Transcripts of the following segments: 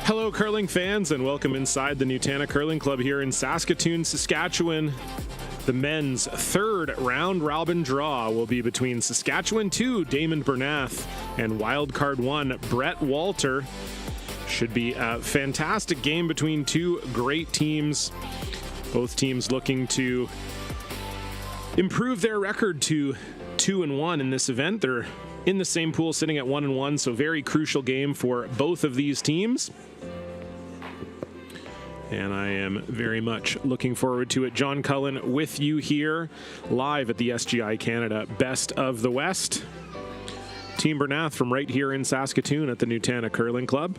Hello, curling fans, and welcome inside the Nutana Curling Club here in Saskatoon, Saskatchewan. The men's third round-robin draw will be between Saskatchewan 2, Daymond Bernath, and wildcard 1, Brett Walter. Should be a fantastic game between two great teams. Both teams looking to improve their record to 2-1 in this event. They're in the same pool sitting at 1-1, so very crucial game for both of these teams. And I am very much looking forward to it. John Cullen with you here live at the SGI Canada Best of the West. Team Bernath from right here in Saskatoon at the Nutana Curling Club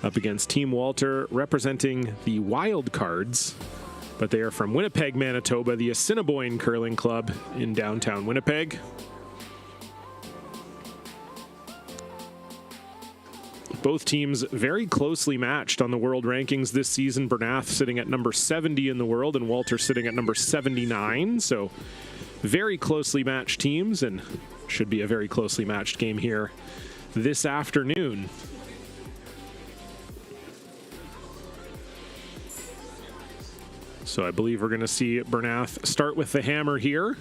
up against Team Walter representing the Wild Cards, but they are from Winnipeg, Manitoba, the Assiniboine Curling Club in downtown Winnipeg. Both teams very closely matched on the world rankings this season. Bernath sitting at number 70 in the world and Walter sitting at number 79. So very closely matched teams, and should be a very closely matched game here this afternoon. So I believe we're going to see Bernath start with the hammer here.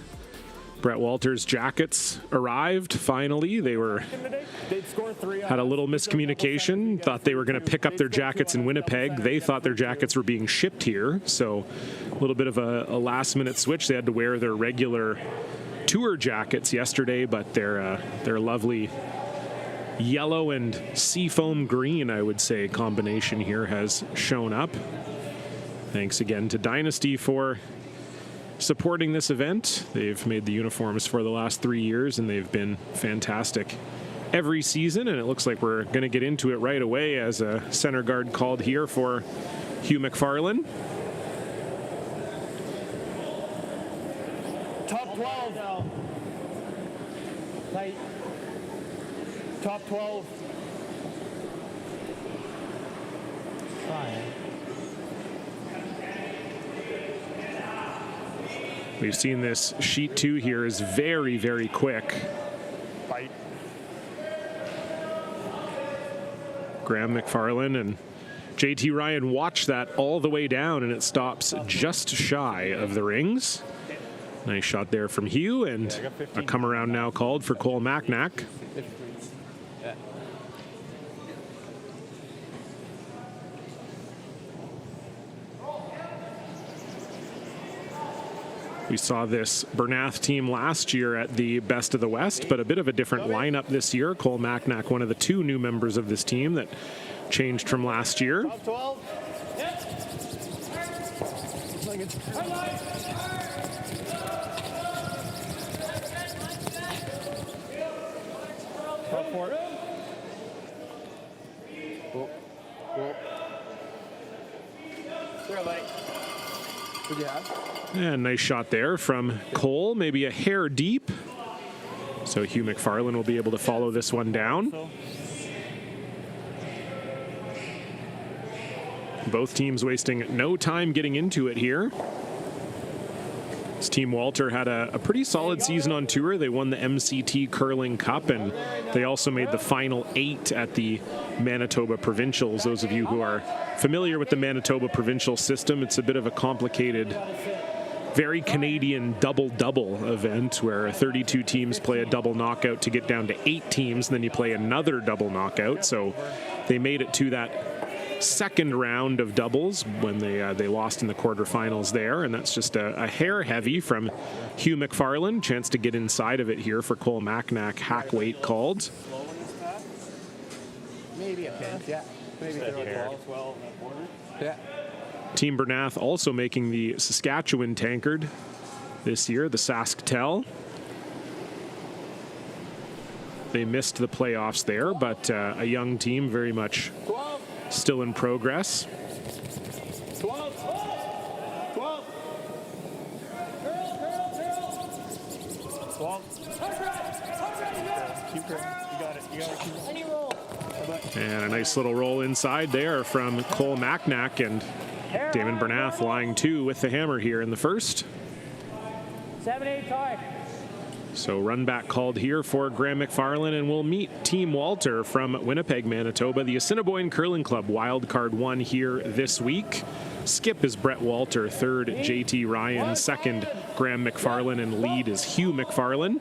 Brett Walter's jackets arrived finally. They had a little miscommunication, thought they were going to pick up their jackets in Winnipeg. They thought their jackets were being shipped here, so a little bit of a last-minute switch. They had to wear their regular tour jackets yesterday, but their lovely yellow and seafoam green, I would say, combination here has shown up. Thanks again to Dynasty for supporting this event. They've made the uniforms for the last 3 years, and they've been fantastic every season, and it looks like we're going to get into it right away as a center guard called here for Hugh McFarlane. Top 12. Tight. Top 12. Fine. We've seen this sheet 2 here is very, very quick. Fight. Graham McFarlane and JT Ryan watch that all the way down, and it stops just shy of the rings. Nice shot there from Hugh, and a come around now called for Cole Macnack. We saw this Bernath team last year at the Best of the West, but a bit of a different lineup this year. Cole Macnack, one of the 2 new members of this team that changed from last year. Top 12. Top 4. Whoa. Whoa. What'd you have? And nice shot there from Cole, maybe a hair deep. So Hugh McFarlane will be able to follow this one down. Both teams wasting no time getting into it here. This Team Walter had a pretty solid season on tour. They won the MCT Curling Cup, and they also made the final 8 at the Manitoba Provincials. Those of you who are familiar with the Manitoba Provincial system, it's a bit of a complicated, very Canadian double-double event where 32 teams play a double knockout to get down to 8 teams, and then you play another double knockout. So they made it to that second round of doubles when they lost in the quarterfinals there, and that's just a hair heavy from Hugh McFarlane. Chance to get inside of it here for Cole Macnack. Hack weight called. Maybe a pin. Yeah. Maybe 12 Yeah. Team Bernath also making the Saskatchewan tankard this year, the SaskTel. They missed the playoffs there, but a young team, very much still in progress. 12. 12. 12. Keep going. You got it. You got it. Any roll. And a nice little roll inside there from Cole Macnack, and Daymond Bernath lying 2 with the hammer here in the first. 7-8 tie. So run back called here for Graham McFarland, and we'll meet Team Walter from Winnipeg, Manitoba. The Assiniboine Curling Club wildcard one here this week. Skip is Brett Walter, third JT Ryan, second Graham McFarland, and lead is Hugh McFarland.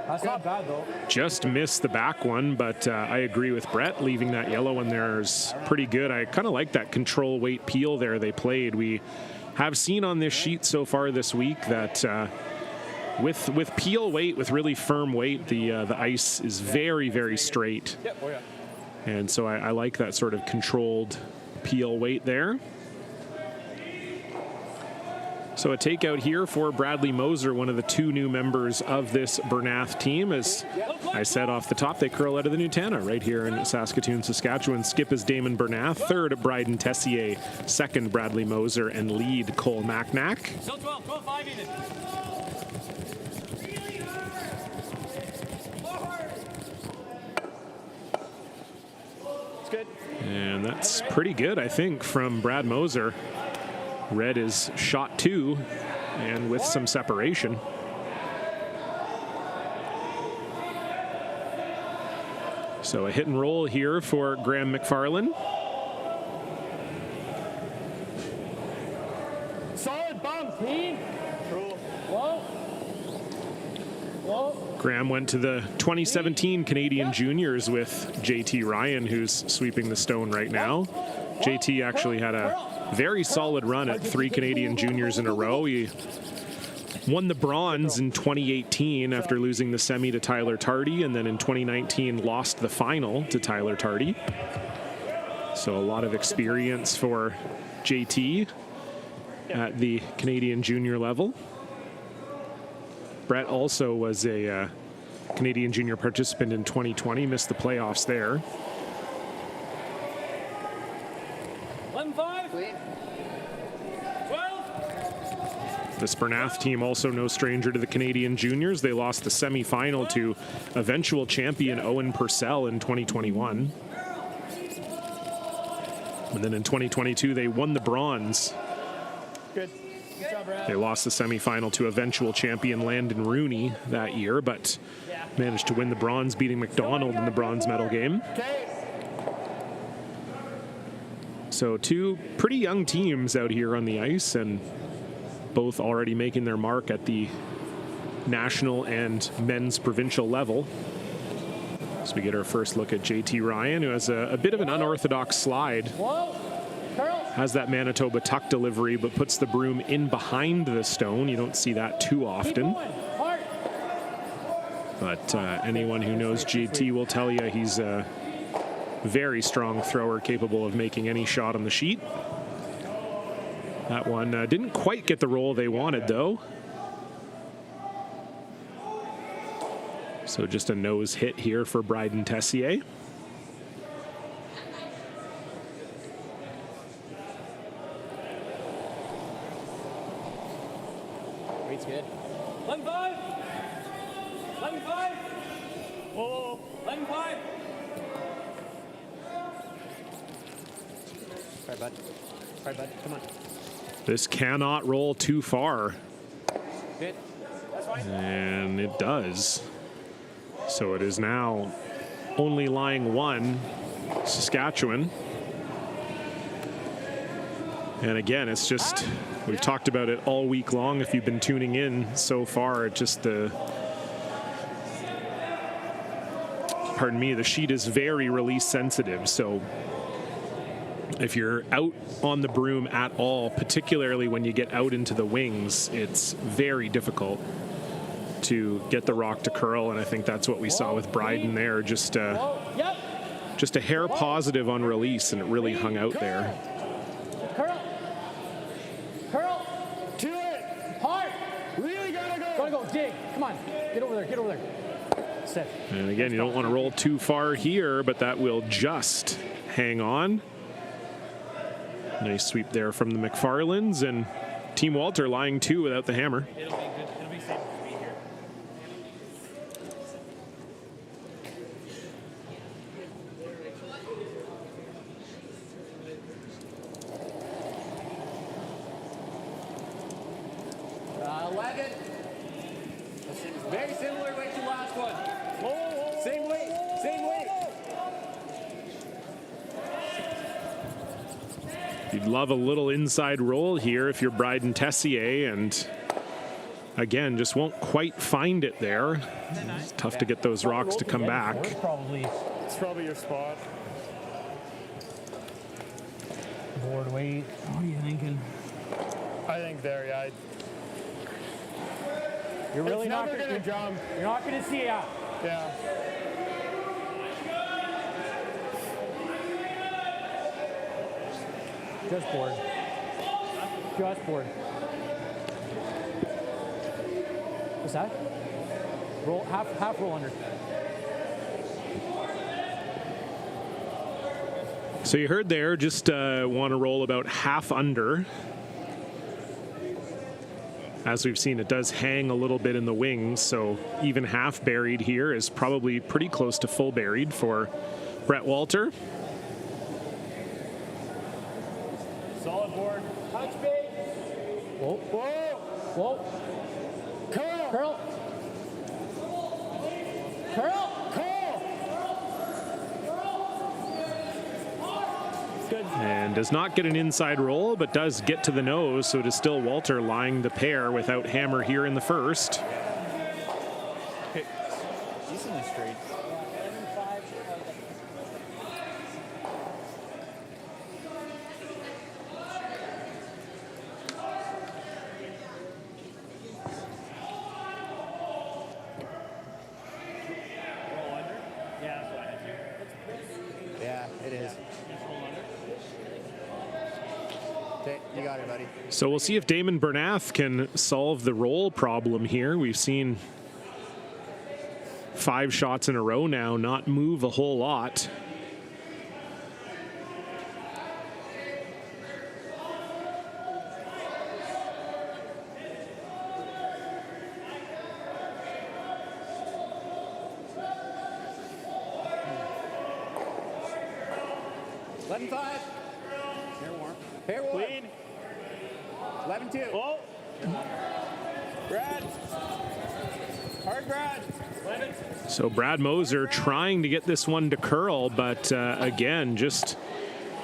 That's not bad, though. Just missed the back one, but I agree with Brett. Leaving that yellow one there is pretty good. I kind of like that control weight peel there they played. We have seen on this sheet so far this week that with peel weight, with really firm weight, the ice is very, very straight. Yep. Oh, yeah. And so I like that sort of controlled peel weight there. So a takeout here for Bradley Moser, one of the two new members of this Bernath team. As I said off the top, they curl out of the Nutana right here in Saskatoon, Saskatchewan. Skip is Daymond Bernath, third Bryden Tessier, second Bradley Moser, and lead Cole Macnack. Still 12-5 even. It's good. And that's pretty good, I think, from Brad Moser. Red is shot 2 and with some separation. So a hit and roll here for Graham McFarland. Solid bump, clean. Whoa. Graham went to the 2017 Canadian Juniors with JT Ryan, who's sweeping the stone right now. JT actually had a very solid run at 3 Canadian Juniors in a row. He won the bronze in 2018 after losing the semi to Tyler Tardy, and then in 2019 lost the final to Tyler Tardy. So a lot of experience for JT at the Canadian Junior level. Brett also was a Canadian Junior participant in 2020, missed the playoffs there. 11-5. 12. This Bernath team also no stranger to the Canadian Juniors. They lost the semi-final to eventual champion Owen Purcell in 2021. And then in 2022, they won the bronze. Good. Good job, Brad. They lost the semi-final to eventual champion Landon Rooney that year, but managed to win the bronze, beating McDonald in the bronze medal game. Okay. So two pretty young teams out here on the ice, and both already making their mark at the national and men's provincial level. So we get our first look at JT Ryan, who has a bit of an unorthodox slide. Has that Manitoba tuck delivery, but puts the broom in behind the stone. You don't see that too often. But anyone who knows JT will tell you he's a very strong thrower, capable of making any shot on the sheet. That one didn't quite get the roll they wanted, though. So just a nose hit here for Bryden Tessier. Weight's good. 11-5. 11-5. Whoa. 11-5. All right, bud. All right, bud. Come on. This cannot roll too far. Good. And it does. So it is now only lying 1, Saskatchewan. And again, it's just, we've talked about it all week long. If you've been tuning in so far, it just pardon me, the sheet is very release sensitive. So if you're out on the broom at all, particularly when you get out into the wings, it's very difficult to get the rock to curl, and I think that's what we saw with Bryden there. Just a hair positive on release, and it really hung out there. Curl. To it. Hard. Really gotta go. Gotta go. Dig. Come on. Get over there. Get over there. Set. And again, you don't want to roll too far here, but that will just hang on. Nice sweep there from the McFarlands, and Team Walter lying 2 without the hammer. It'll be good. It'll be safe for me here. Second. Very similar weight to last one. Same weight. Same weight. You'd love a little inside roll here if you're Bryden Tessier, and again, just won't quite find it there. It's tough to get those rocks to come back. It's probably your spot. Board weight. What are you thinking? I think there, yeah. You're really It's not never gonna jump. You're not going to see it. Yeah. Just board. Just board. What's that? Roll half roll under. So you heard there, just want to roll about half under. As we've seen, it does hang a little bit in the wings, so even half buried here is probably pretty close to full buried for Brett Walter. Solid board. Touch bait. Whoa. Whoa. Whoa. Curl. Curl. Curl. Good. And does not get an inside roll, but does get to the nose, so it is still Walter lying the pair without hammer here in the first. Decently straight. Yeah, it is. Okay, you got it, buddy. So we'll see if Daymond Bernath can solve the roll problem here. We've seen 5 shots in a row now not move a whole lot. Eleven five. Hair warm. Hair warm. Clean. 11-2. Oh. Brad. Hard Brad. 11. So Brad Moser trying to get this one to curl, but again, just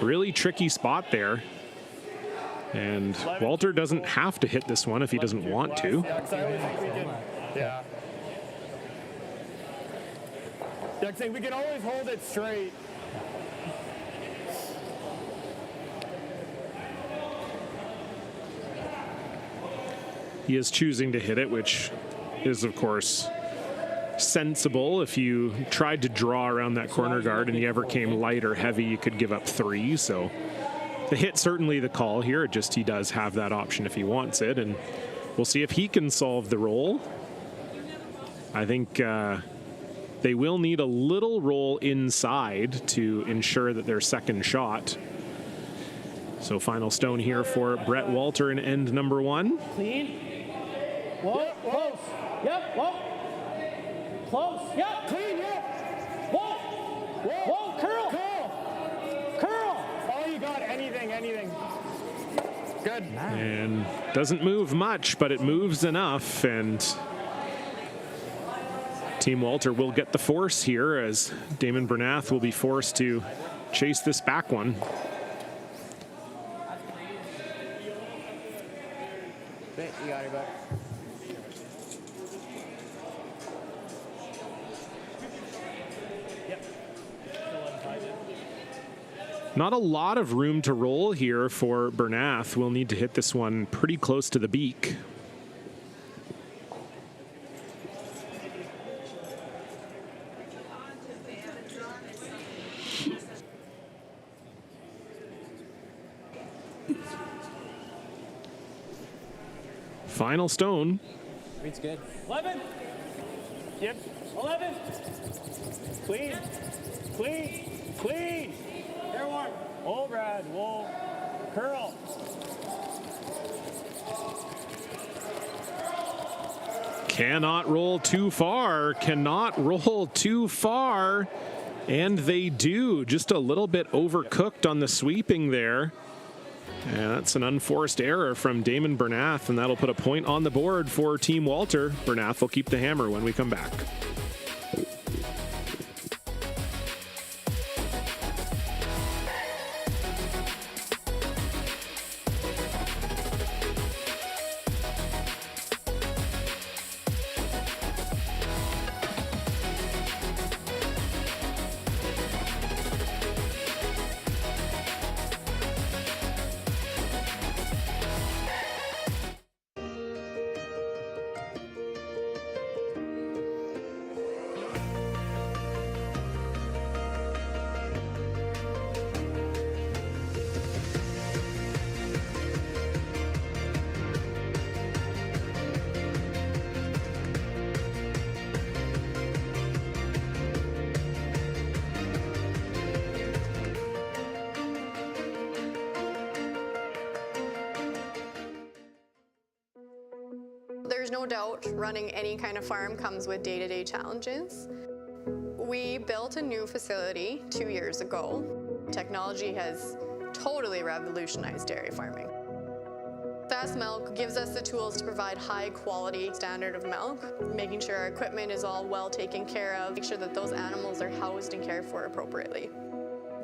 really tricky spot there. And Walter doesn't have to hit this one if he doesn't want to. Yeah, 'cause I always think we can. Yeah. Yeah, 'cause we can always hold it straight. He is choosing to hit it, which is, of course, sensible. If you tried to draw around that corner guard and you ever came light or heavy, you could give up 3. So the hit certainly the call here. Just he does have that option if he wants it, and we'll see if he can solve the roll. I think they will need a little roll inside to ensure that their second shot. So final stone here for Brett Walter in end number 1. Clean. Whoa. Close. Yep. Whoa. Close. Yep. Clean, yeah. Whoa. Whoa. Curl. Curl. Oh, you got anything. Good. And doesn't move much, but it moves enough, and Team Walter will get the force here as Daymond Bernath will be forced to chase this back one. You got it, bud. Not a lot of room to roll here for Bernath. We'll need to hit this one pretty close to the beak. Final stone. It's good. 11. Yep. 11. Clean. Hair warm. Oh, Brad. Whoa. Curl. Cannot roll too far. And they do. Just a little bit overcooked on the sweeping there. And that's an unforced error from Daymond Bernath, and that'll put a point on the board for Team Walter. Bernath will keep the hammer when we come back. There's no doubt running any kind of farm comes with day-to-day challenges. We built a new facility 2 years ago. Technology has totally revolutionized dairy farming. Sask Milk gives us the tools to provide high quality standard of milk, making sure our equipment is all well taken care of, make sure that those animals are housed and cared for appropriately.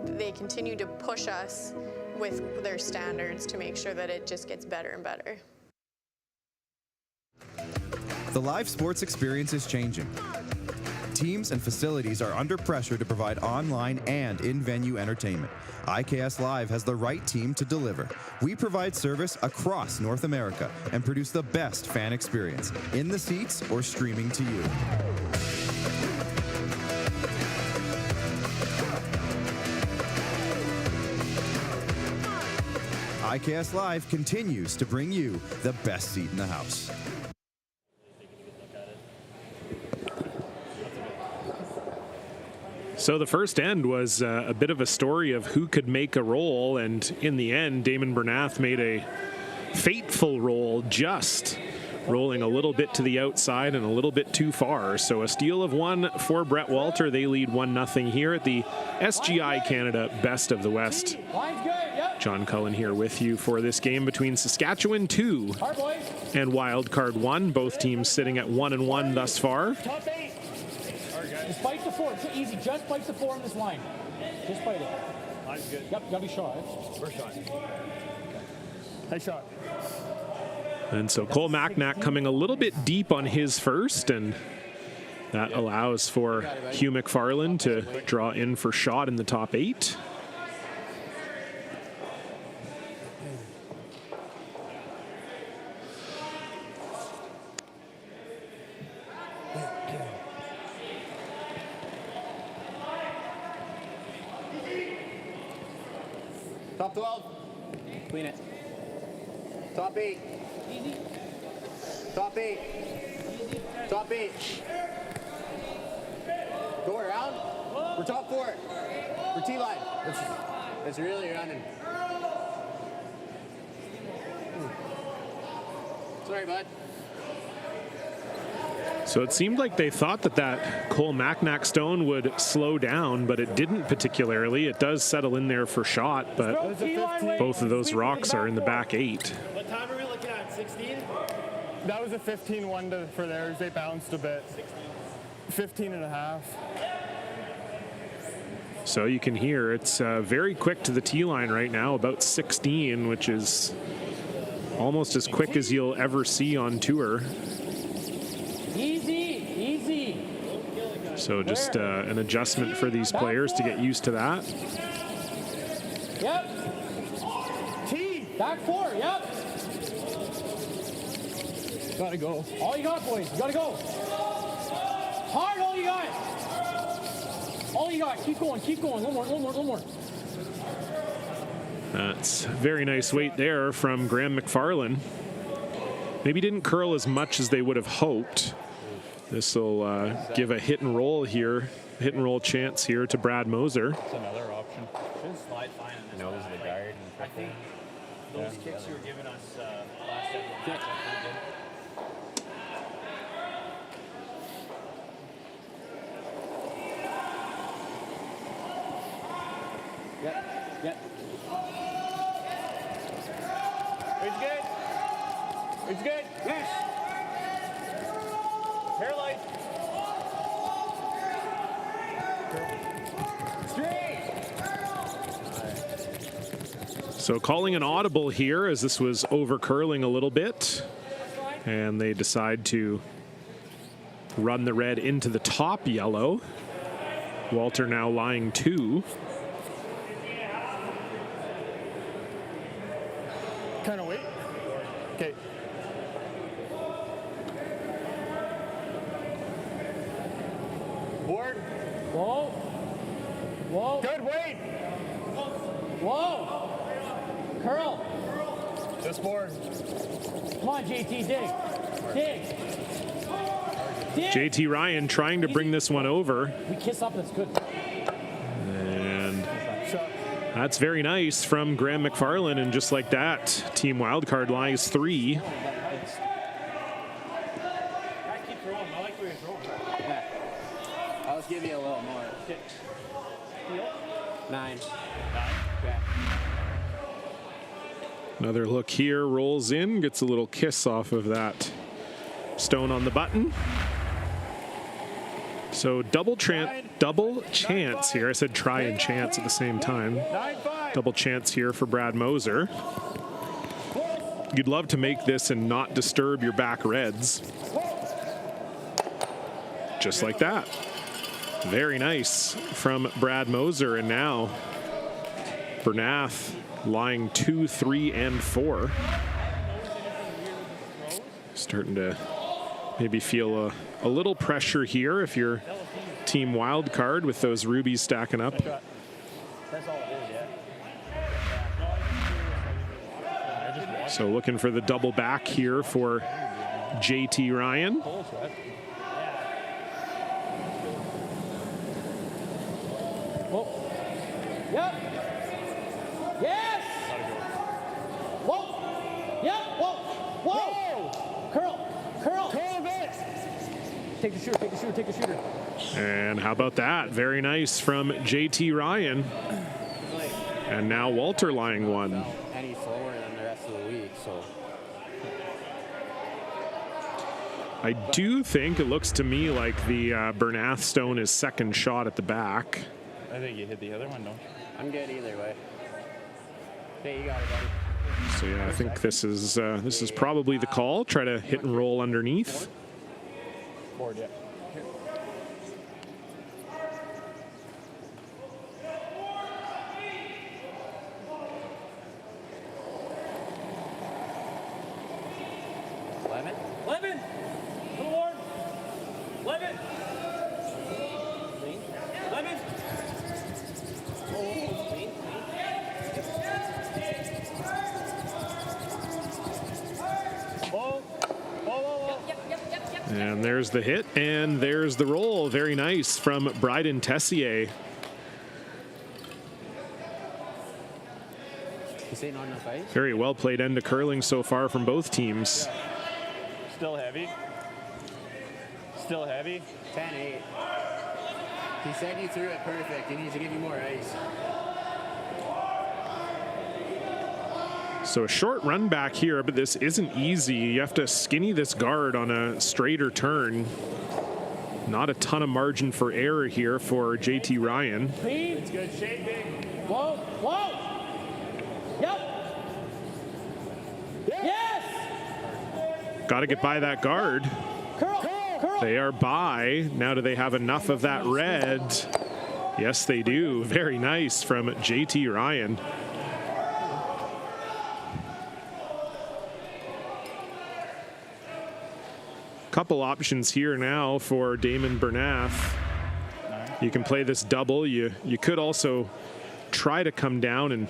They continue to push us with their standards to make sure that it just gets better and better. The live sports experience is changing. Teams and facilities are under pressure to provide online and in-venue entertainment. IKS Live has the right team to deliver. We provide service across North America and produce the best fan experience, in the seats or streaming to you. IKS Live continues to bring you the best seat in the house. So the first end was a bit of a story of who could make a roll, and in the end, Daymond Bernath made a fateful roll, just rolling a little bit to the outside and a little bit too far. So a steal of one for Brett Walter. They lead 1-0 here at the SGI Canada Best of the West. John Cullen here with you for this game between Saskatchewan 2 and Wildcard 1. Both teams sitting at 1-1 thus far. Just bite the four. It's easy. Just bite the four on this line. Just bite it. Line's good. Yep, gotta be shot. First shot. Nice shot. And so Cole Macnack coming a little bit deep on his first, and that allows for Hugh McFarland to draw in for shot in the top 8. Top 12. Clean it. Top 8. Easy. Top 8. Easy. Top 8. Go around. We're top 4. We're T-line. It's really running. Sorry, bud. So it seemed like they thought that Cole Macnack stone would slow down, but it didn't particularly. It does settle in there for shot, but both of those rocks are in the back 8. What time are we looking at? 16? That was a 15-1 for theirs. They bounced a bit. 15 and a half. So you can hear it's very quick to the tee line right now, about 16, which is almost as quick as you'll ever see on tour. Easy. So just an adjustment for these players to get used to that. Yep. T. Back 4. Yep. Gotta go. All you got, boys. You gotta go. Hard. All you got. All you got. Keep going. One more. That's very nice weight there from Graham McFarland. Maybe didn't curl as much as they would have hoped. This will give a hit and roll chance here to Brad Moser. That's another option. Should slide fine on this. Nose the guard. I think those kicks you were giving us last time. Yep. It's good. It's good. Yes. Hairline. Straight. So calling an audible here as this was over curling a little bit. And they decide to run the red into the top yellow. Walter now lying 2. Kind of wait. Okay. Board. Whoa. Whoa. Good, wait. Whoa. Curl. This board. Come on, JT, dig. Dig. Dig. JT Ryan trying to bring this one over. We kiss up, that's good. And that's very nice from Graham McFarland. And just like that, Team Wildcard lies 3. Keep throwing. I like where you're throwing. Yeah. I'll just give you a little more. 9. Yeah. Another look here, rolls in, gets a little kiss off of that stone on the button. So double chance here. I said try and chance at the same time. 9-5. Double chance here for Brad Moser. You'd love to make this and not disturb your back reds. Just like that. Very nice from Brad Moser. And now Bernath lying 2, 3, and 4. Starting to maybe feel a little pressure here if you're Team Wildcard with those rubies stacking up. That's all it is, yeah. So looking for the double back here for JT Ryan. Whoa. Yep. Yes. Whoa. Yep. Whoa. Whoa. Curl. Curl. Curl this. Take the shooter. Take the shooter. Take the shooter. And how about that? Very nice from JT Ryan. And now Walter lying 1. Any slower than the rest of the week, so. I do think it looks to me like the Bernath stone is second shot at the back. I think you hit the other one, don't you? I'm good either way. Okay, you got it, buddy. So yeah, I think this is probably the call. Try to hit and roll underneath. Board, yeah. Levin. Little Warren. Levin. Levin. And there's the hit, and there's the roll. Very nice from Bryden Tessier. Very well played end to curling so far from both teams. Still heavy. Still heavy. 10-8. He said you threw it perfect. He needs to give you more ice. So a short run back here, but this isn't easy. You have to skinny this guard on a straighter turn. Not a ton of margin for error here for JT Ryan. It's good. Shape big. Whoa. Whoa. Yep. Yes. Got to get by that guard. Curl. Curl. They are by. Now do they have enough of that red? Yes, they do. Very nice from JT Ryan. Couple options here now for Daymond Bernath. You can play this double. You could also try to come down and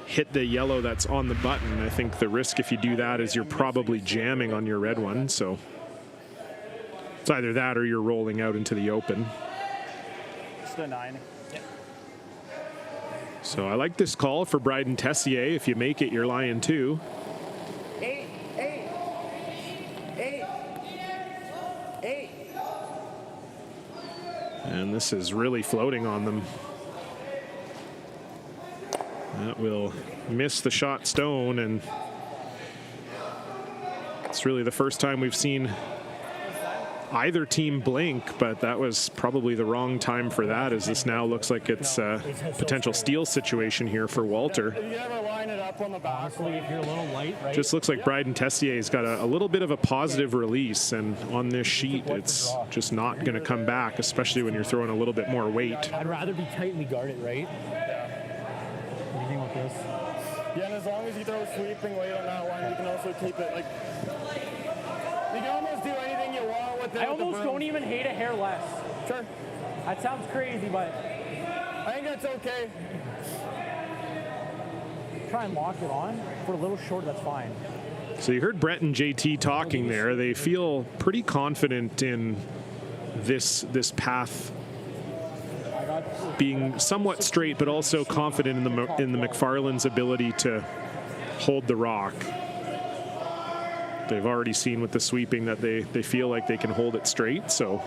hit the yellow that's on the button. I think the risk if you do that is you're probably jamming on your red one. So it's either that or you're rolling out into the open. It's the 9. Yeah. So I like this call for Bryden Tessier. If you make it, you're lying 2. 8. And this is really floating on them. That will miss the shot stone, and It's really the first time we've seen either team blink, but that was probably the wrong time for that, as this now looks like it's a potential steal situation here for Walter. If you ever line it up on the back. Honestly, if you're a little light, right? Just looks like Bryden Tessier's got a little bit of a positive release, and on this sheet, it's just not going to come back, especially when you're throwing a little bit more weight. I'd rather be tightly guarded, right? What do you think about this? Yeah, and as long as you throw sweeping weight on that one, you can also keep it like. You can almost do anything you want with it. I almost don't even hate a hair less. Sure. That sounds crazy, but I think that's okay. try and lock it on. For a little short, that's fine. So you heard Brett and JT talking there. They feel pretty confident in this path being somewhat straight, but also confident in the McFarland's ability to hold the rock. They've already seen with the sweeping that they feel like they can hold it straight. So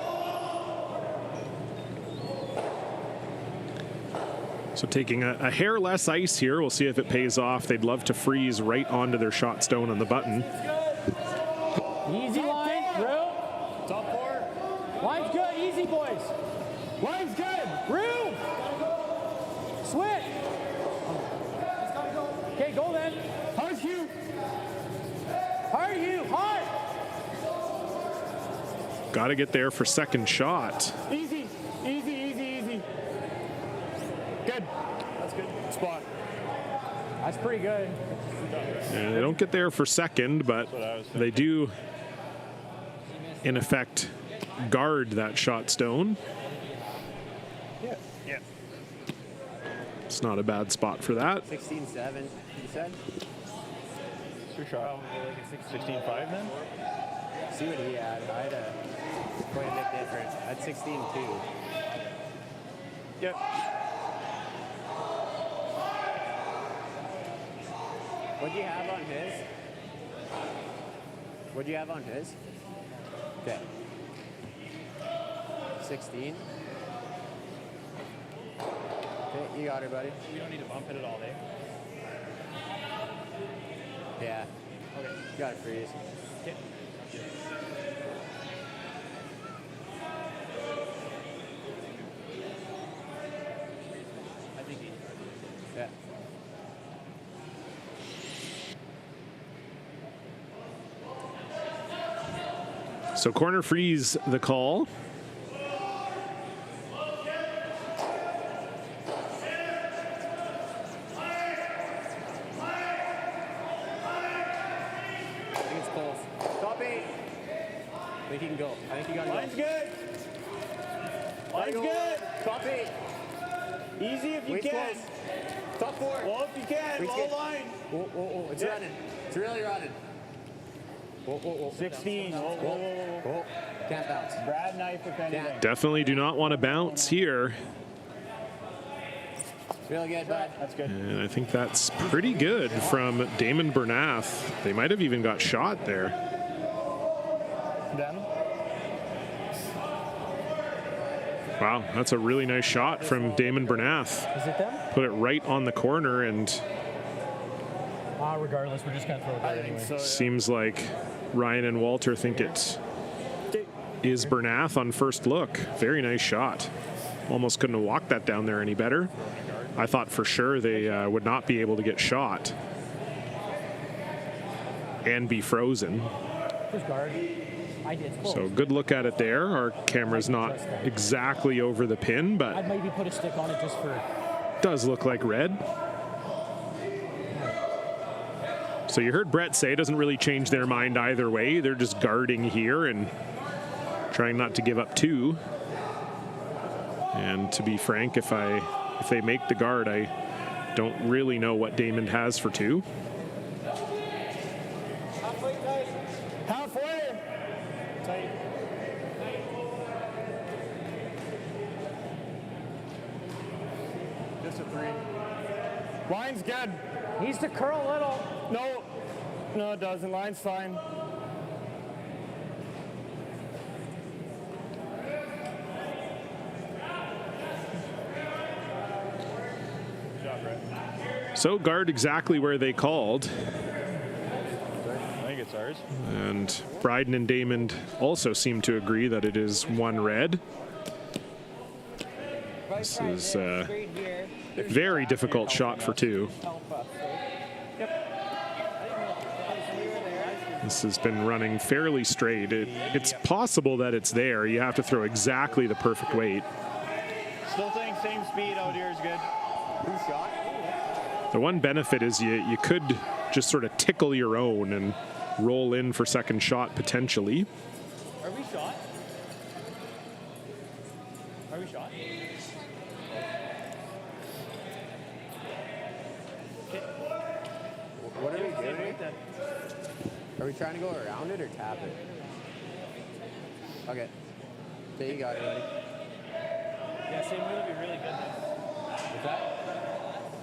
taking a hair less ice here. We'll see if it pays off. They'd love to freeze right onto their shot stone on the button. Easy line, Rue. Top four. Line's good, easy boys. Line's good. Rue. Switch. Okay, go then. Hard Hugh. Hard you, hard. Got to get there for second shot. Easy, easy, easy, easy. Good. That's good. Spot. That's pretty good. And they don't get there for second, but they do, in effect, guard that shot stone. Yeah. Yeah. It's not a bad spot for that. 16-7, you said? Your shot. 16-5 then? See what he had. I had quite a bit different. I had 16-2. Yep. What'd you have on his? What'd you have on his? Okay. 16. Okay, you got it, buddy. We don't need to bump it at all, eh? Yeah. Okay. You got it, freeze. Okay. I think he. Yeah. So corner freeze the call. I think it's close. Top 8. I think he can go. I think he got to go. Line's good. Line's good. Top 8. Easy if you Wait's can. close. Top 4. Well, if you can, Wait's low good. line. Whoa, whoa, whoa. It's running. It's really running. Whoa, whoa, whoa. 16. Whoa, whoa, whoa, whoa. Whoa. Can't bounce. Brad knife if anything. Definitely do not want to bounce here. Really good, bud. That's good. And I think that's pretty good from Daymond Bernath. They might have even got shot there. Them. Wow, that's a really nice shot from Daymond Bernath. Is it them? Put it right on the corner, and Regardless, we're just gonna throw it there anyway. So, yeah. seems like Ryan and Walter think it is Bernath on first look. Very nice shot. Almost couldn't have walked that down there any better. I thought for sure they would not be able to get shot and be frozen. Just guard. It's close. So good look at it there. Our camera's not exactly over the pin, I'd but maybe put a stick on it just for. does look like red. So you heard Brett say it doesn't really change their mind either way. They're just guarding here and trying not to give up 2. And to be frank, if they make the guard, I don't really know what Daymond has for 2. Halfway. Tight. Just a 3. Line's good. Needs to curl a little. No, it doesn't. Line's fine. So guard exactly where they called. I think That's ours. And Bryden and Daymond also seem to agree that it is one red. This is a very difficult shot for two. This has been running fairly straight. It's possible that it's there. You have to throw exactly the perfect weight. Still think same speed out here is good. Who shot? The one benefit is you could just sort of tickle your own and roll in for second shot potentially. Are we shot? Are we shot? What are we doing? Are we trying to go around it or tap it? Okay. There you got it, buddy. Yeah, same way would be really good. What's that?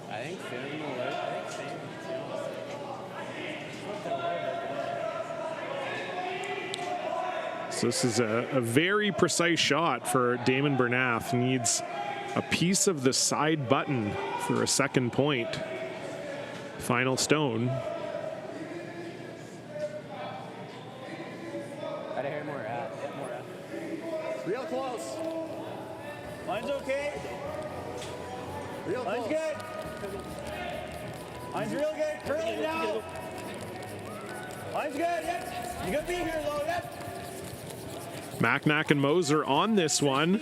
I think same will work. I think same. So this is a very precise shot for Daymond Bernath. Needs a piece of the side button for a second point. Final stone. Gotta hear more at. More at. Real close. Line's okay. Real close. Line's good. Line's real good. Curling now. Line's good. Yep. You could be here though. Yep. Macnack and Moser on this one.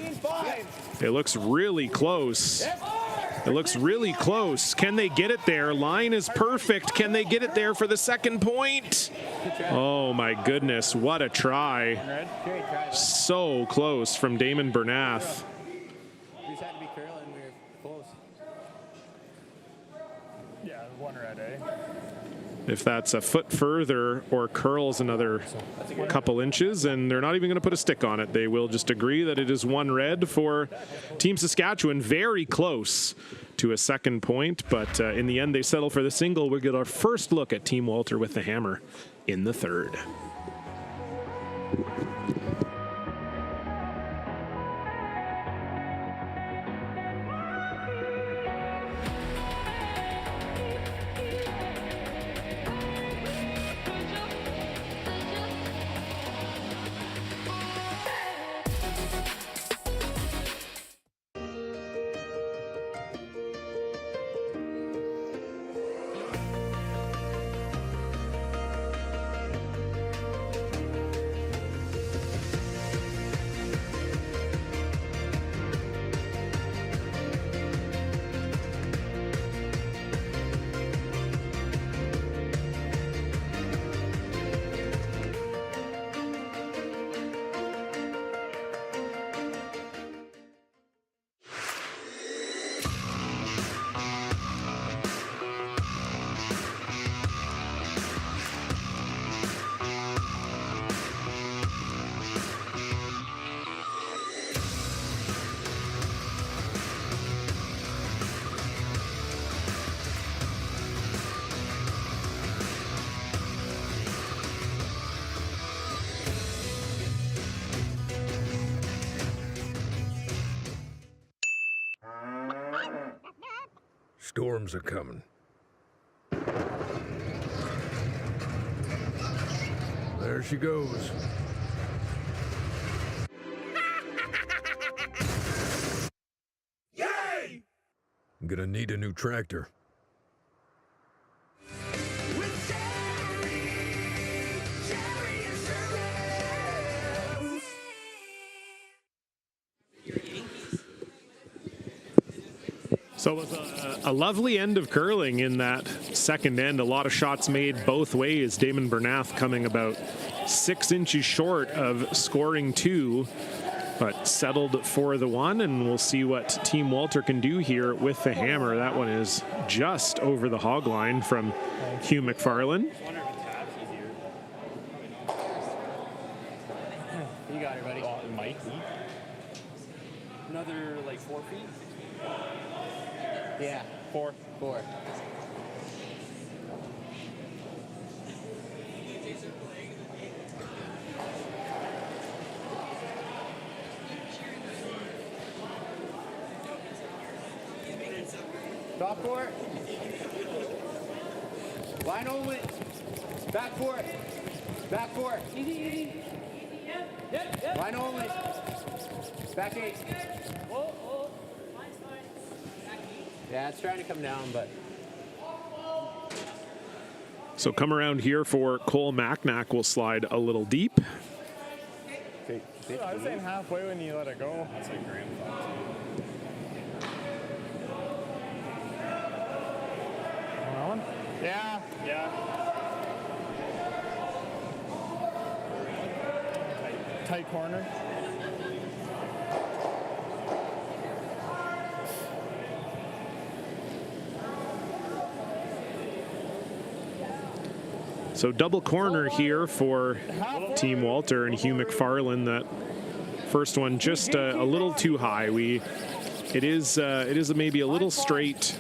It looks really close. It looks really close. Can they get it there? Line is perfect. Can they get it there for the second point? Oh my goodness, what a try. So close from Daymond Bernath. We just had to be curling. We were close. Yeah, one red, eh? If that's a foot further or curls another couple inches, and they're not even going to put a stick on it. They will just agree that it is one red for Team Saskatchewan. Very close to a second point, but in the end they settle for the single. We'll get our first look at Team Walter with the hammer in the third. Storms are coming. There she goes. Yay! I'm gonna need a new tractor. So it was a lovely end of curling in that second end. A lot of shots made both ways. Daymond Bernath coming about 6 inches short of scoring 2, but settled for the 1, and we'll see what Team Walter can do here with the hammer. That one is just over the hog line from Hugh McFarlane. You got it, buddy. It might be. Another like 4 feet. Yeah. 4. Stop for it. Line only. Back for it. Back 4. Easy. Yep. Line only. Back 8. Oh. Yeah, it's trying to come down, but. So come around here for Cole Macnack will slide a little deep. I was saying halfway when you let it go. That's like Graham thought. On. Yeah. Tight corner. So double corner here for Team Walter and Hugh McFarlane. That first one just a little too high. It is maybe a little straight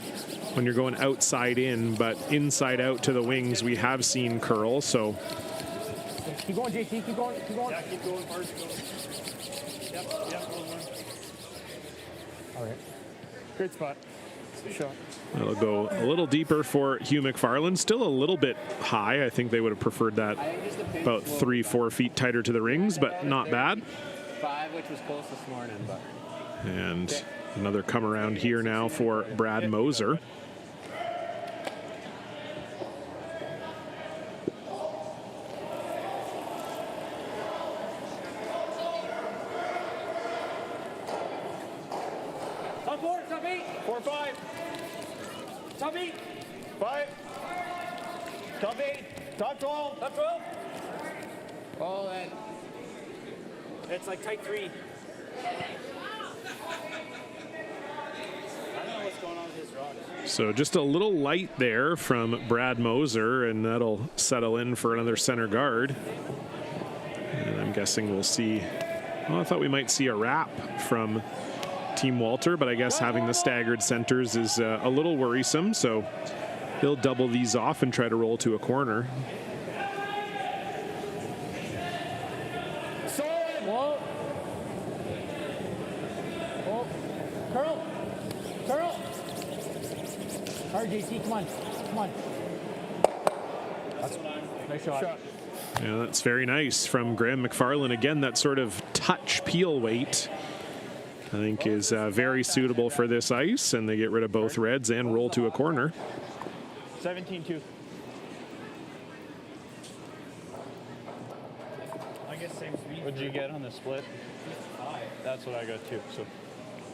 when you're going outside in, but inside out to the wings we have seen curl. So Keep going, JT. Keep going. Yeah, keep going, Mark. Yep, go more. All right. Great spot. Shot. it'll go a little deeper for Hugh McFarlane. Still a little bit high. I think they would have preferred that about 3-4 feet tighter to the rings, but not bad. 5, which was close this morning, but. And another come around here now for Brad Moser. Top 4, top 8. 4, 5. Top 8. 5. Top 8. Top 12. Top 12. Oh, that. It's like tight 3. I don't know what's going on with his rod. So just a little light there from Brad Moser, and that'll settle in for another center guard. And I'm guessing we'll see, well, I thought we might see a wrap from Team Walter, but I guess having the staggered centers is a little worrisome, so they'll double these off and try to roll to a corner. Whoa. Oh. Curl. All right, JT, come on. That's nice shot. Yeah, that's very nice from Graham McFarlane. Again, that sort of touch peel weight, I think, is very suitable for this ice, and they get rid of both reds and roll to a corner. 17-2. I guess same speed. What'd you get on the split? 5. That's what I got too. So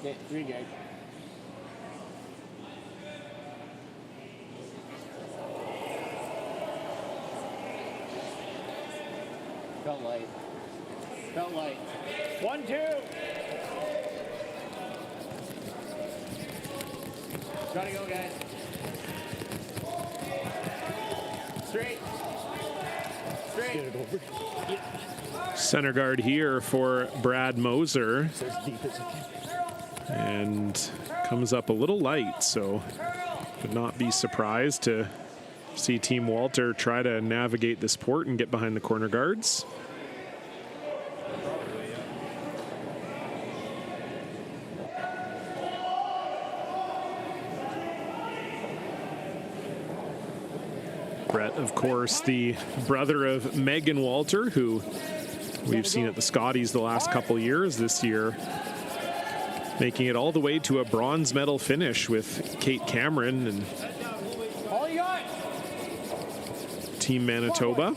Yeah, 3 gag. Felt light. 1-2. Gotta go, guys. Straight. Center guard here for Brad Moser. And comes up a little light, so would not be surprised to see Team Walter try to navigate this port and get behind the corner guards. Brett, of course, the brother of Megan Walter, who we've seen at the Scotties the last couple years. This year making it all the way to a bronze medal finish with Kate Cameron and Team Manitoba.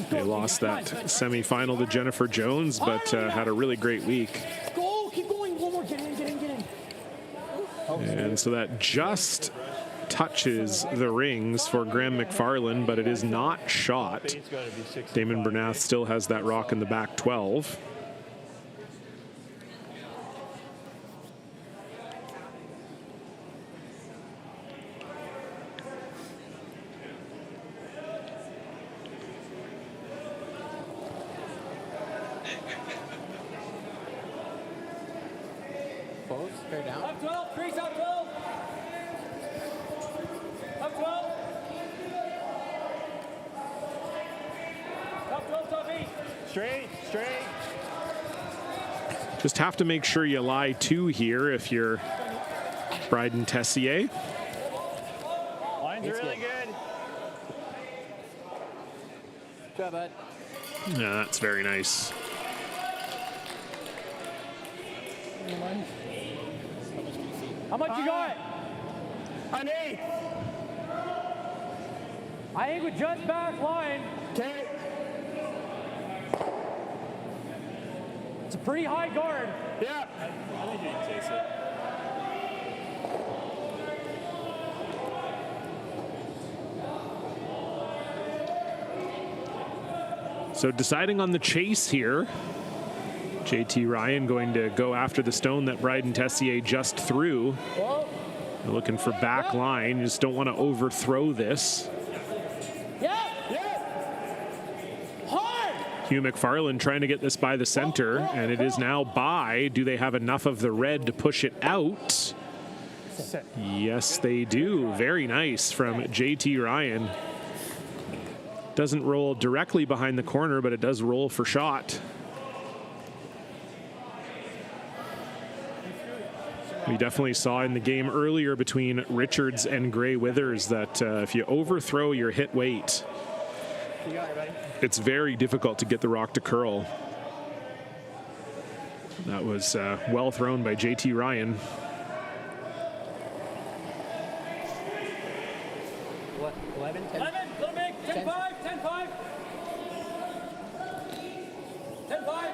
They lost that semi-final to Jennifer Jones, but had a really great week. Go, keep going. One more. Get in. And so that just touches the rings for Graham McFarlane, but it is not shot. Daymond Bernath still has that rock in the back 12. Straight down. Top 12. 3, top 12. Top 12. Top 12, top 8. Straight. Just have to make sure you lie 2 here if you're Bryden Tessier. Lines are really good. Good, bud. Yeah, that's very nice. How much you got? An 8. I think with just back line. Okay. It's a pretty high guard. Yeah. I think you can chase it. So deciding on the chase here. JT Ryan going to go after the stone that Bryden Tessier just threw. They're looking for back line. You just don't want to overthrow this. Hugh McFarland trying to get this by the center, and it is now by. Do they have enough of the red to push it out? Yes, they do. Very nice from JT Ryan. Doesn't roll directly behind the corner, but it does roll for shot. We definitely saw in the game earlier between Richards and Gray Withers that if you overthrow your hit weight, it's very difficult to get the rock to curl. That was well thrown by JT Ryan. What, 11, 10? 11, little big, 10-5, 10-5. 10-5.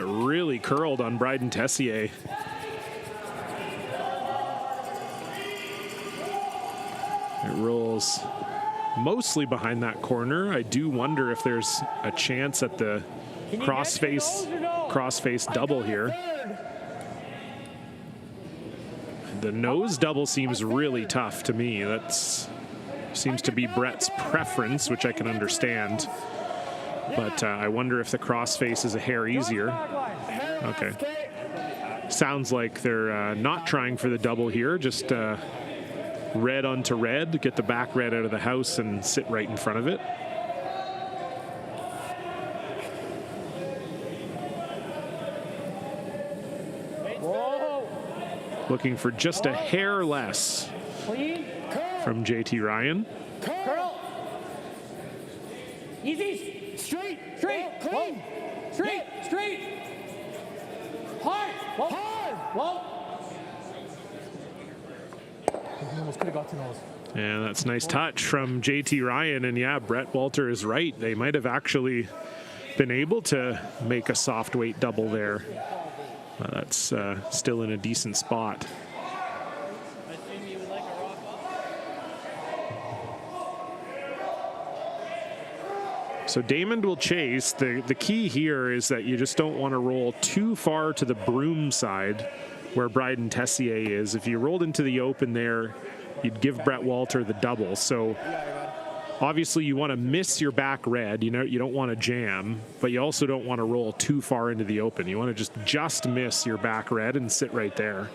Really curled on Bryden Tessier. It rolls mostly behind that corner. I do wonder if there's a chance at the cross-face double here. The nose double seems really tough to me. That seems to be Brett's preference, which I can understand. But I wonder if the crossface is a hair easier. Okay. Sounds like they're not trying for the double here. Just red onto red. Get the back red out of the house and sit right in front of it. Whoa. Looking for just a hair less Clean. from JT Ryan. Curl. Easy. Straight. Straight. Clean. Straight. Straight. Hard. Whoa. Hard. Whoa. He almost could have got to those. And that's a nice touch from JT Ryan. And yeah, Brett Walter is right. They might have actually been able to make a soft weight double there. That's still in a decent spot. So Daymond will chase. The key here is that you just don't want to roll too far to the broom side where Bryden Tessier is. If you rolled into the open there, you'd give Brett Walter the double. So obviously you want to miss your back red. You know, you don't want to jam, but you also don't want to roll too far into the open. You want to just miss your back red and sit right there.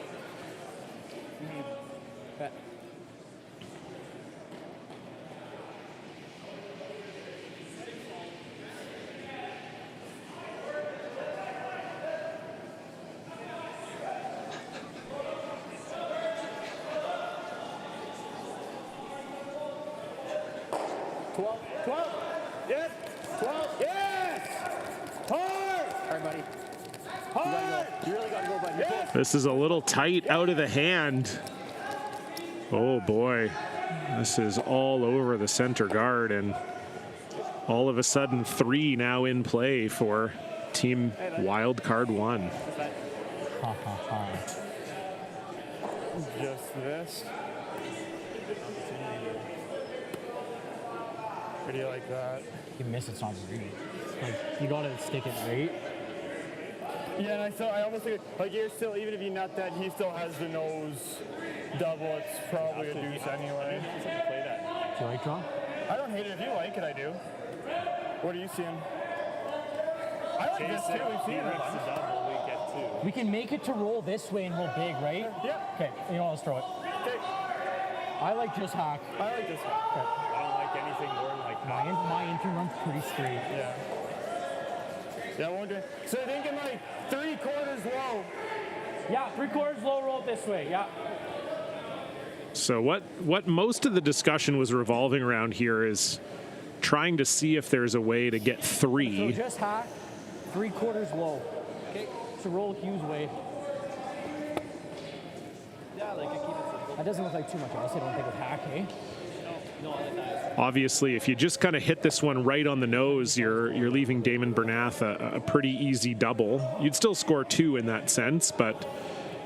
This is a little tight out of the hand. Oh boy, this is all over the center guard, and all of a sudden 3 now in play for Team Wildcard 1. Just this. How do you like that? You miss it's not great. Like you gotta stick it right. Yeah, and I almost think like you're still, even if you nut that, he still has the nose double. It's probably a deuce anyway. Do you like draw? I don't hate it. If you like it, I do. What are you seeing? I like this too. We've seen it. We can make it to roll this way and roll big, right? Yeah. Okay, you know, let's throw it. Okay. I like just hack. I like this one. Okay. I don't like anything more than like My entry runs pretty straight. Yeah. Yeah, I wonder. So I think in like 3/4 low. Yeah, 3/4 low roll this way. Yeah. So what most of the discussion was revolving around here is trying to see if there's a way to get 3. So just hack 3/4 low. Okay. So roll Hughes way. Yeah, like I keep it simple. That doesn't look like too much. I don't think with hack, eh? No, Obviously, if you just kind of hit this one right on the nose, you're leaving Daymond Bernath a pretty easy double. You'd still score 2 in that sense, but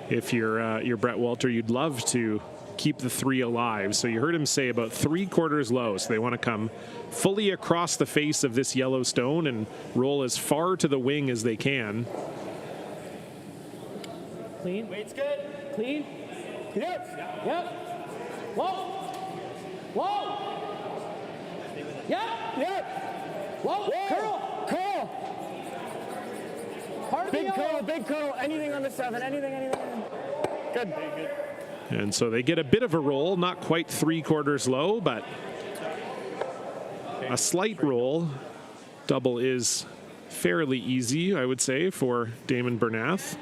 if you're Brett Walter, you'd love to keep the 3 alive. So you heard him say about 3/4 low. So they want to come fully across the face of this yellow stone and roll as far to the wing as they can. Clean. Weight's good. Clean. Yep. Yep. Whoa. Whoa. Yep. Yep. Whoa. Curl. Curl. Hard Big curl, big curl. Anything on the 7. Anything. Good. And so they get a bit of a roll, not quite 3/4 low, but a slight roll. Double is fairly easy, I would say, for Daymond Bernath.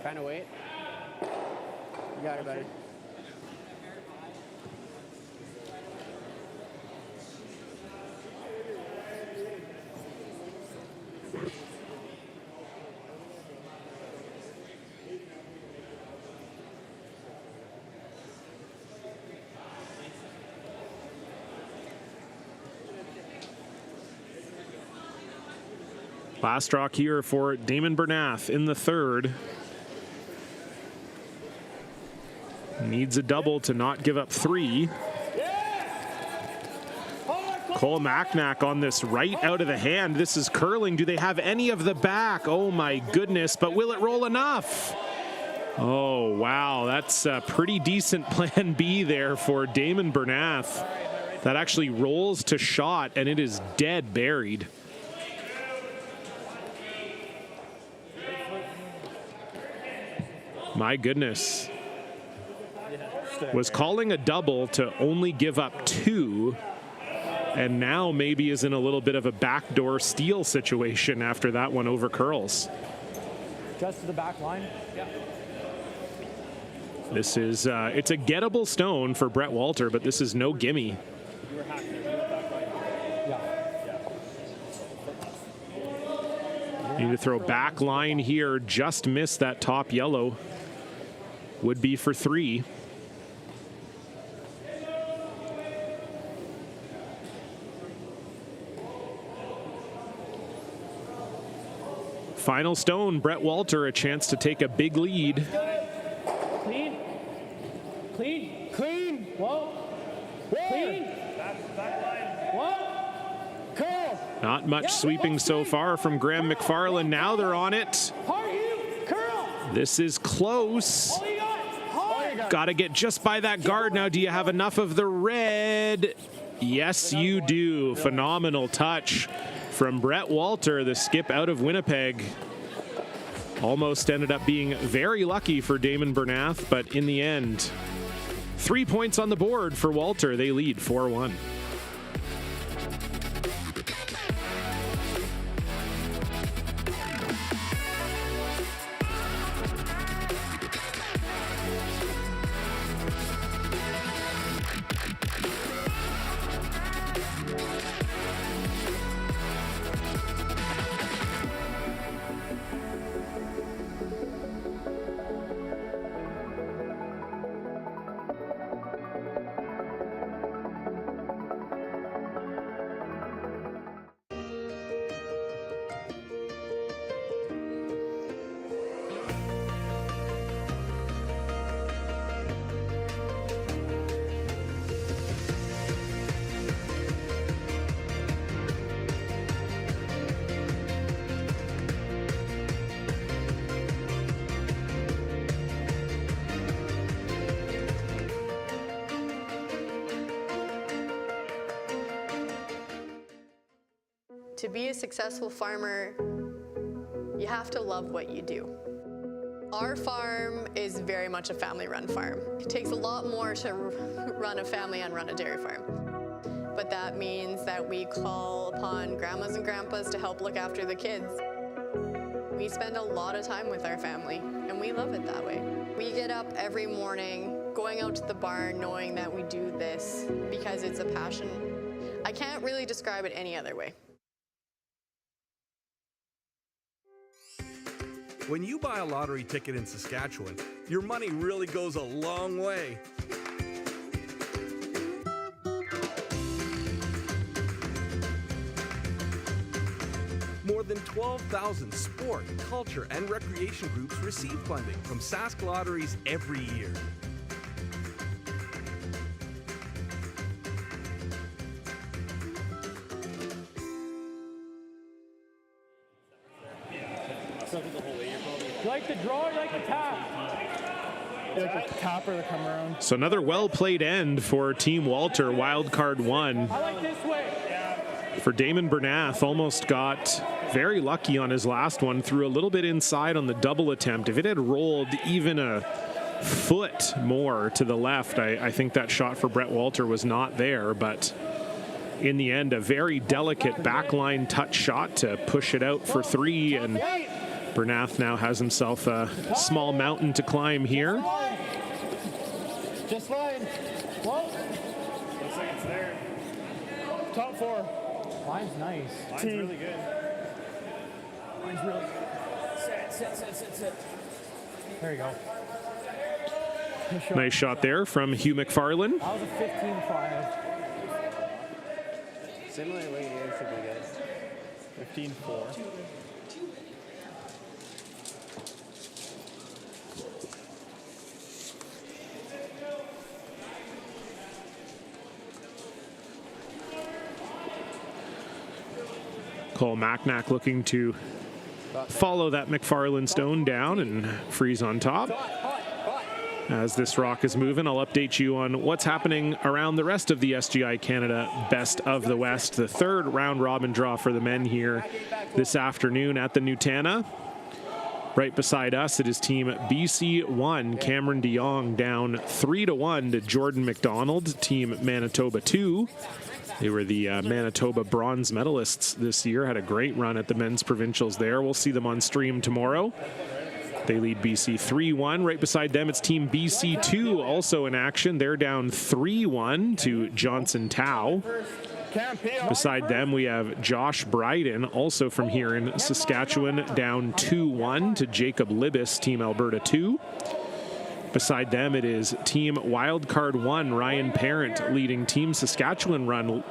Kind of wait. You got it, buddy. Last rock here for Daymond Bernath in the 3rd. Needs a double to not give up 3. Cole Macnack on this right out of the hand. This is curling. Do they have any of the back? Oh my goodness, but will it roll enough? Oh wow, that's a pretty decent plan B there for Daymond Bernath. That actually rolls to shot and it is dead buried. My goodness. Was calling a double to only give up 2, and now maybe is in a little bit of a backdoor steal situation after that one over curls. Just to the back line. Yeah. This is, it's a gettable stone for Brett Walter, but this is no gimme. Need to throw back line here, just miss that top yellow. Would be for 3. Final stone, Brett Walter, a chance to take a big lead. Clean. Clean. Clean. Whoa. Clean. Back line. Whoa. Curl. Not much sweeping so far from Graham McFarland. Now they're on it. Curl. This is close. Got to get just by that guard now. Do you have enough of the red? Yes, you do. Phenomenal touch from Brett Walter, the skip out of Winnipeg. Almost ended up being very lucky for Daymond Bernath, but in the end, 3 points on the board for Walter. They lead 4-1. To be a successful farmer, you have to love what you do. Our farm is very much a family-run farm. It takes a lot more to run a family and run a dairy farm. But that means that we call upon grandmas and grandpas to help look after the kids. We spend a lot of time with our family, and we love it that way. We get up every morning, going out to the barn, knowing that we do this because it's a passion. I can't really describe it any other way. When you buy a lottery ticket in Saskatchewan, your money really goes a long way. More than 12,000 sport, culture, and recreation groups receive funding from Sask Lotteries every year. You like the draw or you like the tap? You like the tap or the come around? So another well-played end for Team Walter, wild card 1. I like this way. For Daymond Bernath, almost got very lucky on his last one, threw a little bit inside on the double attempt. If it had rolled even a foot more to the left, I think that shot for Brett Walter was not there, but in the end, a very delicate backline touch shot to push it out for 3, and Bernath now has himself a small mountain to climb here. Just line. Whoa. Looks like it's there. Top 4. Line's nice. Line's really good. Line's really sit. There you go. Nice shot there from Hugh McFarlane. That was a 15-5. Similarly, here should be good. 15-4. Cole Macnack looking to follow that McFarlane stone down and freeze on top. As this rock is moving, I'll update you on what's happening around the rest of the SGI Canada Best of the West. The third round robin draw for the men here this afternoon at the Nutana. Right beside us, it is Team BC 1, Cameron DeYoung down 3-1 to Jordan McDonald, Team Manitoba 2. They were the Manitoba bronze medalists this year, had a great run at the men's provincials there. We'll see them on stream tomorrow. They lead BC 3-1. Right beside them, it's Team BC 2 also in action. They're down 3-1 to Johnson Tao. Beside them, we have Josh Bryden, also from here in Saskatchewan, down 2-1 to Jacob Libis, Team Alberta 2. Beside them, it is Team Wildcard 1, Ryan Parent, leading Team Saskatchewan 1,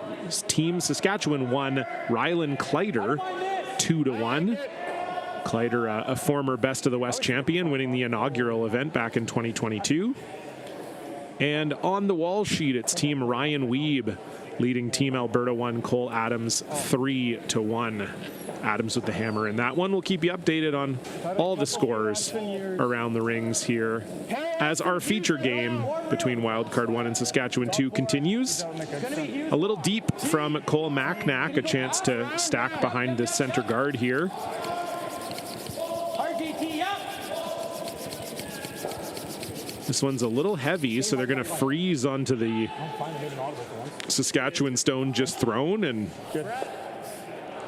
Rylan Kleider, 2-1. Kleider, a former Best of the West champion, winning the inaugural event back in 2022. And on the wall sheet, it's Team Ryan Weeb, leading Team Alberta 1, Cole Adams, 3-1. Adams with the hammer in that one. We'll keep you updated on all the scores around the rings here as our feature game between Wildcard 1 and Saskatchewan 2 continues. A little deep from Cole Macnack, a chance to stack behind the center guard here. This one's a little heavy, so they're going to freeze onto the Saskatchewan stone just thrown, and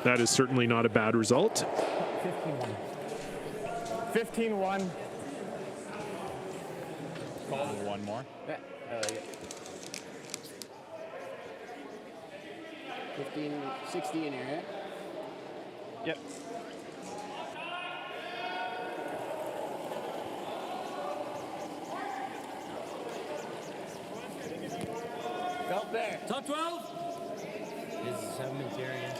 that is certainly not a bad result. 15-1. One more. Yeah, I like it. 15-60 in here, yeah? Yep. Up there. Top 12. This is 7 Ontario.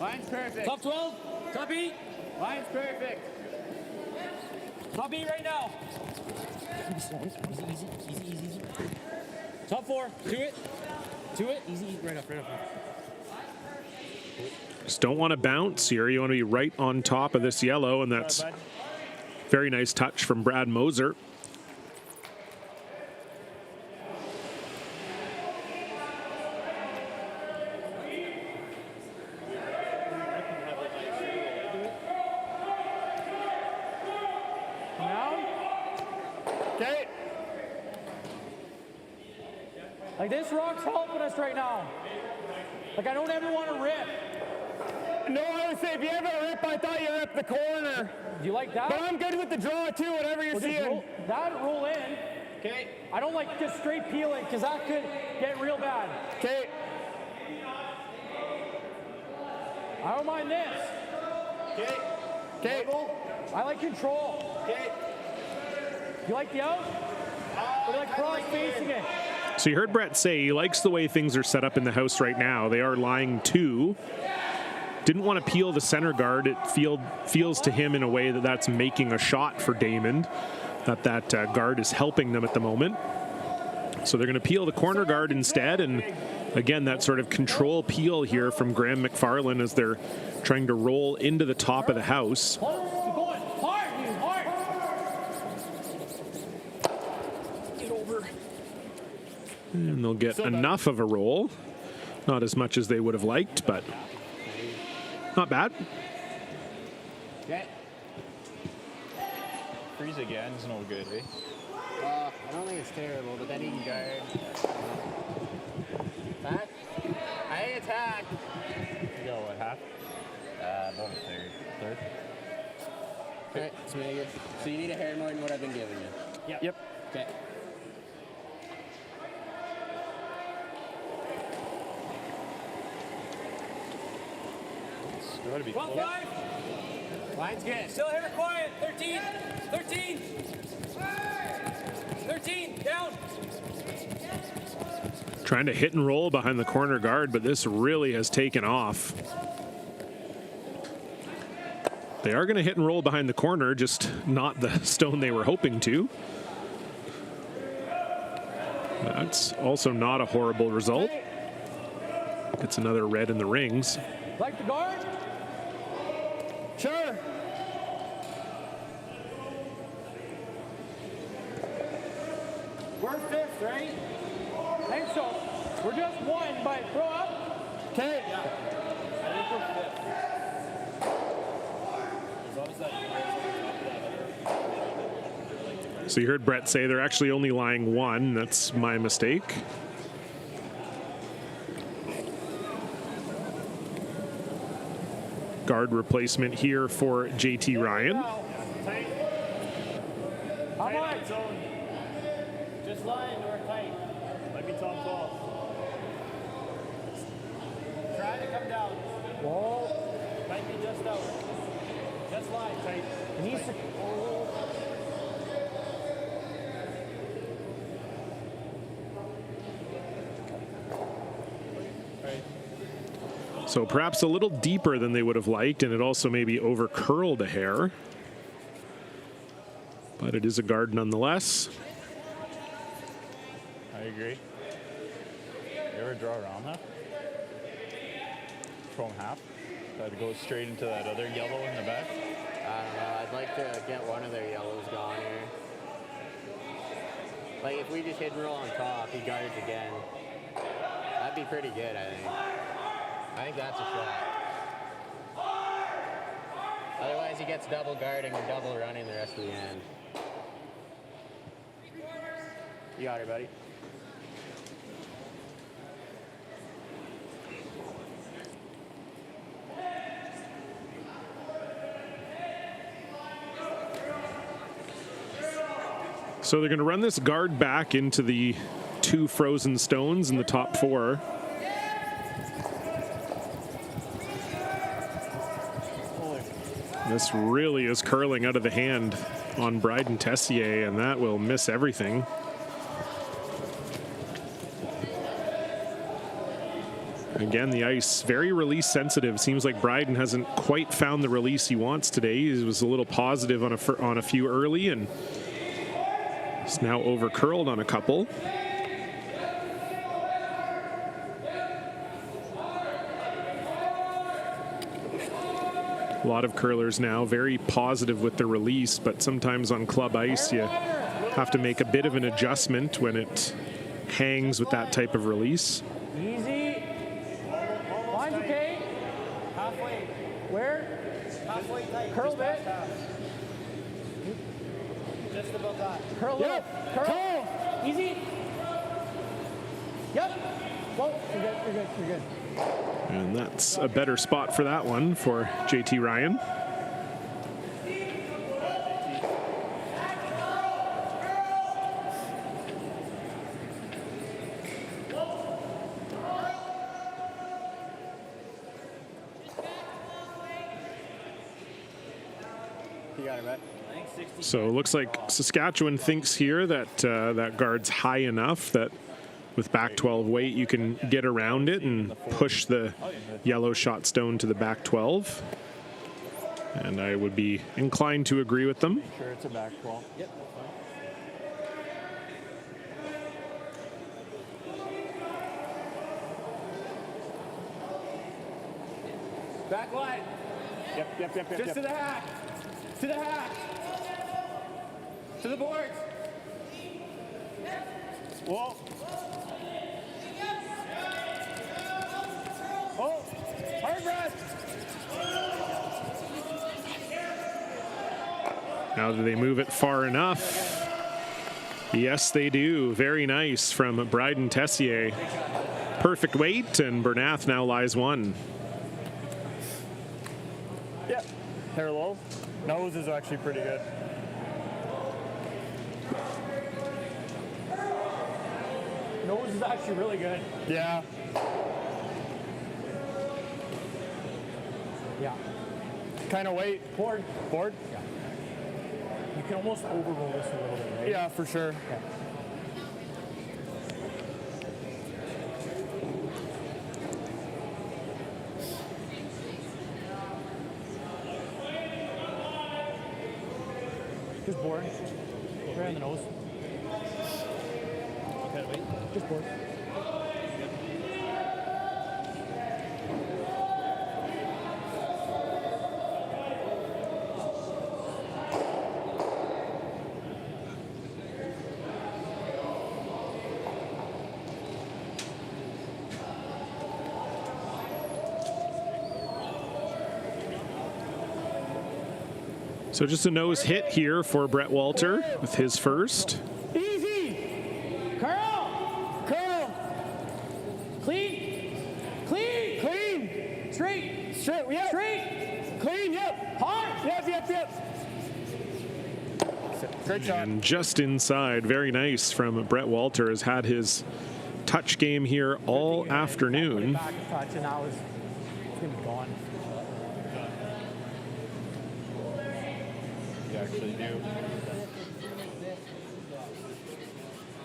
Line's perfect. Top 12. Top 8. Line's perfect. Top 8 right now. Easy. Top 4. To it. Easy. Right up. Just don't want to bounce here. You want to be right on top of this yellow, and that's very nice touch from Brad Moser. Now Like, this rock's helping us right now. Like, I don't ever want to rip. No, I would say if you ever rip, I thought you ripped the corner. Do you like that? But I'm good with the draw too, whatever you're seeing. Roll in. Okay. I don't like just straight peeling because that could get real bad. Okay. I don't mind this. Okay. Okay. I like control. Okay. You like the out? Or do you like cross facing it? So you heard Brett say he likes the way things are set up in the house right now. They are lying 2. Didn't want to peel the center guard. It feels to him in a way that that's making a shot for Daymond, that guard is helping them at the moment. So they're going to peel the corner guard instead. And again, that sort of control peel here from Graham McFarlane as they're trying to roll into the top of the house. Get over. And they'll get enough of a roll. Not as much as they would have liked, but not bad. Okay. Freeze again is no good, eh? I don't think it's terrible, but then he can guard. Back? I think it's hack. You go, what, half? About a third. Third? Okay, Smigger. So you need a hair more than what I've been giving you? Yep. Okay. It's got to be 12-5. Line's good. Still here, quiet. 13. 13. 13. Down. Trying to hit and roll behind the corner guard, but this really has taken off. They are going to hit and roll behind the corner, just not the stone they were hoping to. That's also not a horrible result. It's another red in the rings. Like the guard? Sure. We're 5th, right? I think so. We're just 1, but throw up. Okay. Yeah. I think we're 5th. As long as that So you heard Brett say they're actually only lying 1. That's my mistake. Guard replacement here for JT Ryan. tight. How much? Just lying or tight. Might be top 12. Try to come down. Whoa. Might be just out. Just lie. Tight. It needs to. So perhaps a little deeper than they would have liked, and it also maybe over curled a hair. But it is a guard nonetheless. I agree. You ever draw around that? Throw him half? That goes straight into that other yellow in the back? I don't know. I'd like to get one of their yellows gone here. Like, if we just hit and roll on top, he guards again. That'd be pretty good, I think. I think that's a shot. Otherwise, he gets double guarding and double running the rest of the end. You got her, buddy. So they're going to run this guard back into the 2 frozen stones in the top 4. This really is curling out of the hand on Bryden Tessier, and that will miss everything. Again, the ice very release sensitive. Seems like Bryden hasn't quite found the release he wants today. He was a little positive on a few early, and he's now over curled on a couple. A lot of curlers now very positive with the release, but sometimes on club ice you have to make a bit of an adjustment when it hangs with that type of release. Easy. Line's okay. Halfway. Where? Halfway tight. Curl bit. Just above that. Curl up. Curl. Easy. Yep. Whoa, you're good, you're good, you're good. And that's a better spot for that one for JT Ryan. So it looks like Saskatchewan thinks here that that guard's high enough that with back 12 weight you can get around it and push the yellow shot stone to the back 12. And I would be inclined to agree with them. Sure, it's a back 12. Yep. Back line. Yep. Just to the hack. To the hack. To the boards. Whoa. Oh, hard rest. Now, do they move it far enough? Yes, they do. Very nice from Bryden Tessier. Perfect weight, and Bernath now lies one. Yep. Hair low. Nose is actually pretty good. Nose is actually really good. Yeah. Yeah. Kind of weight. Board. Board? Yeah. You can almost overroll this a little bit, right? Yeah, for sure. Yeah. Just board. Right on the nose. Okay, wait. Just board. So just a nose hit here for Brett Walter with his first. Easy! Carl! Carl! Clean! Clean! Clean! Straight! Straight, yep. Straight! Clean, yep. Hard! Yep. Great shot. And just inside, very nice from Brett Walter. Has had his touch game here all afternoon. Back a touch and now it's going to be gone. You actually do.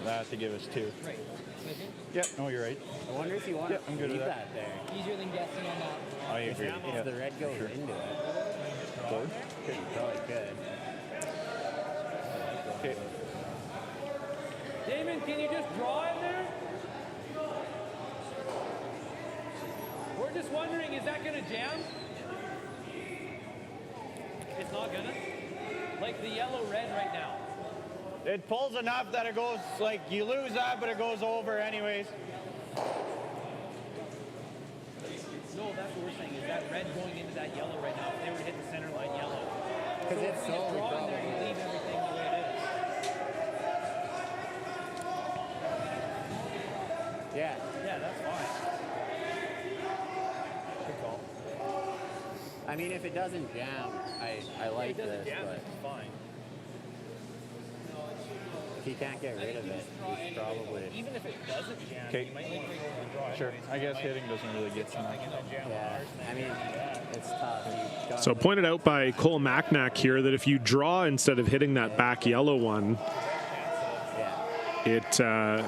That has to give us 2. Right. Yep, no, you're right. I wonder if you want I'm to good leave with that there. Easier than guessing on that. I agree. If the red goes into it. Board? You probably could. Okay. Daymond, can you just draw in there? We're just wondering, is that going to jam? It's not gonna? Like the yellow-red right now. It pulls enough that it goes, like, you lose that, but it goes over anyways. No, that's what we're saying, is that red going into that yellow right now. If they were to hit the center line yellow. Because it's If you so draw in there, you leave everything the way it is. Yeah. Yeah, that's fine. Good call. I mean, if it doesn't jam, I like If it doesn't this, jam, but it's fine. if you can't get rid of it, it's probably... Even if it doesn't jam, Okay. you might want to go and draw it. Sure. I guess hitting doesn't really get to me. Yeah, I mean, it's tough. You gotta So look- pointed out by Cole Macnack here that if you draw instead of hitting that back yellow one, Yeah.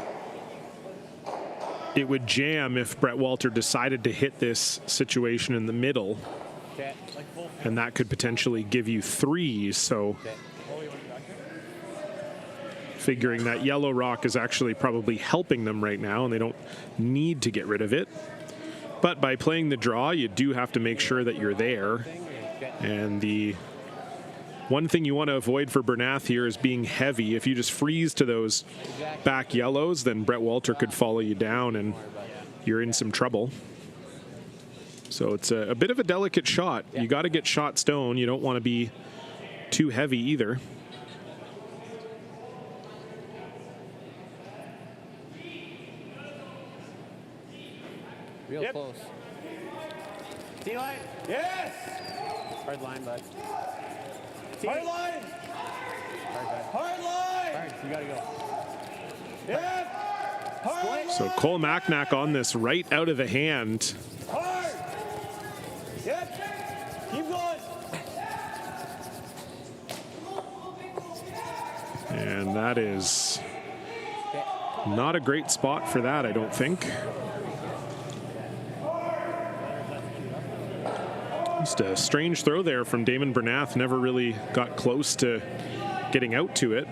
it would jam if Brett Walter decided to hit this situation in the middle, Okay. and that could potentially give you 3. So Okay. figuring that yellow rock is actually probably helping them right now, and they don't need to get rid of it. But by playing the draw, you do have to make sure that you're there. And the one thing you want to avoid for Bernath here is being heavy. If you just freeze to those back yellows, then Brett Walter could follow you down and you're in some trouble. So it's a bit of a delicate shot. You got to get shot stone. You don't want to be too heavy either. Real close. T-line. Yes. Hard line, bud. Hard line. Hard line. Hard, you gotta go. Yep. Hard. So Cole Macnack on this right out of the hand. Hard. Yep. Keep going. And that is not a great spot for that, I don't think. Just a strange throw there from Daymond Bernath. Never really got close to getting out to it.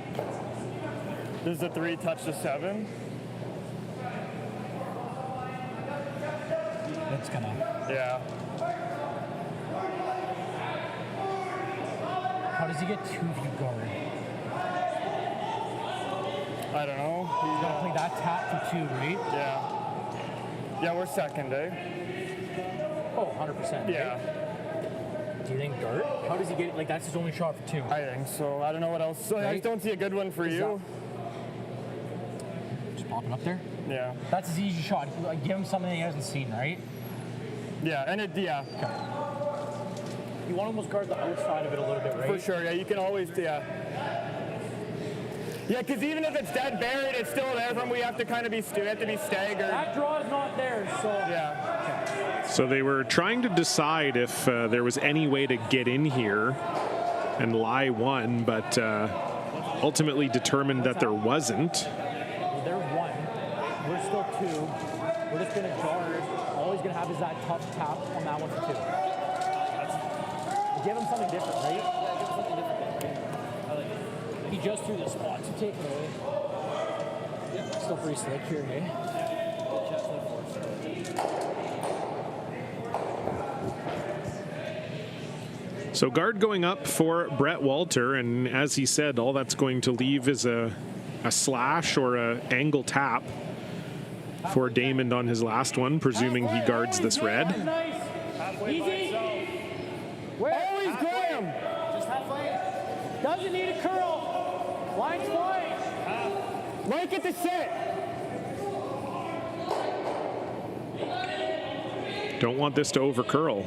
Does the 3 touch the 7? That's gonna. Yeah. How does he get 2 view guard? I don't know. He's gonna play that tap for 2, right? Yeah. Yeah, we're second, eh? Oh, 100%. Yeah. Right? Do you think Gert? How does he get it? Like, that's his only shot for 2. I think so. I don't know what else. So I just don't see a good one for you. Just popping up there? Yeah. That's his easy shot. Like, give him something he hasn't seen, right? Yeah, and yeah. Okay. You want to almost guard the outside of it a little bit, right? For sure, yeah. You can always, yeah. Yeah, because even if it's dead buried, it's still there from we have to kind of be staggered. That draw is not there, so. Yeah. So they were trying to decide if there was any way to get in here and lie one, but ultimately determined that there wasn't. They're 1. We're still 2. We're just going to guard. All he's going to have is that tough tap on that one for 2. Give him something different, right? Yeah, give him something different. He just threw the spot to take it away. Yeah. Still pretty slick here, eh? So guard going up for Brett Walter, and as he said, all that's going to leave is a slash or a angle tap for Daymond on his last one, presuming he guards this red. Nice. Easy. Where? Always Graham. Just halfway. Doesn't need a curl. Line's fine. Mike at the set. Don't want this to over curl.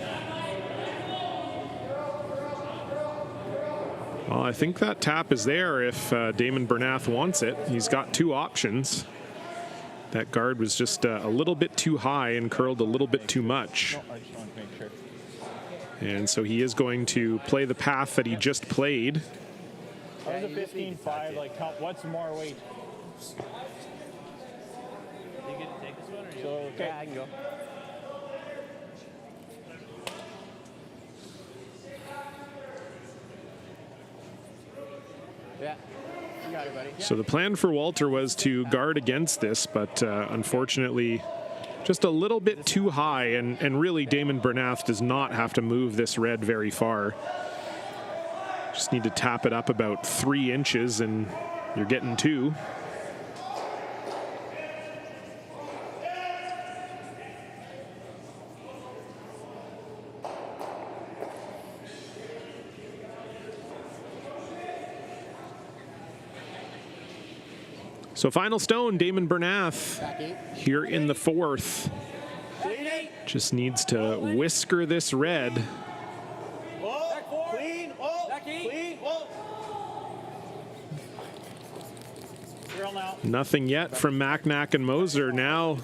Well, I think that tap is there if Daymond Bernath wants it. He's got 2 options. That guard was just a little bit too high and curled a little bit too much. And so he is going to play the path that he just played. How's a 15-5? Like, what's more weight? You get to take this one, or you? So, okay, I can go. Yeah, you got it, buddy. So the plan for Walter was to guard against this, but unfortunately just a little bit too high, and really Daymond Bernath does not have to move this red very far. Just need to tap it up about 3 inches and you're getting 2. So final stone, Daymond Bernath here in the 4th. Just needs to whisker this red. Clean. Clean. Nothing yet from Macnack and Moser. Now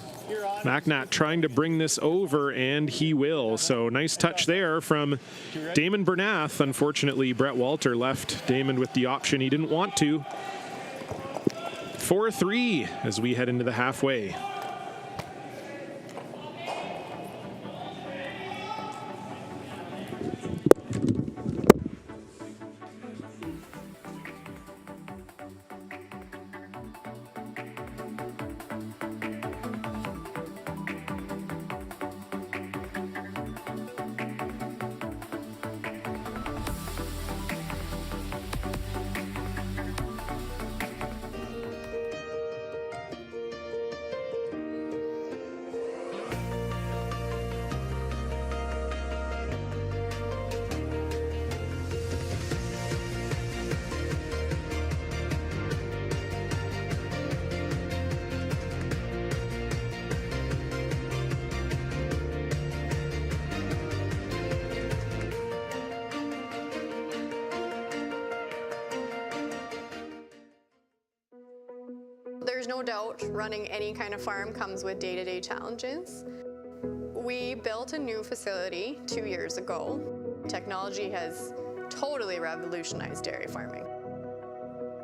Macnack trying to bring this over, and he will. So nice touch there from Daymond Bernath. Unfortunately, Brett Walter left Daymond with the option he didn't want to. 4-3 as we head into the halfway. There's no doubt running any kind of farm comes with day-to-day challenges. We built a new facility 2 years ago. Technology has totally revolutionized dairy farming.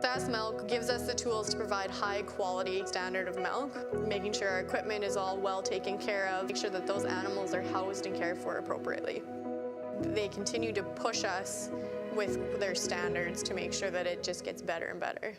Fast Milk gives us the tools to provide high quality standard of milk, making sure our equipment is all well taken care of, make sure that those animals are housed and cared for appropriately. They continue to push us with their standards to make sure that it just gets better and better.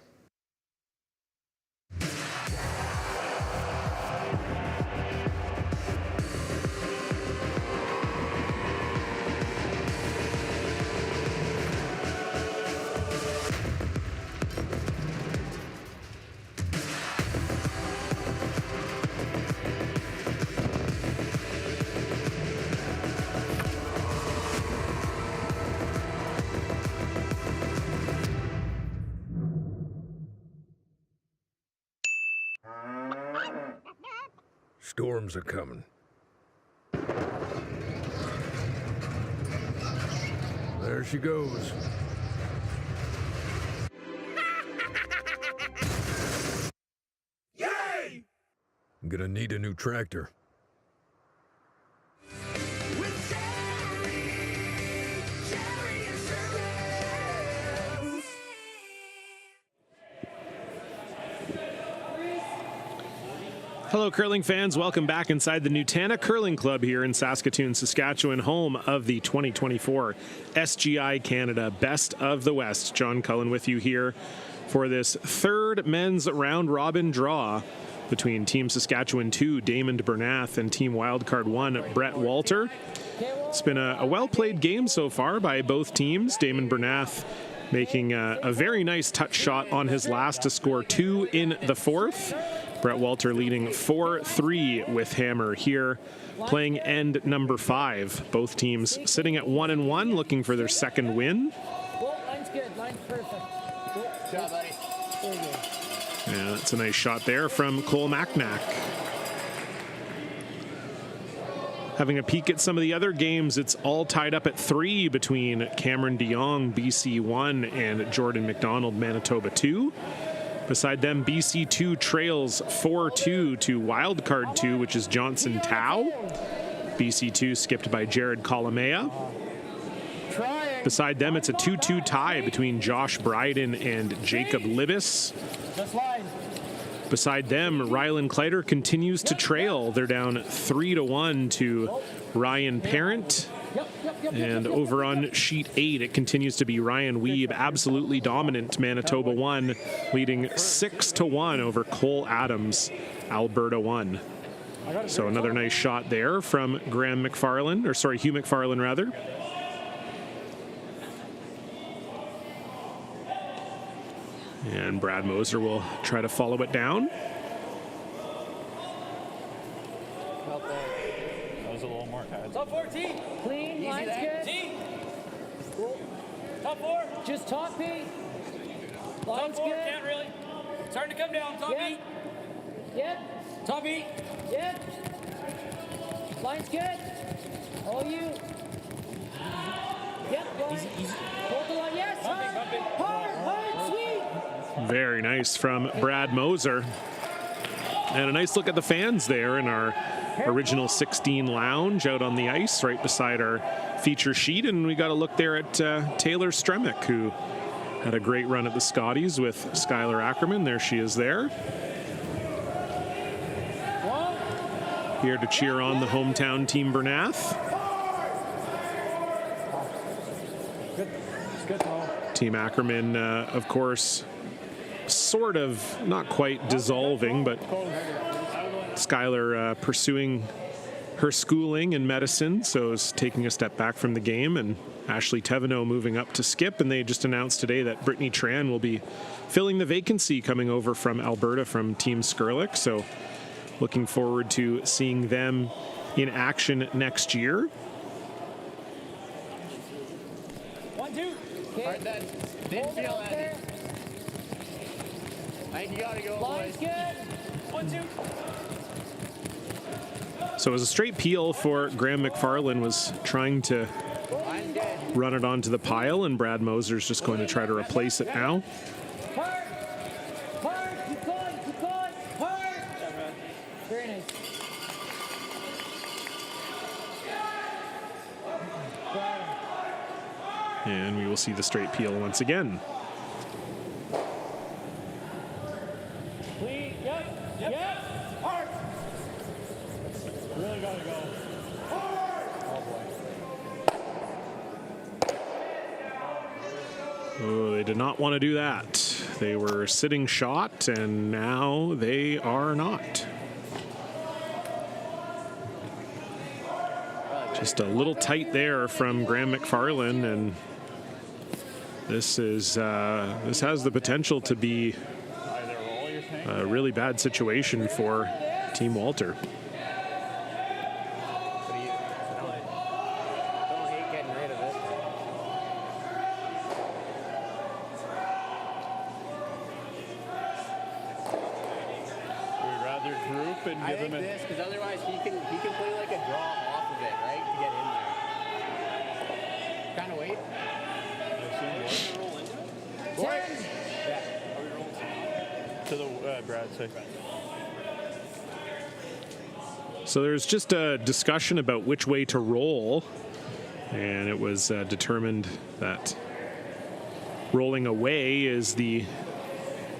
Storms are coming. There she goes. Yay! I'm gonna need a new tractor. Hello, curling fans. Welcome back inside the Nutana Curling Club here in Saskatoon, Saskatchewan, home of the 2024 SGI Canada Best of the West. John Cullen with you here for this third men's round-robin draw between Team Saskatchewan 2, Daymond Bernath, and Team Wildcard 1, Brett Walter. It's been a well-played game so far by both teams. Daymond Bernath making a very nice touch shot on his last to score 2 in the fourth. Brett Walter leading 4-3 with hammer here, playing end number 5. Both teams sitting at 1-1, looking for their second win. Line's good. Line's perfect. Good job, buddy. Yeah, that's a nice shot there from Cole Macnack. Having a peek at some of the other games, it's all tied up at 3 between Cameron DeYoung, BC 1, and Jordan McDonald, Manitoba 2. Beside them, BC 2 trails 4-2 to Wildcard 2, which is Johnson Tao. BC 2 skipped by Jared Colomea. Beside them, it's a 2-2 tie between Josh Bryden and Jacob Libis. Beside them, Rylan Kleider continues to trail. They're down 3-1 to Ryan Parent. And over on sheet 8, it continues to be Ryan Weeb, absolutely dominant. Manitoba 1, leading 6-1 over Cole Adams, Alberta 1. So another nice shot there from Hugh McFarlane rather. And Brad Moser will try to follow it down. That was a little more tight. Top 14. Clean. Line's good. Cool. Top 4. Just top B. Line's Top 4. good. Can't really. Starting to come down. Top Yeah. E. Yeah. Top E. Yeah. Line's good. All you. Yep. Go ahead. Hold the line. Yes. Hard, sweet. Very nice from Brad Moser. And a nice look at the fans there in our original 16 lounge out on the ice right beside our feature sheet. And we got a look there at Taylor Stremick, who had a great run at the Scotties with Skylar Ackerman. There she is there. Here to cheer on the hometown Team Bernath. Team Ackerman, of course, sort of, not quite dissolving, but Skylar pursuing her schooling in medicine, so is taking a step back from the game, and Ashley Tevenot moving up to skip, and they just announced today that Brittany Tran will be filling the vacancy coming over from Alberta from Team Skurlik, so looking forward to seeing them in action next year. 1-2. Hard then. Didn't feel that. I think you gotta go, Line's boys. good. 1-2. So it was a straight peel for Graham McFarlane, was trying to run it onto the pile, and Brad Moser's just going to try to replace it now. Hard. Keep going. And we will see the straight peel once again. Clean. Yep. Yep. Hard. Really gotta go. Oh, they did not want to do that. They were sitting shot, and now they are not. Just a little tight there from Graham McFarlane, and this has the potential to be a really bad situation for Team Walter. I think this, because otherwise he can play like a draw off of it, right, to get in there. Kind of wait. Yeah. To the Brad's side. So there's just a discussion about which way to roll, and it was determined that rolling away is the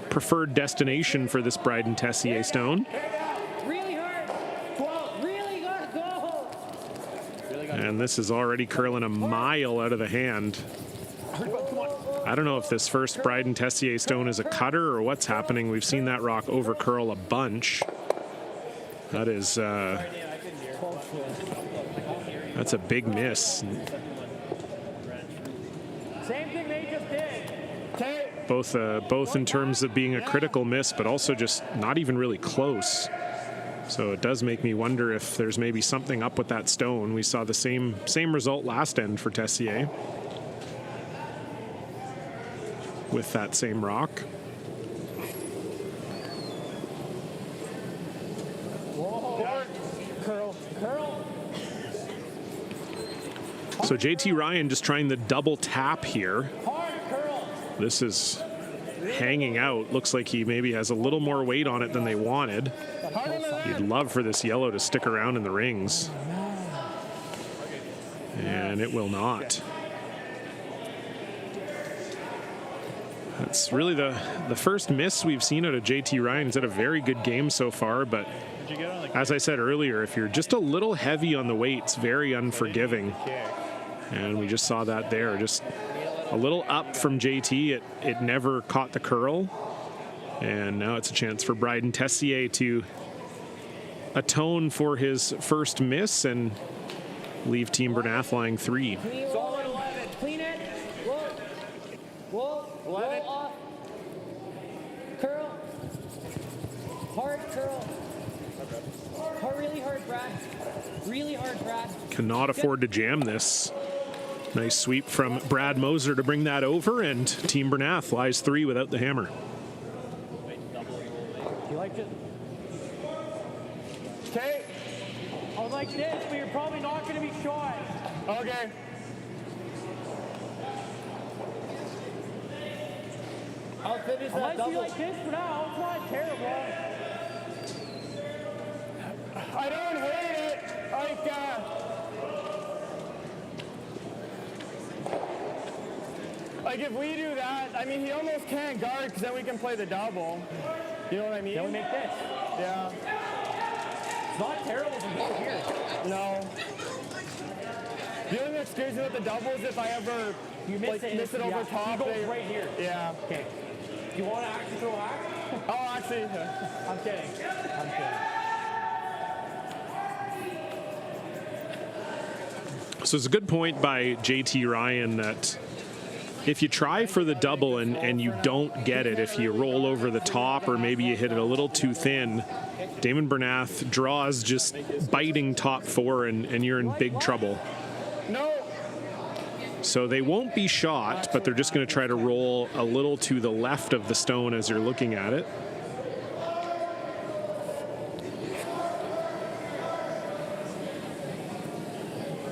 preferred destination for this Bryden Tessier stone. And this is already curling a mile out of the hand. I don't know if this first Bryden Tessier stone is a cutter or what's happening. We've seen that rock over curl a bunch. That is, that's a big miss. Same thing they just did. Both in terms of being a critical miss, but also just not even really close. So it does make me wonder if there's maybe something up with that stone. We saw the same result last end for Tessier with that same rock. Whoa. Curl. So JT Ryan just trying the double tap here. This is hanging out. Looks like he maybe has a little more weight on it than they wanted. You'd love for this yellow to stick around in the rings. And it will not. That's really the first miss we've seen out of JT Ryan. He's had a very good game so far, but as I said earlier, if you're just a little heavy on the weight, it's very unforgiving. And we just saw that there. Just a little up from JT. It never caught the curl. And now it's a chance for Bryden Tessier to atone for his first miss and leave Team Bernath lying 3. Solid 11. Clean it. Whoa. 11. Off. Curl. Hard curl. Really hard, Brad. Really hard, Brad. Cannot afford to jam this. Nice sweep from Brad Moser to bring that over, and Team Bernath lies 3 without the hammer. You like it? Okay. I would like this, but you're probably not going to be shot. Okay. I'll finish that double. I like this for now. It's not terrible. I don't hate it. Like if we do that, I mean, he almost can't guard because then we can play the double. You know what I mean? Then we make this. Yeah. It's not terrible from here. No. The only thing that's crazy about the double is if I ever miss it over top. He goes right here. Yeah. Okay. Do you want to actually throw a hack? Oh, actually. I'm kidding. So it's a good point by JT Ryan that if you try for the double and you don't get it, if you roll over the top or maybe you hit it a little too thin, Daymond Bernath draws just biting top 4 and you're in big trouble. No. So they won't be shot, but they're just going to try to roll a little to the left of the stone as you're looking at it.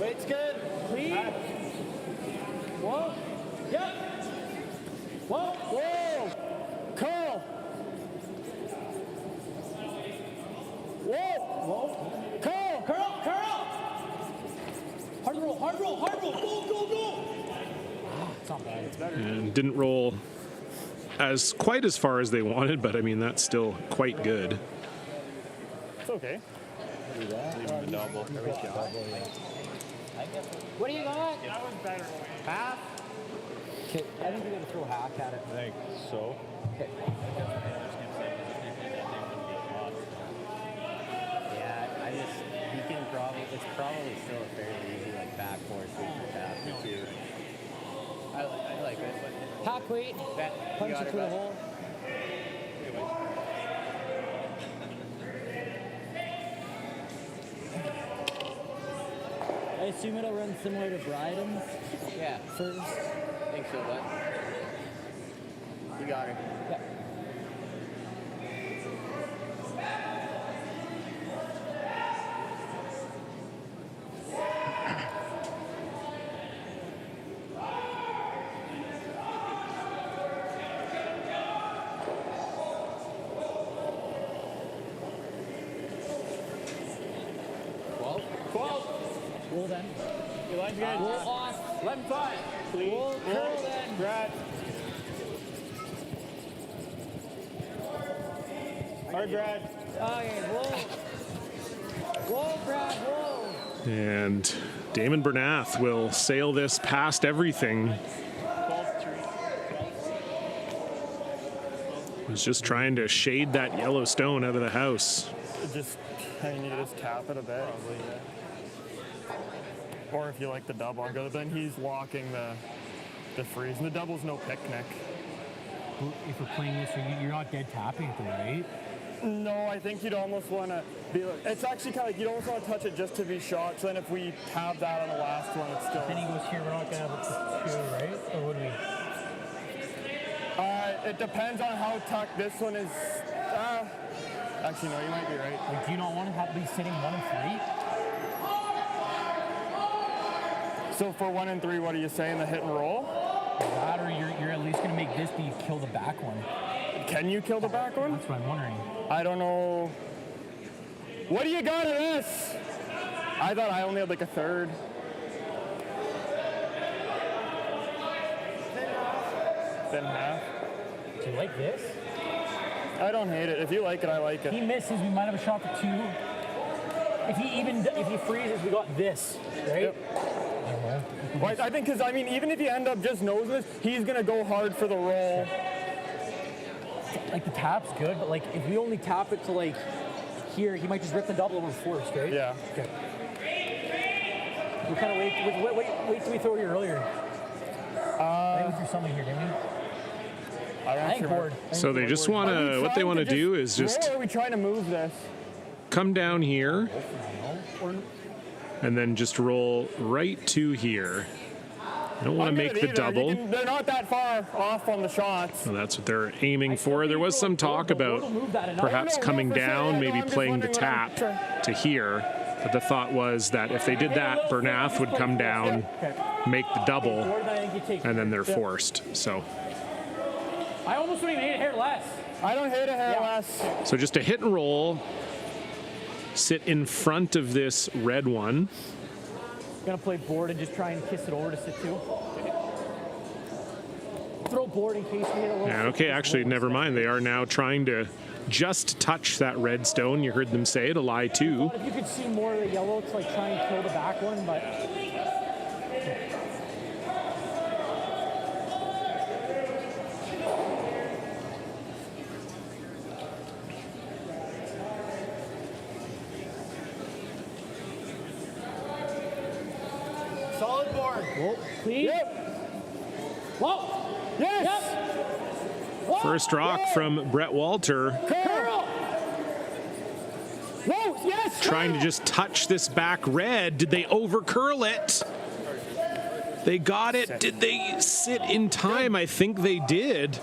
Weight's good. Clean. Whoa. Yep. Whoa. Whoa. Curl. Whoa. Curl. Hard roll. Go. It's not bad. It's better. And didn't roll quite as far as they wanted, but I mean, that's still quite good. It's okay. Leave him a double. What do you got? That was better. Half? Okay, I think we gotta throw half at it. I think so. Okay. Yeah, it's probably still a fairly easy, like, back four sweeper tap, too. I like it. Half weight, punch it through the hole. I assume it'll run similar to Bryden's? Yeah. First? I think so, bud. You got her. Yeah. Roll then. Your line's good. Roll off. Let him fly. Please. Roll curl then. Brad. All right, Brad. Okay, roll. Roll, Brad, roll. And Daymond Bernath will sail this past everything. He's just trying to shade that yellow stone out of the house. I need to just tap it a bit. Probably, yeah. Or if you like the double, but then he's locking the freeze. And the double's no picnic. If we're playing this, you're not dead tapping it though, right? No, I think you'd almost want to be like, it's actually kind of like you'd almost want to touch it just to be shot. So then if we tab that on the last one, it's still. Then he goes here, we're not going to have it to two, right? Or would we? It depends on how tucked this one is. Actually, no, you might be right. Like, do you not want to have these sitting 1 and 3? So for 1 and 3, what are you saying? The hit and roll? That, or you're at least going to make this, but you kill the back one. Can you kill the back one? That's what I'm wondering. I don't know. What do you got of this? I thought I only had like a third. Thin half. Do you like this? I don't hate it. If you like it, I like it. He misses, we might have a shot for 2. If he freezes, we got this, right? Yep. Well, I think because, I mean, even if you end up just nosing this, he's going to go hard for the roll. Like, the tap's good, but, like, if we only tap it to, like, here, he might just rip the double over forced, right? Yeah. Okay. We kind of wait till we throw here earlier. I think we threw something here, didn't we? I think board. So they just want to, what they want to do is just. Or are we trying to move this? Come down here. And then just roll right to here. I don't want to make the double. They're not that far off on the shots. Well, that's what they're aiming for. There was some talk about perhaps coming down, maybe playing the tap to here. But the thought was that if they did that, Bernath would come down, make the double, and then they're forced. So I almost wouldn't even hate a hair less. I don't hate a hair less. So just a hit and roll. Sit in front of this red one. Gonna play board and just try and kiss it over to sit 2. Throw board in case we hit a little. Yeah, okay, actually, never mind. They are now trying to just touch that red stone. You heard them say to lie 2. If you could see more of the yellow to like try and kill the back one, but. Solid board. Whoa, please. Yep. Whoa. Yes. Yep. Whoa. First rock from Brett Walter. Curl. Whoa, yes. Trying to just touch this back red. Did they over curl it? They got it. Did they sit in time? I think they did.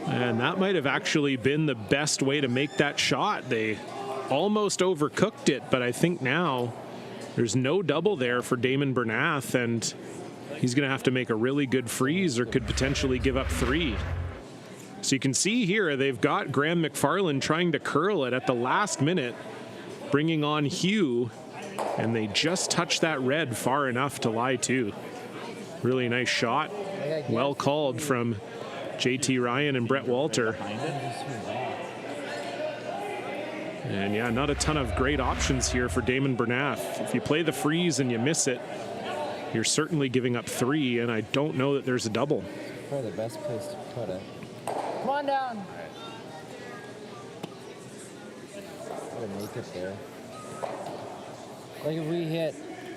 And that might have actually been the best way to make that shot. They almost overcooked it, but I think now there's no double there for Daymond Bernath, and he's going to have to make a really good freeze or could potentially give up 3. So you can see here they've got Graham McFarland trying to curl it at the last minute, bringing on Hugh, and they just touched that red far enough to lie 2. Really nice shot. Well called from JT Ryan and Brett Walter. And yeah, not a ton of great options here for Daymond Bernath. If you play the freeze and you miss it, you're certainly giving up 3, and I don't know that there's a double. Probably the best place to put it. Come on down. Gotta make it there. Like if we hit,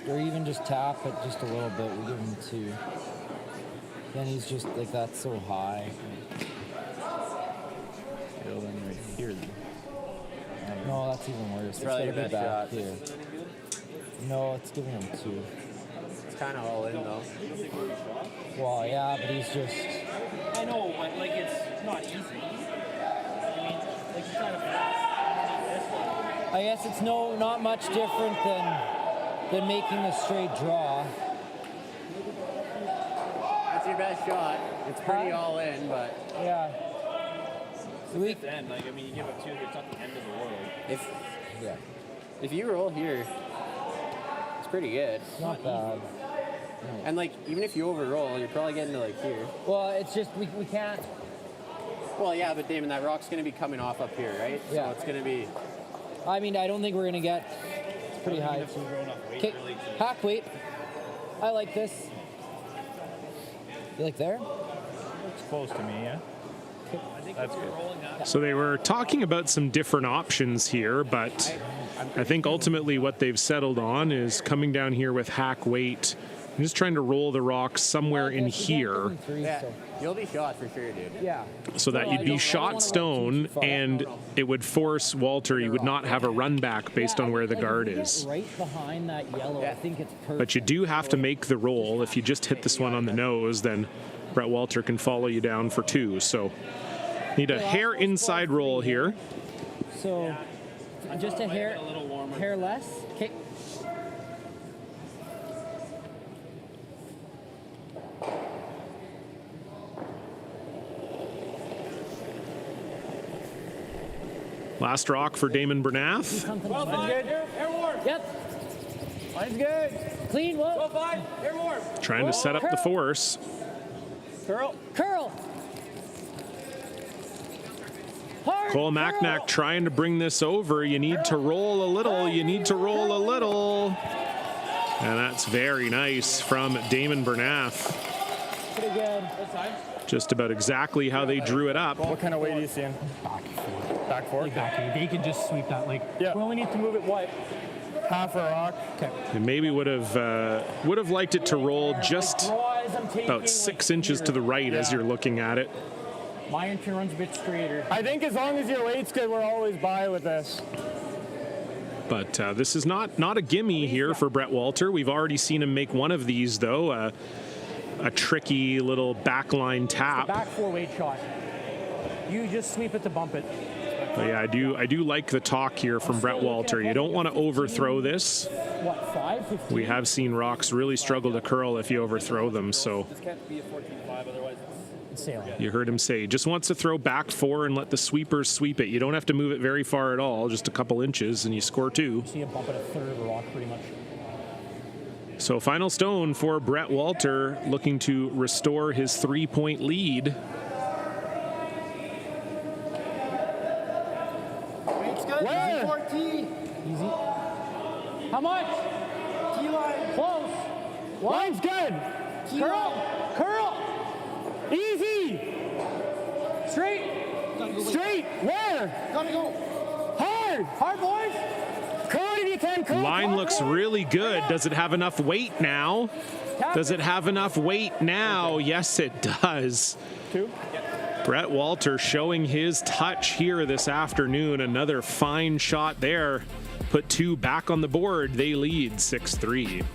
or even just tap it just a little bit, we give him 2. Then he's just like, that's so high. Building right here. No, that's even worse. It's Probably gotta your be best back here. No, it's giving him 2. It's kind of all in though. Well, yeah, but he's just. I know, but like it's not easy. I mean, like you try to this one. I guess it's not much different than making a straight draw. That's your best shot. It's pretty all in, but Yeah. At the end, like I mean, you give up 2, it's not the end of the world. if you roll here, it's pretty good. Not bad. And like even if you overroll, you're probably getting to like here. Well, it's just we can't. Well, yeah, but Damon, that rock's gonna be coming off up here, right? Yeah. So it's gonna be. I mean, I don't think we're gonna get. It's pretty high. Okay, hack weight. I like this. You like there? It's close to me, yeah. That's good. So they were talking about some different options here, but I think ultimately what they've settled on is coming down here with hack weight and just trying to roll the rock somewhere in here Yeah, you'll be shot for sure, dude. Yeah. so that you'd be shot stone and it would force Walter. You would not have a run back based on where the guard is. Right behind that yellow. I think it's perfect. But you do have to make the roll. If you just hit this one on the nose, then Brett Walter can follow you down for 2. So need a hair inside roll here. So just a hair less. Okay. Last rock for Daymond Bernath. Well, 5, air warm. Yep. Mine's good. Clean. Whoa. Well, 5, air warm. Trying to set up the force. Curl. Curl. Hard. Cole Macnack trying to bring this over. You need to roll a little. You need to roll a little. And that's very nice from Daymond Bernath. Pretty good. Just about exactly how they drew it up. What kind of weight are you seeing? Back 4? Back. They can just sweep that. Like, Yeah. we only need to move it what? Half a rock. Okay. And maybe would have liked it to roll just about 6 inches to the right as you're looking at it. My entry runs a bit straighter. I think as long as your weight's good, we're always by with this. But this is not a gimme here for Brett Walter. We've already seen him make one of these, though. A tricky little backline tap. Back 4 weight shot. You just sweep it to bump it. But yeah, I do like the talk here from Brett Walter. You don't want to overthrow this. What, 5? 15? We have seen rocks really struggle to curl if you overthrow them, so This can't be a 14-5, otherwise It's sailing. you heard him say, just wants to throw back 4 and let the sweepers sweep it. You don't have to move it very far at all, just a couple inches, and you score 2. See a bump at a third of a rock pretty much. So final stone for Brett Walter, looking to restore his 3-point lead. Where? 14. Easy. How much? T-line. Close. What? Line's good. Curl. Curl. Easy. Straight. Straight. Where? Gotta go. Hard. Hard, boys. Curl it if you can. Curl. Line looks really good. Does it have enough weight now? Does it have enough weight now? Yes, it does. 2. Brett Walter showing his touch here this afternoon. Another fine shot there. Put 2 back on the board. They lead 6-3.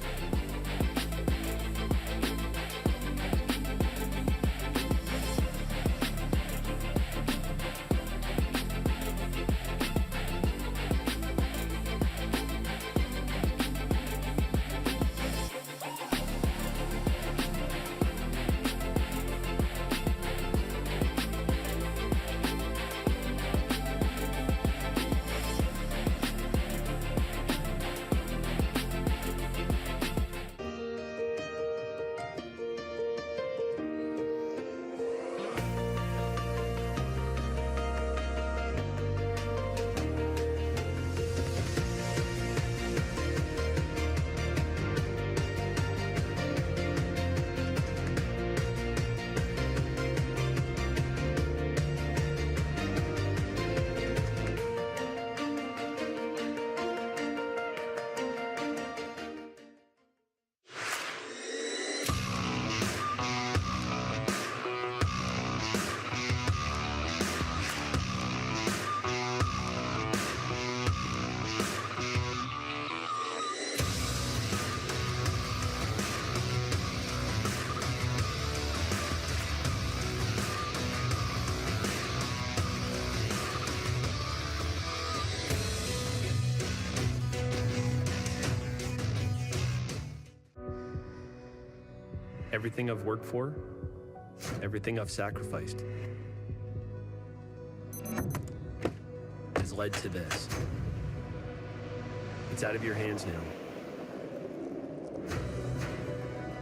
Everything I've worked for, everything I've sacrificed, has led to this. It's out of your hands now.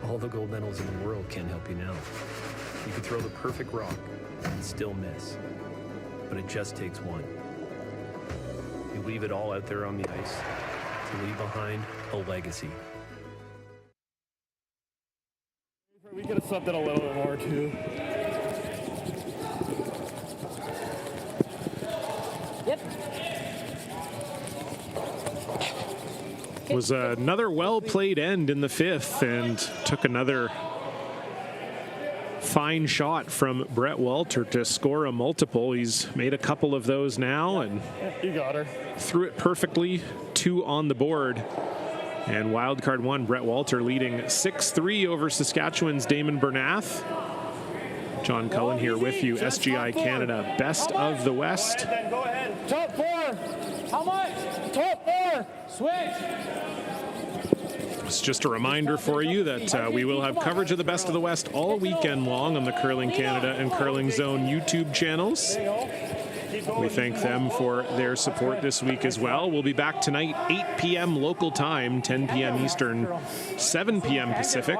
All the gold medals in the world can't help you now. You can throw the perfect rock and still miss, but it just takes one. You leave it all out there on the ice to leave behind a legacy. We could have slept it a little bit more too. Yep. Was another well-played end in the fifth, and took another fine shot from Brett Walter to score a multiple. He's made a couple of those now, and You got her. threw it perfectly. 2 on the board. And wildcard 1, Brett Walter leading 6-3 over Saskatchewan's Daymond Bernath. John Cullen here with you, SGI Canada, best of the West. Then go ahead. Top 4. How much? Top 4. Switch. It's just a reminder for you that we will have coverage of the best of the West all weekend long on the Curling Canada and Curling Zone YouTube channels. We thank them for their support this week as well. We'll be back tonight, 8 p.m. local time, 10 p.m. Eastern, 7 p.m. Pacific.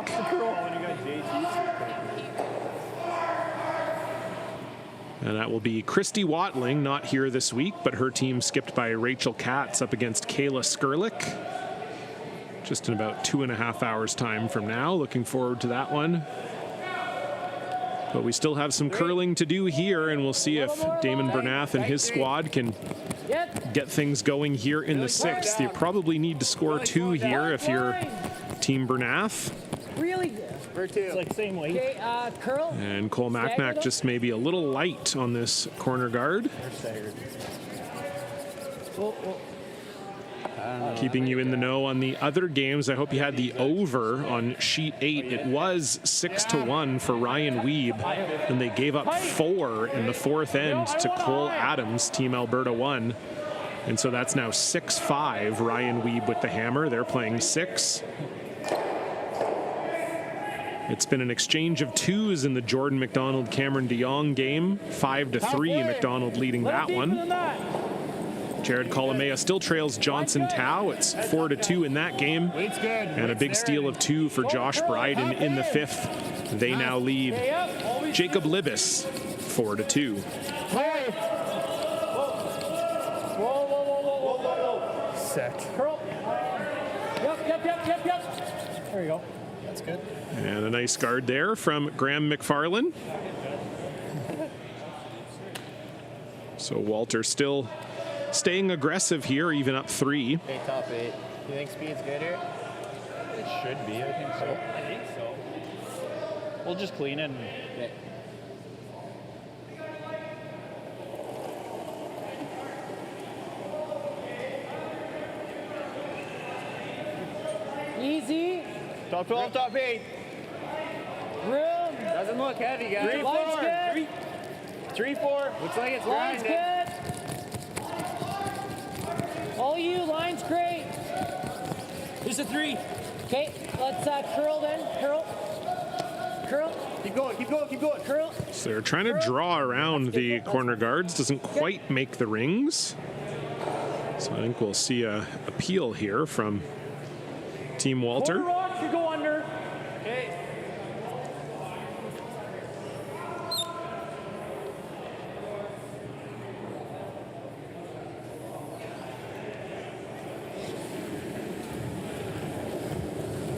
And that will be Christy Watling, not here this week, but her team skipped by Rachel Katz up against Kayla Skurlik. Just in about 2.5 hours time from now. Looking forward to that one. But we still have some curling to do here, and we'll see if Daymond Bernath and his squad can get things going here in the 6th. You probably need to score 2 here if you're Team Bernath. Really good. It's like same weight. Okay, curl. And Cole Macmac just maybe a little light on this corner guard. Keeping you in the know on the other games, I hope you had the over on sheet 8. It was 6-1 for Ryan Wiebe, and they gave up 4 in the 4th end to Cole Adams. Team Alberta won, and so that's now 6-5. Ryan Wiebe with the hammer. They're playing 6. It's been an exchange of 2s in the Jordan McDonald-Cameron de Jong game. 5-3, McDonald leading that one. Jared Colomea still trails Johnson Tao. It's 4-2 in that game. And a big steal of 2 for Josh Bryden in the 5th. They now lead Jacob Libis 4-2. Sick. Curl. Yep. There you go. That's good. And a nice guard there from Graham McFarlane. So Walter still staying aggressive here, even up 3. Okay, top 8. You think speed's good here? It should be. I think so. We'll just clean it. Okay. Easy. Top 12, top 8. Room. Doesn't look heavy, guys. 3, 4. 3, 4. Looks like it's Line's grinding. good. All you, line's great. Here's a 3. Okay, let's curl then. Curl. Keep going. Curl. So they're trying to draw around the corner guards. Doesn't quite make the rings. So I think we'll see a appeal here from Team Walter. Corner rock should go under. Okay.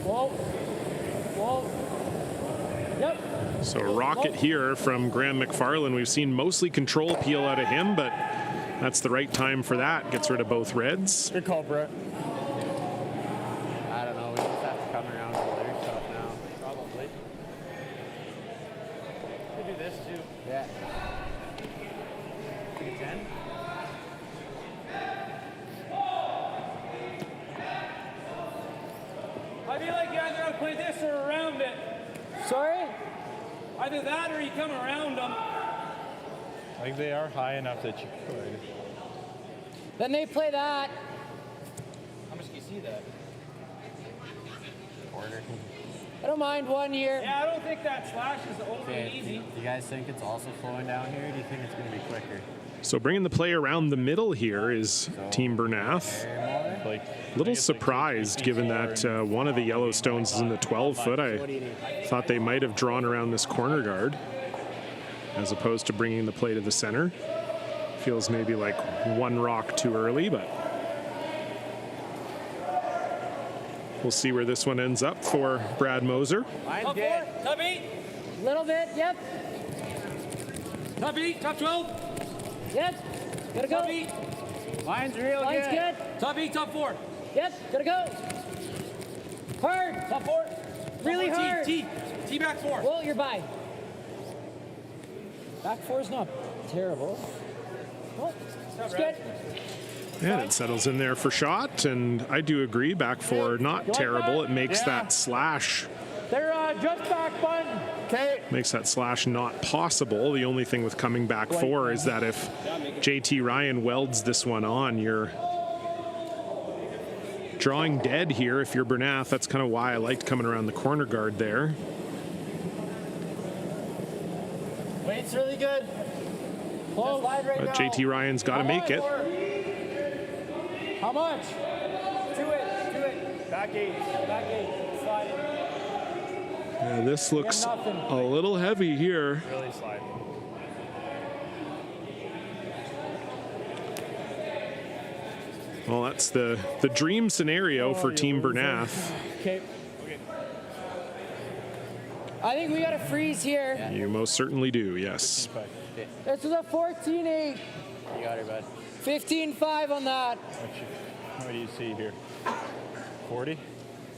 Whoa. Yep. So a rocket here from Graham McFarlane. We've seen mostly control peel out of him, but that's the right time for that. Gets rid of both reds. Good call, Brett. I don't know. We just have to come around to their stuff now. Probably. We do this too. Yeah. 10. I feel like you either play this or around it. Sorry? Either that or you come around them. I think they are high enough that you could. Then they play that. How much do you see that? Corner. I don't mind one here. Yeah, I don't think that slash is overly easy. Do you guys think it's also flowing down here, or do you think it's going to be quicker? So bringing the play around the middle here is Team Bernath. A little surprised given that one of the Yellowstones is in the 12-foot. I thought they might have drawn around this corner guard as opposed to bringing the play to the center. Feels maybe like one rock too early, but we'll see where this one ends up for Brad Moser. Top 4, top 8. Little bit, yep. Top 8, top 12. Yep, gotta go. Top 8. Mine's real Line's good. Top 8, top 4. Yep, gotta go. Hard. Top 4. Really hard. T back 4. Well, you're by. Back 4's not terrible. Oh, it's good. And it settles in there for shot, and I do agree, back 4 not terrible. It makes that slash. They're just back button. Okay. Makes that slash not possible. The only thing with coming back 4 is that if JT Ryan welds this one on, you're drawing dead here if you're Bernath. That's kind of why I liked coming around the corner guard there. Weight's really good. Close. But JT Ryan's got to make it. How much? To it. Back 8. Slide it. Yeah, this looks a little heavy here. Really slide. Well, that's the dream scenario for Team Bernath. Okay. I think we got to freeze here. You most certainly do, yes. This is a 14-8. You got it, bud. 15-5 on that. What do you see here? 40?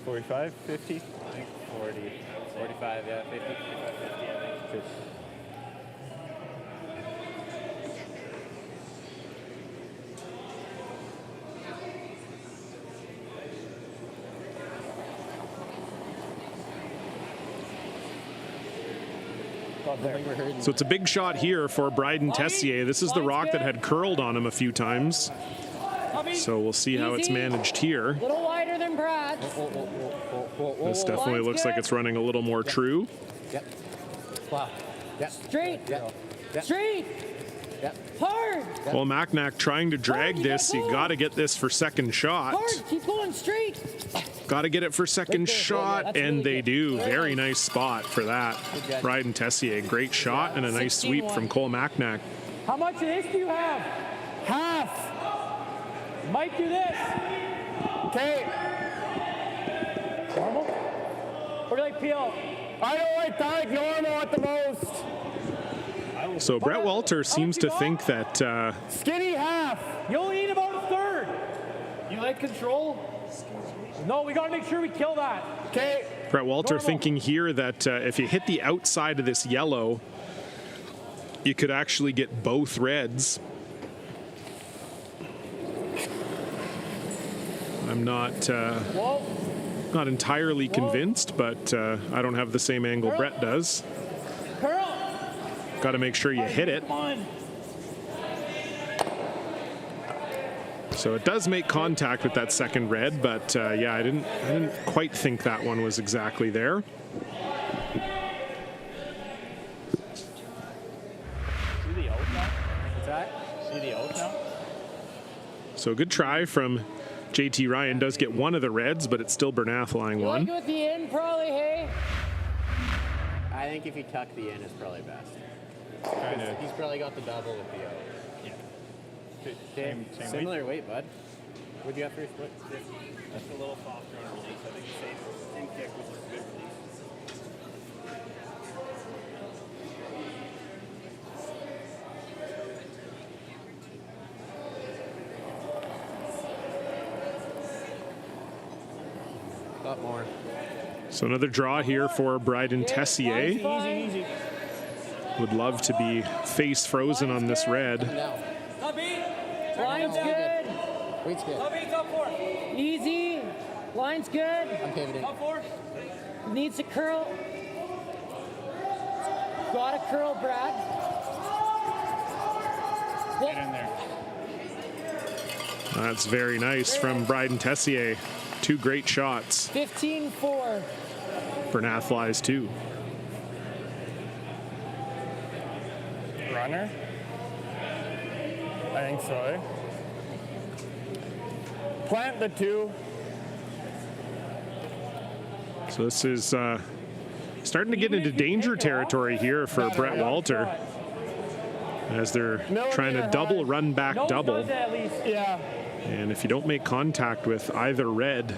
45? 50? I think 40. 45, yeah, 50. 50, I think. So it's a big shot here for Bryden Tessier. This is the rock that had curled on him a few times. So we'll see how it's managed here. A little wider than Brad's. This definitely looks like it's running a little more true. Yep. Wow. Yep. Straight. Yep. Straight. Yep. Hard. Well, Macnac trying to drag this. You got to get this for second shot. Hard. Keep going straight. Got to get it for second shot, and they do. Very nice spot for that. Bryden Tessier, great shot and a nice sweep from Cole Macnac. How much of this do you have? Half. Might do this. Okay. Normal? Or do they peel? I don't like that normal at the most. So Brett Walter seems to think that Skinny half. You only need about a third. You like control? No, we got to make sure we kill that. Okay. Brett Walter thinking here that if you hit the outside of this yellow, you could actually get both reds. I'm not entirely convinced, but I don't have the same angle Brett does. Got to make sure you hit it. So it does make contact with that second red, but yeah, I didn't quite think that one was exactly there. See the out now? What's that? See the out now? So a good try from JT Ryan. Does get one of the reds, but it's still Bernath lying one. Like with the end, probably, hey? I think if you tuck the in, it's probably best. He's probably got the double with the out. Same Similar weight, bud. What'd you have for your split? Just a little softer on release. I think the same kick, which is a good release. A lot more. So another draw here for Bryden Tessier. Easy. Would love to be face frozen on this red. Line's good. Weight's good. Top 4. Easy. Line's good. I'm pivoting. Top 4. Needs to curl. Got to curl, Brad. Get in there. That's very nice from Bryden Tessier. Two great shots. 15-4. Bernath flies too. Runner? I think so, eh? Plant the 2. So this is starting to get into danger territory here for Brett Walter, as they're trying to double run back double. Yeah. And if you don't make contact with either red,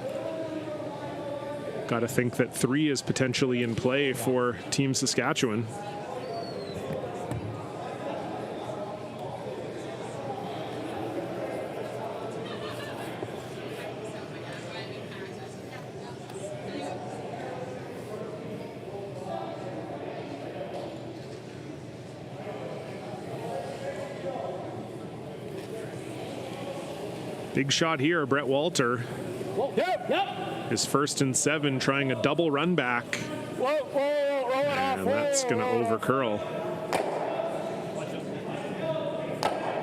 got to think that 3 is potentially in play for Team Saskatchewan. Big shot here, Brett Walter. His 1st and 7, trying a double run back. Roll it off. And that's going to over curl.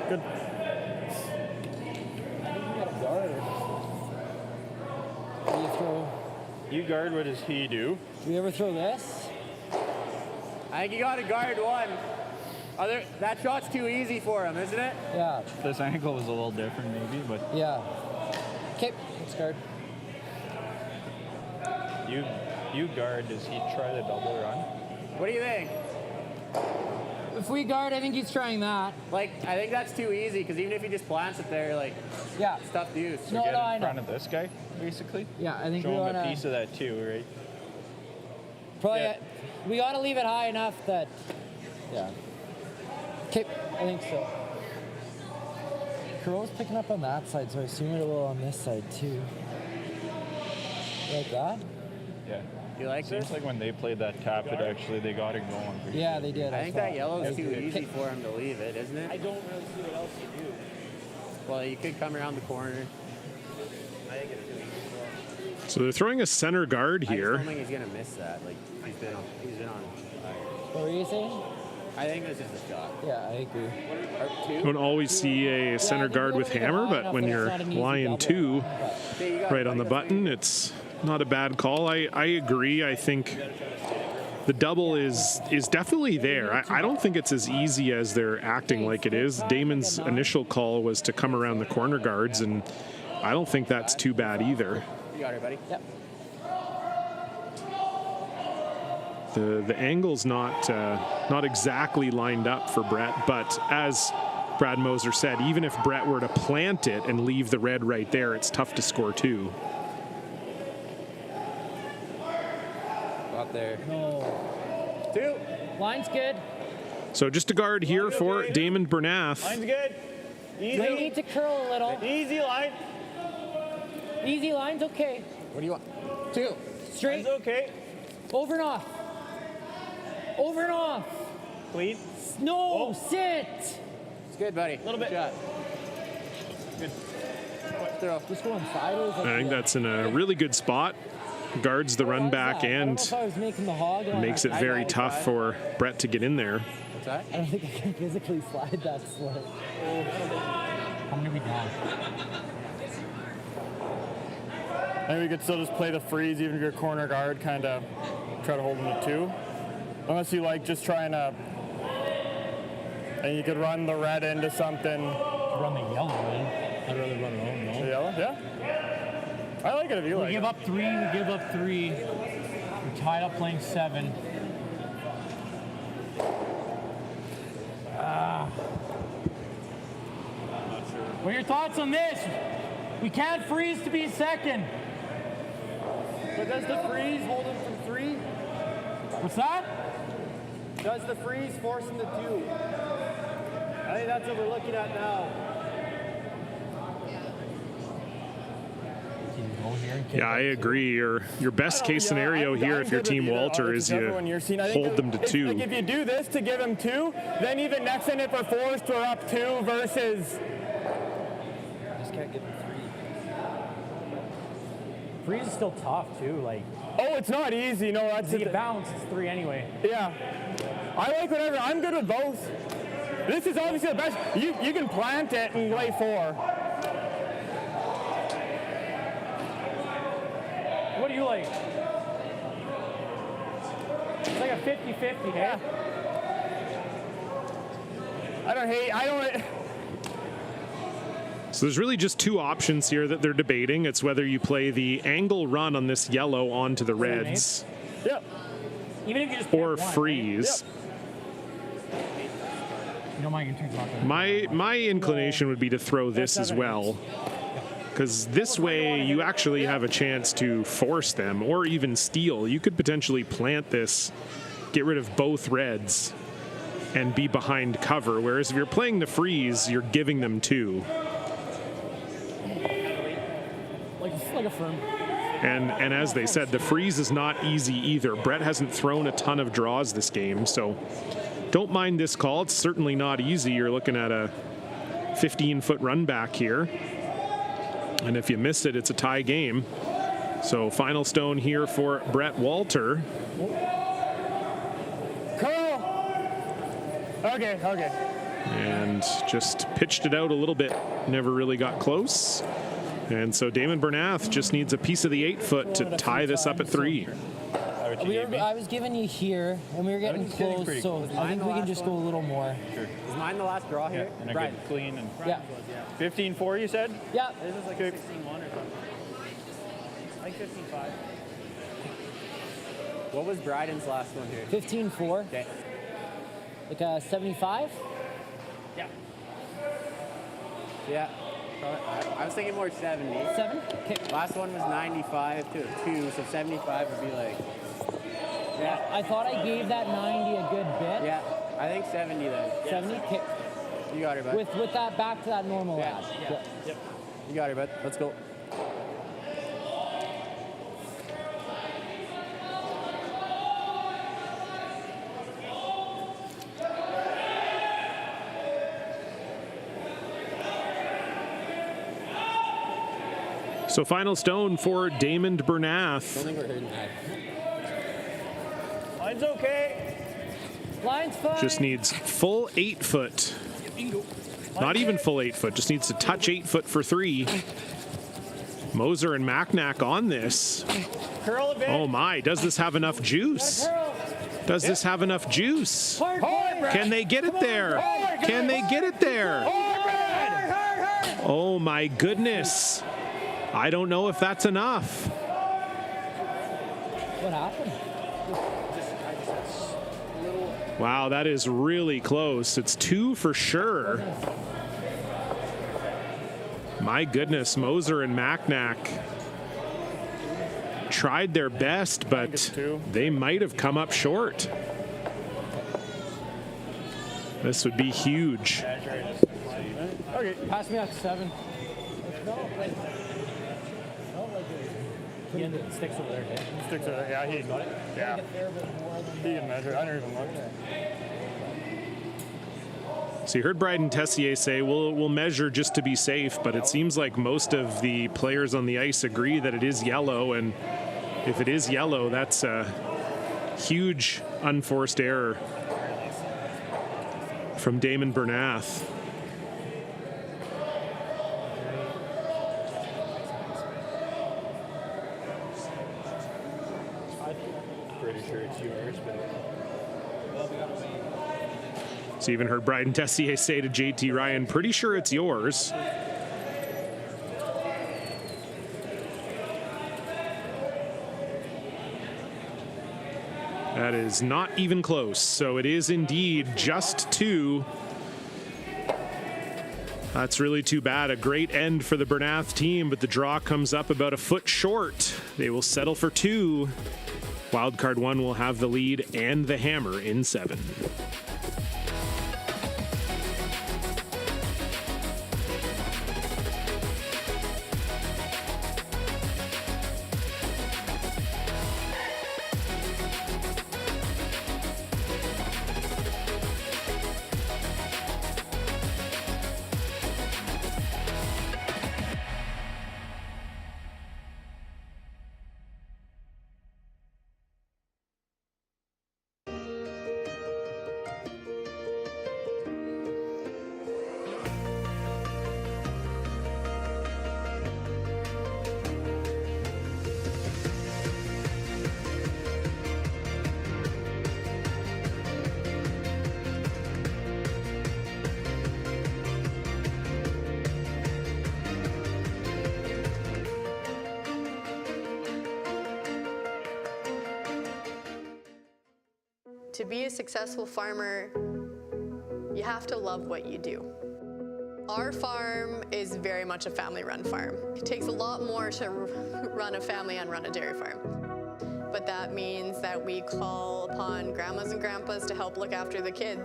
Good. You guard, what does he do? Do you ever throw this? I think you got to guard 1. That shot's too easy for him, isn't it? Yeah. This angle was a little different maybe, but... Yeah. Okay, let's guard. You guard, does he try the double run? What do you think? If we guard, I think he's trying that. Like, I think that's too easy, because even if he just plants it there, like, yeah, it's tough to use. No, I know. In front of this guy, basically? Yeah, I think show we him want a piece of that too, right? Probably, Yeah. We got to leave it high enough that, yeah. Okay, I think so. Curl's picking up on that side, so I assume it will on this side too. Like that? Yeah. You like Seems this? like when they played that tap, they got it going. Yeah, they did. I think that yellow's That's too good. easy for him to leave it, isn't it? I don't really see what else you do. Well, you could come around the corner. I think it's too easy for him. So they're throwing a center guard I here. just don't think he's gonna miss that. Like he's been on. What were you saying? I think this is a shot. Yeah, I agree. You don't always see a center guard with hammer, but when you're lying 2 right on the button, it's not a bad call. I agree. I think the double is definitely there. I don't think it's as easy as they're acting like it is. Daymond's initial call was to come around the corner guards, and I don't think that's too bad either. You got it, buddy. Yep. The angle's not exactly lined up for Brett, but as Brad Moser said, even if Brett were to plant it and leave the red right there, it's tough to score 2. Up there. No. 2. Line's good. So just a guard here for Daymond Bernath. Line's good. Easy. We need to curl a little. Easy line. Easy line's okay. What do you want? 2. Straight. Line's okay. Over and off. Over and off. Clean. No, sit. It's good, buddy. A Little bit. Shot. Good. Throw. Just going sideways. I think that's in a really good spot. Guards the run back and makes it very tough for Brett to get in there. What's that? I don't think I can physically slide that slip. I'm gonna be down. I think we could still just play the freeze, even if you're corner guard, kind of try to hold them to 2. Unless you like just trying to, and you could run the red into something. Run the yellow in. I'd rather run it on, no? The yellow, yeah. I like it if you like it. We give up 3, we give up 3. We're tied up playing 7. What are your thoughts on this? We can't freeze to be second. But does the freeze hold him from 3? What's that? Does the freeze force him to 2? I think that's what we're looking at now. Yeah, I agree. Your best case scenario here, if you're Team Walter, is you hold them to 2. Like if you do this to give him 2, then even next in it for forced, we're up 2 versus. Just can't get 3. Freeze is still tough too. Like, oh, it's not easy. No, that's the balance is 3 anyway. Yeah, I like whatever. I'm good with both. This is obviously the best. You can plant it and lay 4. What do you like? It's like a 50-50, hey? I don't. So there's really just two options here that they're debating. It's whether you play the angle run on this yellow onto the reds. Yep. Even if you just Or freeze. Yep. You don't mind getting too My inclination would be to throw this as well. Because this way you actually have a chance to force them or even steal. You could potentially plant this, get rid of both reds, and be behind cover. Whereas if you're playing the freeze, you're giving them two. Like a firm. And as they said, the freeze is not easy either. Brett hasn't thrown a ton of draws this game, so don't mind this call. It's certainly not easy. You're looking at a 15-foot run back here. And if you miss it, it's a tie game. So final stone here for Brett Walter. Okay. And just pitched it out a little bit. Never really got close. And so Daymond Bernath just needs a piece of the 8-foot to tie this up at 3. I was giving you here, and we were getting close, so I think we can just go a little more. Sure. Is mine the last draw here? And a Right. good clean. And Yeah. 15-4, you said? Yeah. This is like 16-1 or something. Like 15-5. What was Bryden's last one here? 15-4. Okay. Like a 75? Yeah. Yeah. I was thinking more 70. 7? Okay. Last one was 95 to a 2, so 75 would be like. Yeah. I thought I gave that 90 a good bit. Yeah, I think 70 then. 70? Okay. You got her, bud. With that back to that normal Yeah. edge. Yeah. Yep. You got her, bud. Let's go. So final stone for Daymond Don't Bernath. think we're hurting that. Line's okay. Line's fine. Just needs full 8-foot. Not even full 8-foot, just needs to touch 8-foot for 3. Moser and Macnack on this. Curl a bit. Oh my, does this have enough juice? Does this have enough juice? Can they get it there? Can they get it there? Oh my goodness. I don't know if that's enough. What happened? Wow, that is really close. It's 2 for sure. My goodness, Moser and Macnack tried their best, but they might have come up short. This would be huge. Okay. Pass me that 7. He ended the sticks over there, Dave. Sticks over there. Yeah, he got it. Yeah. He can measure. I never even looked. So you heard Bryden Tessier say, we'll measure just to be safe, but it seems like most of the players on the ice agree that it is yellow, and if it is yellow, that's a huge unforced error from Daymond Bernath. Pretty sure it's yours, but So even heard Bryden Tessier say to JT Ryan, pretty sure it's yours. That is not even close. So it is indeed just 2. That's really too bad. A great end for the Bernath team, but the draw comes up about a foot short. They will settle for 2. Wildcard 1 will have the lead and the hammer in 7. To be a successful farmer, you have to love what you do. Our farm is very much a family-run farm. It takes a lot more to run a family and run a dairy farm. But that means that we call upon grandmas and grandpas to help look after the kids.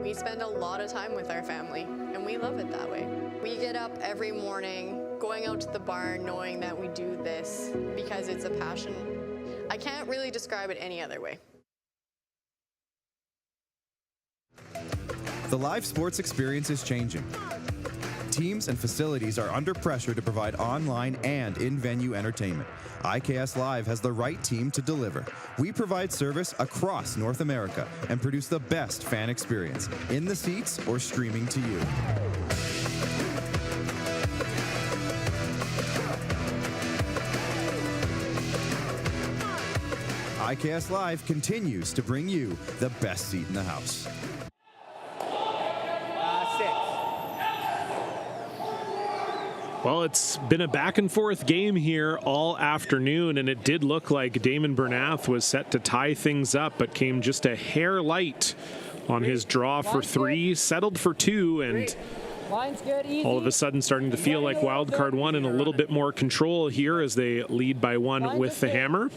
We spend a lot of time with our family, and we love it that way. We get up every morning, going out to the barn, knowing that we do this because it's a passion. I can't really describe it any other way. The live sports experience is changing. Teams and facilities are under pressure to provide online and in-venue entertainment. IKS Live has the right team to deliver. We provide service across North America and produce the best fan experience, in the seats or streaming to you. IKS Live continues to bring you the best seat in the house. Well, it's been a back and forth game here all afternoon, and it did look like Daymond Bernath was set to tie things up, but came just a hair light on his draw for 3, settled for 2, and all of a sudden starting to feel like wild card 1 in a little bit more control here as they lead by 1 with the hammer.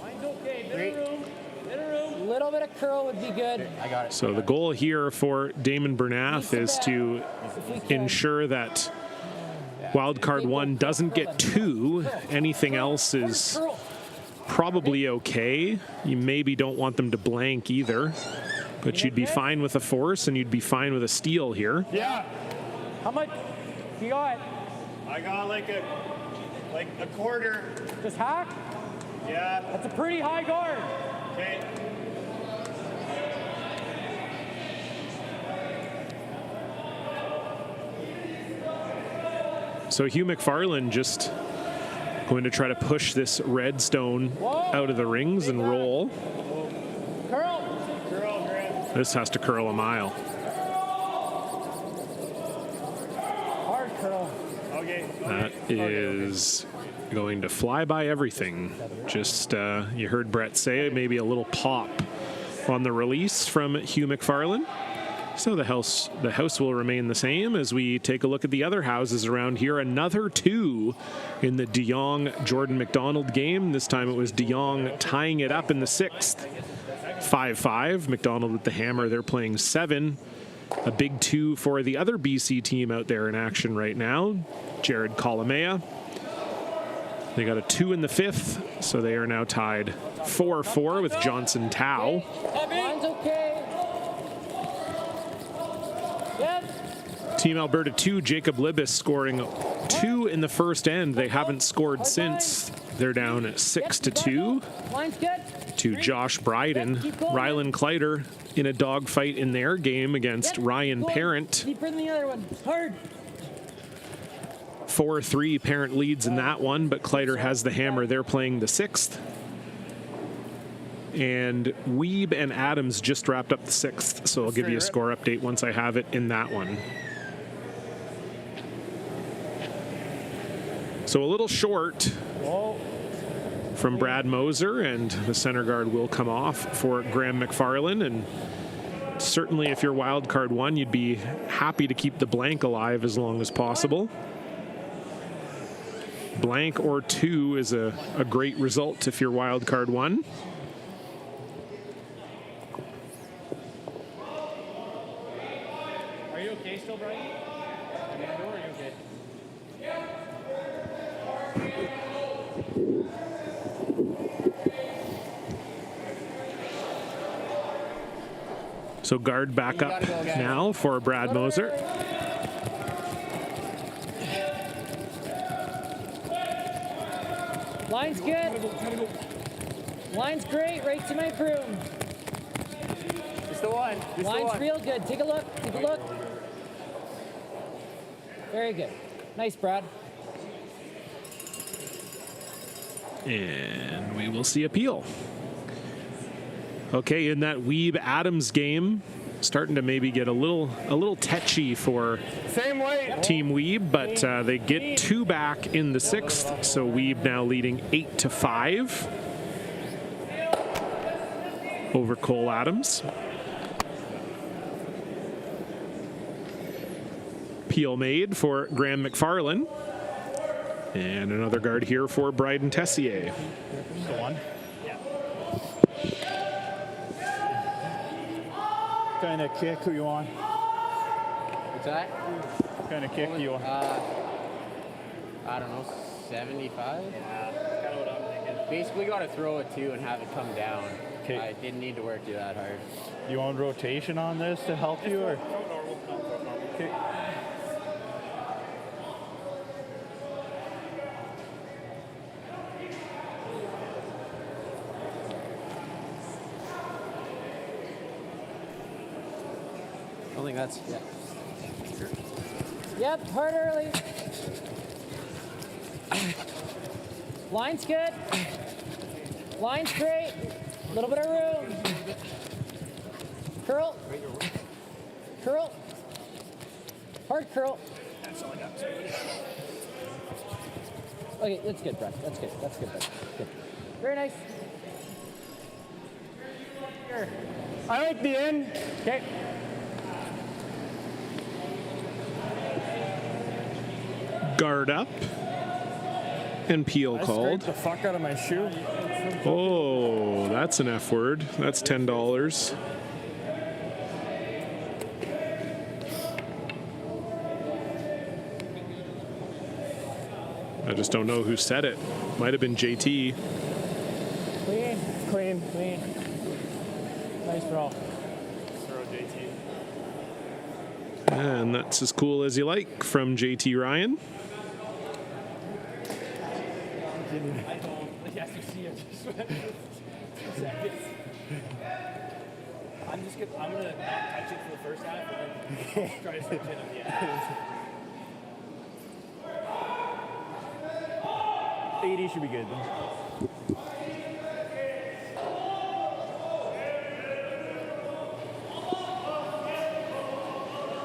A little bit of curl would be good. I got it. So the goal here for Daymond Bernath is to ensure that wild card 1 doesn't get 2. Anything else is probably okay. You maybe don't want them to blank either, but you'd be fine with a force and you'd be fine with a steal here. Yeah. How much you got? I got like a quarter. Just hack? Yeah. That's a pretty high guard. Okay. So Hugh McFarland just going to try to push this red stone out of the rings and roll. Curl. This has to curl a mile. Hard curl. Okay. That is going to fly by everything. Just, you heard Brett say, maybe a little pop on the release from Hugh McFarland. So the house will remain the same as we take a look at the other houses around here. Another 2 in the De Jong-Jordan McDonald game. This time it was De Jong tying it up in the 6th. 5-5. McDonald with the hammer. They're playing 7. A big 2 for the other BC team out there in action right now. Jared Colomea. They got a 2 in the 5th, so they are now tied 4-4 with Johnson Tao. Mine's okay. Team Alberta 2, Jacob Libis scoring 2 in the first end. They haven't scored since. They're down 6-2 to Josh Bryden. Rylan Kleider in a dogfight in their game against Ryan Parent. Deeper than the other one. Hard. 4-3, Parent leads in that one, but Kleider has the hammer. They're playing the 6th. And Weeb and Adams just wrapped up the 6th, so I'll give you a score update once I have it in that one. So a little short from Brad Moser, and the center guard will come off for Graham McFarland. And certainly if you're wild card 1, you'd be happy to keep the blank alive as long as possible. Blank or 2 is a great result if you're wild card 1. Are you okay still, Brian? Are you okay? So guard back up now for Brad Moser. Line's good. Line's great. Right to my broom. Just the one. Line's real good. Take a look. Take a look. Very good. Nice, Brad. And we will see appeal. Okay, in that Weeb-Adams game, starting to maybe get a little tetchy for Team Weeb, but they get 2 back in the 6th, so Weeb now leading 8-5. over Cole Adams. Peel made for Graham McFarlane. And another guard here for Bryden Tessier. The one. What kind of kick are you on? What's that? What kind of kick are you on? I don't know, 75? Yeah, that's kind of what I'm thinking. Basically got to throw it too and have it come down. Okay. I didn't need to work you that hard. You want rotation on this to help you, or? Throw normal. No, throw normal. Okay. I don't think that's... Yeah. Yep, hard early. Line's good. Line's straight. A little bit of room. Curl. Curl. Hard curl. That's all I got. Okay, that's good, Brett. That's good. That's good, Brett. Good. Very nice. Here. I like the end. Okay. Guard up. And Peel I called. scraped the fuck out of my shoe. Oh, that's an F word. That's $10. I just don't know who said it. Might have been JT. Clean. Clean. Clean. Nice throw. Throw JT. And that's as cool as you like from JT Ryan. I don't. Yes, you see it. Just 2 seconds. I'm gonna not touch it for the first half and then try to switch in at the end. 80 should be good.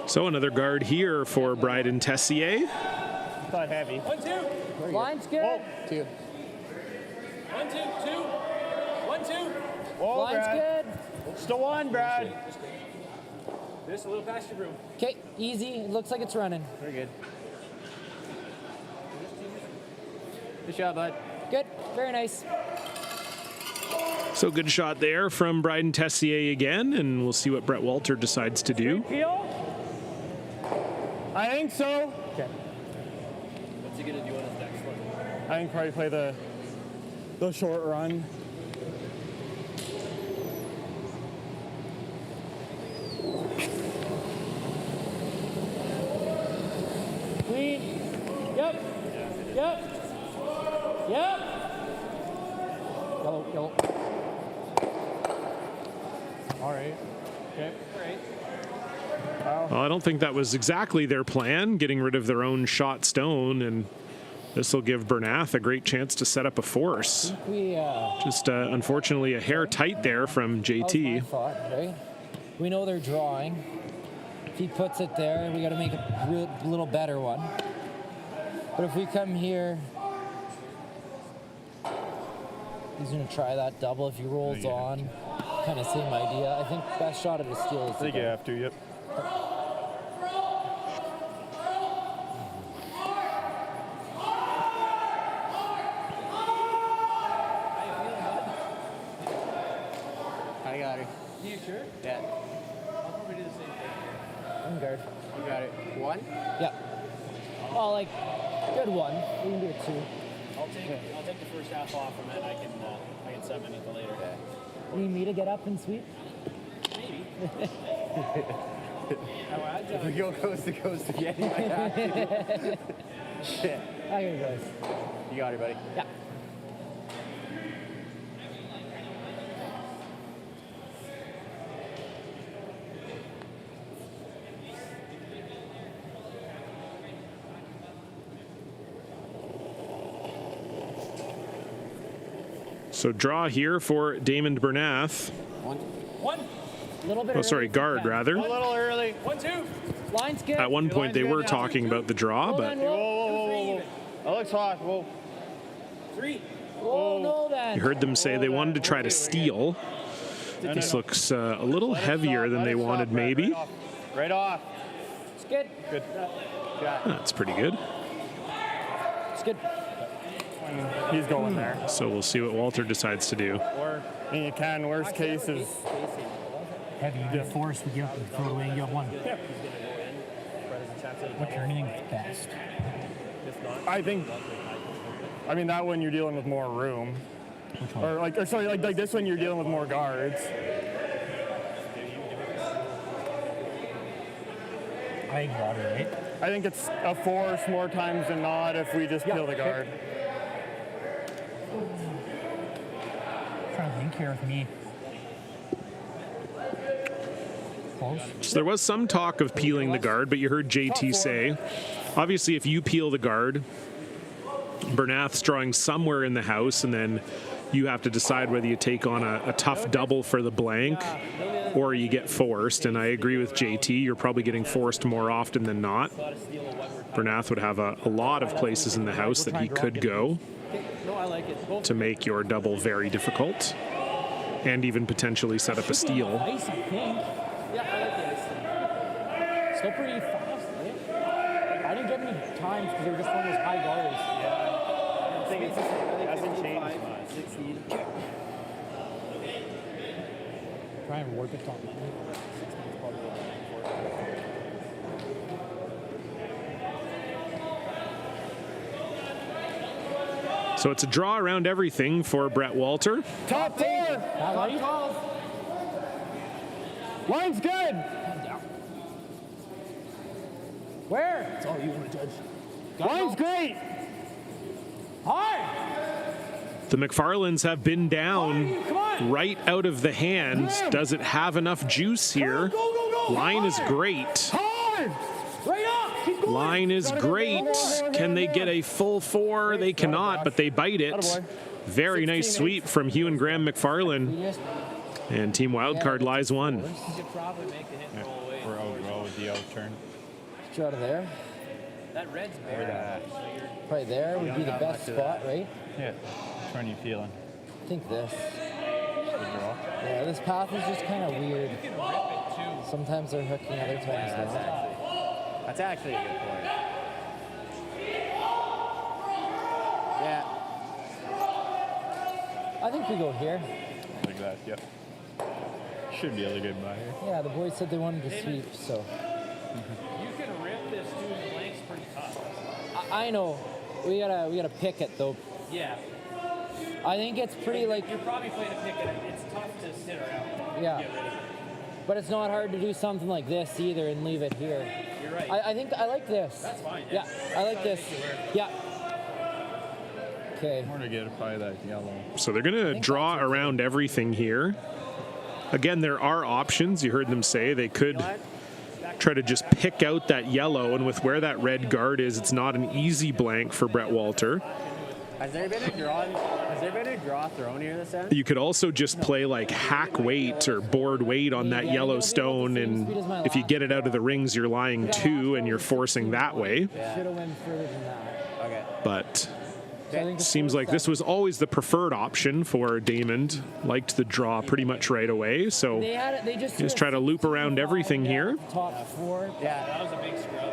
So another guard here for Bryden Tessier. Thought heavy. 1, 2. Line's good. Oh, 2. 1, 2, 2. 1, 2. whoa, Line's Brad. good. Still on, Brad. Just a little past your room. Okay, easy. It looks like it's running. Very good. Good shot, bud. Good. Very nice. So good shot there from Bryden Tessier again, and we'll see what Brett Walter decides to do. Peel. I think so. Okay. What's he gonna do on his next one? I think probably play the short run. Clean. Yep. Yep. Yep. Yellow, yellow. All right. Okay. Great. Well, I don't think that was exactly their plan, getting rid of their own shot stone, and this will give Bernath a great chance to set up a force. We Just unfortunately a hair tight there from that was my JT. thought, right? We know they're drawing. If he puts it there, we got to make a little better one. But if we come here, he's going to try that double. If he rolls on, kind of same idea. I think best shot of the steal is I think you have to, yep. I got it. You sure? Yeah. I'll probably do the same thing. one guard. You got it. 1? Yeah. Well, like, good one. We can do it 2. I'll take the first half off and then I can sub in it later. Need me to get up and sweep? Maybe. If we go coast to coast again, you might have to. Shit. I got it, guys. You got it, buddy. Yeah. So draw here for Daymond Bernath. 1. Little bit Oh, sorry, early. guard rather. A little early. 1, 2. Line's good. At one point they were talking about the draw, Hold but on, Whoa, whoa, whoa, whoa, whoa. That looks hot. Whoa. 3. Whoa, no then. you heard them say they wanted to try to steal. This looks a little heavier than they wanted, maybe. Right off. It's good. Good. That's pretty good. It's good. He's going there. So we'll see what Walter decides to do. Or you can. Worst case is Heavy, you get force, we get throw it away and you have one. What's your anything fast? I mean, that one you're dealing with more room. Or like this one you're dealing with more guards. I think water, right? I think it's a force more times than not if we just peel the guard. I'm trying to think here with me. Close. So there was some talk of peeling the guard, but you heard JT say, obviously if you peel the guard, Bernath's drawing somewhere in the house, and then you have to decide whether you take on a tough double for the blank or you get forced. And I agree with JT, you're probably getting forced more often than not. Bernath would have a lot of places in the house that he could go to make your double very difficult and even potentially set up a steal. Ice, I think. Yeah, I like the ice. Still pretty fast, right? I didn't get any times because they were just one of those high guards. Yeah. I think it hasn't changed much. 60. Try and work it on. So it's a draw around everything for Brett Walter. Top 4. Line's good. Where? That's all you want to judge. Line's great. Hard. The McFarlands have been down right out of the hands. Does it have enough juice here? Line is great. Hard. Right up. Keep going. Line is great. Can they get a full 4? They cannot, but they bite it. Very nice sweep from Hugh and Graham McFarland. And Team Wildcard lies 1. You could probably make the hit and roll away. We're out with the out turn. Get you out of there. That red's bare. Probably there would be the best spot, right? Yeah. Which one are you feeling? I think this. The draw? Yeah, this path is just kind of weird. You can rip it too. Sometimes they're hooking, other times not. That's actually a good point. Yeah. I think we go here. Like that, yep. Should be able to get by here. Yeah, the boys said they wanted to sweep, so. You can rip this too. The blank's pretty tough. I know. We gotta pick it though. Yeah. I think it's pretty like. You're probably playing a pick it. It's tough to sit around. Yeah. Get rid of it. But it's not hard to do something like this either and leave it here. You're right. I think I like this. That's fine. Yeah, I like this. Yeah. Okay. More to get by that yellow. So they're going to draw around everything here. Again, there are options. You heard them say they could try to just pick out that yellow, and with where that red guard is, it's not an easy blank for Brett Walter. Has there been a draw thrown here this end? You could also just play like hack weight or board weight on that yellow stone, and if you get it out of the rings, you're lying 2 and you're forcing that way. Should have went further than that. Okay. But seems like this was always the preferred option for Daymond. Liked the draw pretty much right away, so They just try to loop around everything here. Top 4. Yeah, that was a big scrub.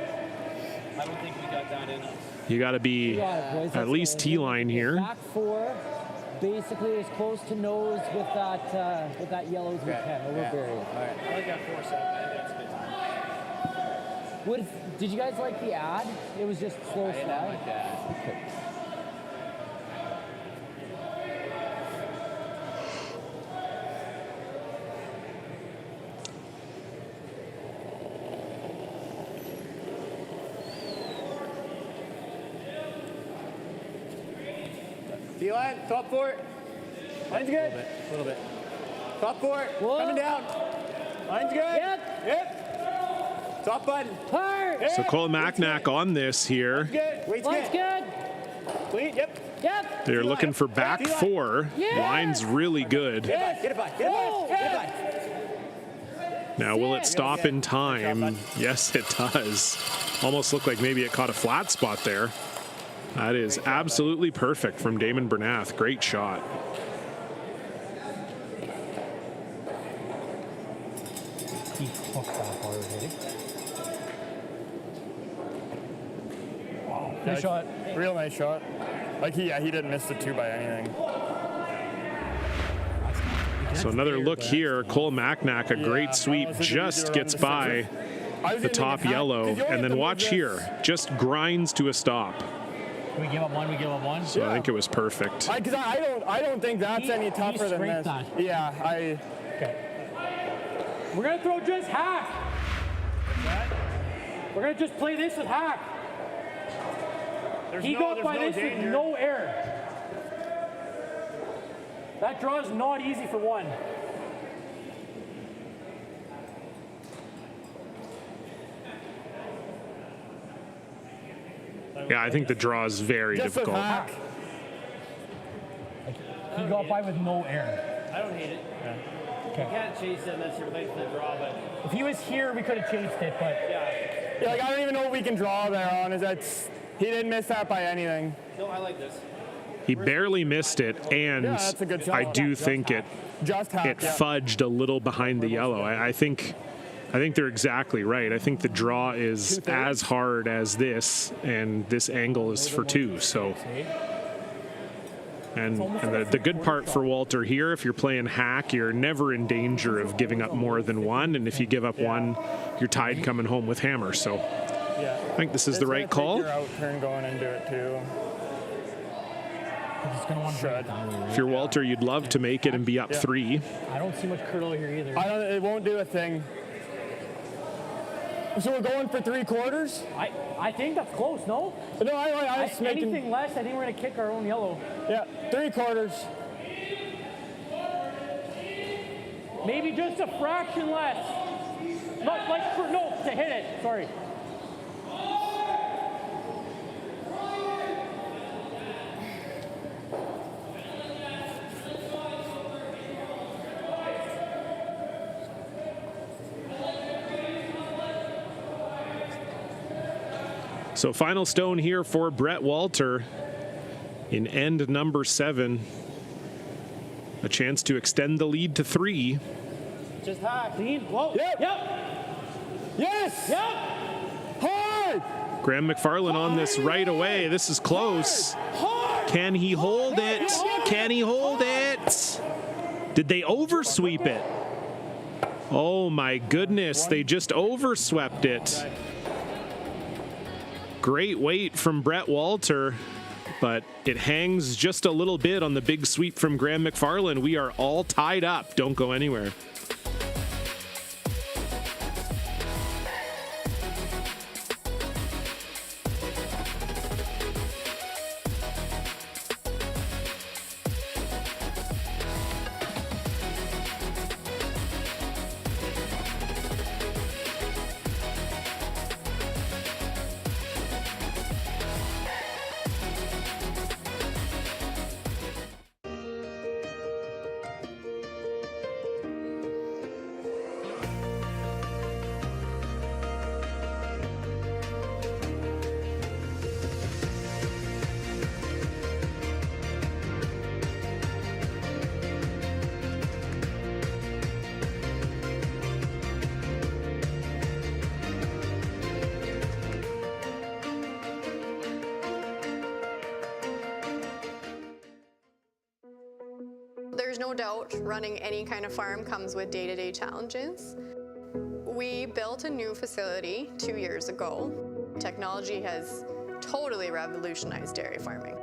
I don't think we got that in us. You got to be at least T-line here. Back 4, basically as close to nose with that yellow as we can. Overbury it. I like that 4-7. That's good. Did you guys like the ad? It was just slow I didn't slide. like that. Okay. T-line, top 4. Line's good. A little bit. Top 4. Coming down. Line's good. Yep. Top button. Hard. Yep. So Cole Macnack on this here. Good. Weight's Line's good. Clean. Yep. Yep. They're looking for back 4. Yeah. Line's really good. Get it by. Get it by. Get it by. Now, will it stop in time? Yes, it does. Almost looked like maybe it caught a flat spot there. That is absolutely perfect from Daymond Bernath. Great shot. He hooked that hard, eh? Wow. Nice shot. Real nice shot. Like, he didn't miss the 2 by anything. So another look here. Cole Macnack, a great sweep, just gets by the top yellow. And then watch here, just grinds to a stop. We give up one, we give up one. So I think it was perfect. Because I don't think that's any tougher than this. That. Yeah, Okay. We're gonna throw just hack. We're gonna just play this with hack. He got by this with no air. That draw is not easy for one. Yeah, I think the draw is very difficult. He got by with no air. I don't hate it. Yeah. You can't chase it unless you're late for the draw, but if he was here, we could have chased it, but yeah, like I don't even know if we can draw there on. He didn't miss that by anything. No, I like this. He barely missed it, and that's a good shot. I do think it fudged a little behind the yellow. I think they're exactly right. I think the draw is as hard as this, and this angle is for 2. So, and the good part for Walter here, if you're playing hack, you're never in danger of giving up more than 1, and if you give up 1, you're tied coming home with hammer. So, I think this is the right call. Your out turn going into it too. If you're Walter, you'd love to make it and be up 3. I don't see much curl here either. It won't do a thing. So we're going for 3/4? I think that's close, no? No, I was making... Anything less, I think we're going to kick our own yellow. Yeah, 3/4. Maybe just a fraction less. Not like to hit it, sorry. So final stone here for Brett Walter in end number 7. A chance to extend the lead to 3. Just hack. Clean. Whoa. Yep. Yes. Yep. Hard. Graham McFarland on this right away. This is close. Can he hold it? Can he hold it? Did they oversweep it? Oh my goodness, they just overswept it. Great weight from Brett Walter, but it hangs just a little bit on the big sweep from Graham McFarland. We are all tied up. Don't go anywhere. There's no doubt running any kind of farm comes with day-to-day challenges. We built a new facility 2 years ago. Technology has totally revolutionized dairy farming.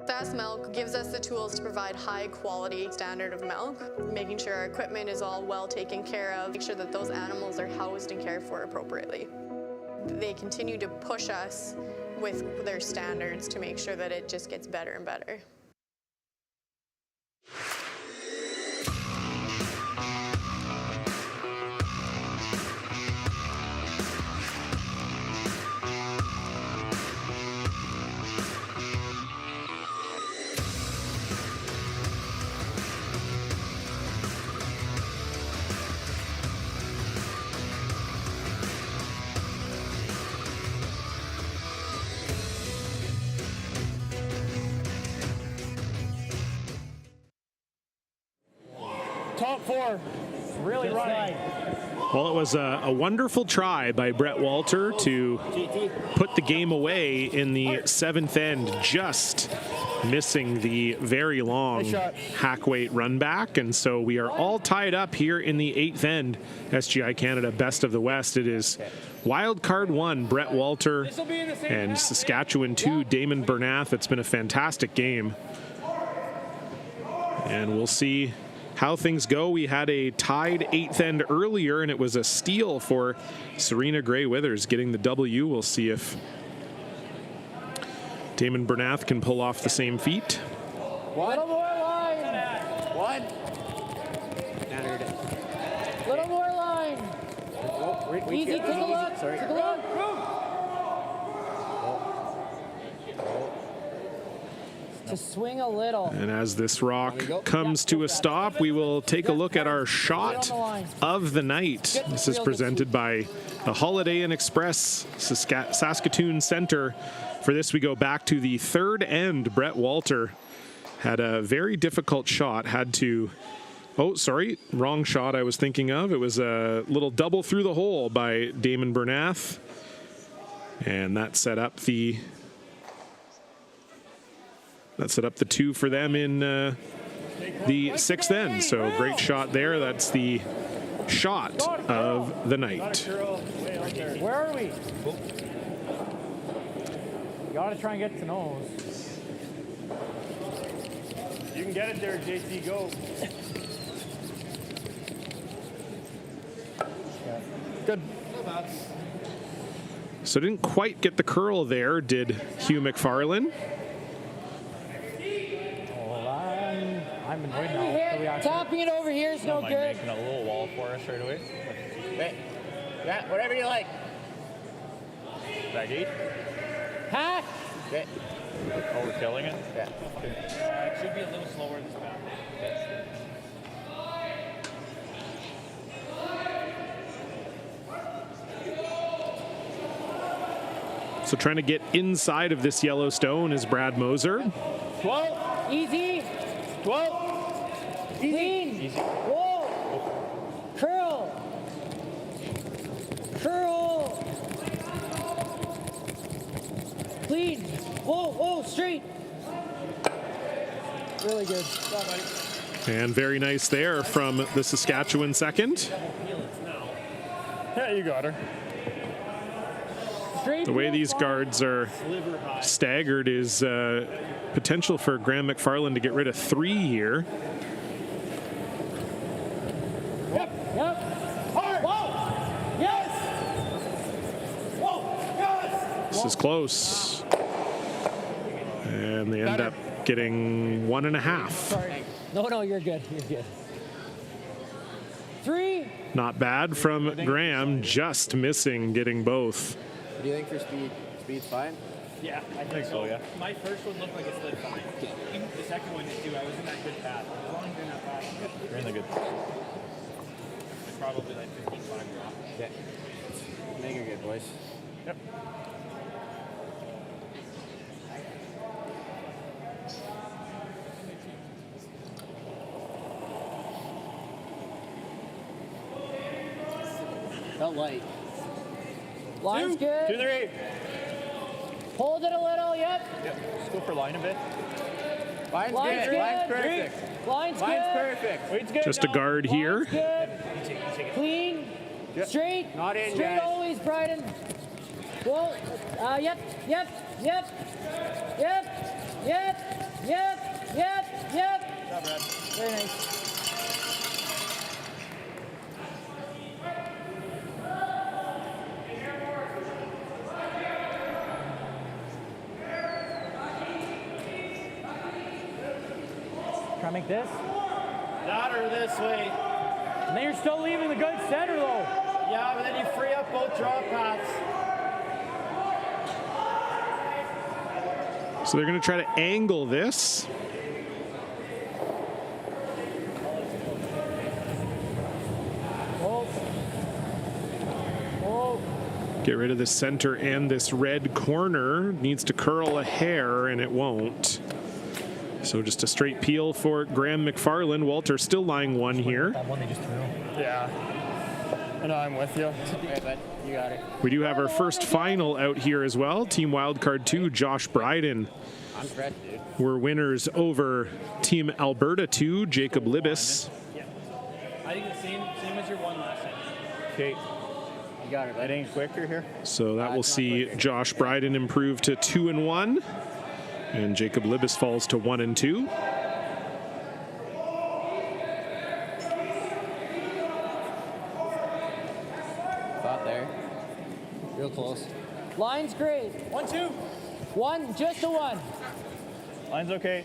Fast Milk gives us the tools to provide high quality standard of milk, making sure our equipment is all well taken care of, make sure that those animals are housed and cared for appropriately. They continue to push us with their standards to make sure that it just gets better and better. Top 4. Really running. Well, it was a wonderful try by Brett Walter to put the game away in the 7th end, just missing the very long hack weight run back. And so we are all tied up here in the 8th end. SGI Canada Best of the West. It is Wild Card 1, Brett Walter, and Saskatchewan 2, Daymond Bernath. It's been a fantastic game. And we'll see how things go. We had a tied 8th end earlier, and it was a steal for Serena Gray Withers getting the W. We'll see if Daymond Bernath can pull off the same feat. Little more line. One. Little more line. Easy, take a look. Sorry. Take a look. To swing a little. And as this rock comes to a stop, we will take a look at our shot of the night. This is presented by the Holiday Inn Express Saskatoon Center. For this, we go back to the 3rd end. Brett Walter had a very difficult shot, had to, oh, sorry, wrong shot I was thinking of. It was a little double through the hole by Daymond Bernath. And that set up the 2 for them in the 6th end. So great shot there. That's the shot of the night. Where are we? You gotta try and get to nose. You can get it there, JT. Go. Good. So didn't quite get the curl there, did Hugh McFarlane. I'm annoyed now. Topping it over here is no Mind good. making a little wall for us right away? Wait. Yeah, whatever you like. Back 8? Hack. Okay. Oh, we're killing it? Yeah. It should be a little slower this time. So trying to get inside of this yellow stone is Brad Moser. 12. Easy. 12. Clean. Easy. Whoa. Curl. Curl. Clean. Whoa, straight. Really good. And very nice there from the Saskatchewan second. Yeah, you got her. The way these guards are staggered is potential for Graham McFarlane to get rid of 3 here. Yep. Whoa. Yes. Whoa. Yes. This is close. And they end up getting 1.5. Sorry. No, you're good. You're good. 3. Not bad from Graham, just missing getting both. What do you think for speed? Speed's fine? Yeah, I think so, yeah. My first one looked like it slid fine. The second one did too. I was in that good path. As long as you're in that path, You're in the good. it's probably like 15.5 off. Yeah. Make it good, boys. Yep. Felt light. Line's good. 2, 3. Hold it a little. Yep. Let's go for line a bit. Line's Line's good. good. Line's perfect. Line's good. Line's perfect. Weight's good. Just a guard here. Line's good. Clean. Yep. Straight. Not in, Straight guys. always, Bryden. Whoa. Yep. Very nice. Try to make this. That or this way. And then you're still leaving the good center though. Yeah, but then you free up both drop paths. So they're going to try to angle this. Get rid of the center and this red corner. Needs to curl a hair and it won't. So just a straight peel for Graham McFarlane. Walter still lying 1 here. That one they just threw. Yeah. No, I'm with you. Okay, but you got it. We do have our first final out here as well. Team Wildcard 2, Josh Bryden I'm fresh, dude. were winners over Team Alberta 2, Jacob Libis. Yeah. I think the same as your one last time. Okay. You got it. That ain't quicker here. So that will see Josh Bryden improve to 2-1, and Jacob Libis falls to 1-2. Thought there. Real close. Line's great. 1-2. One, just a one. Line's okay.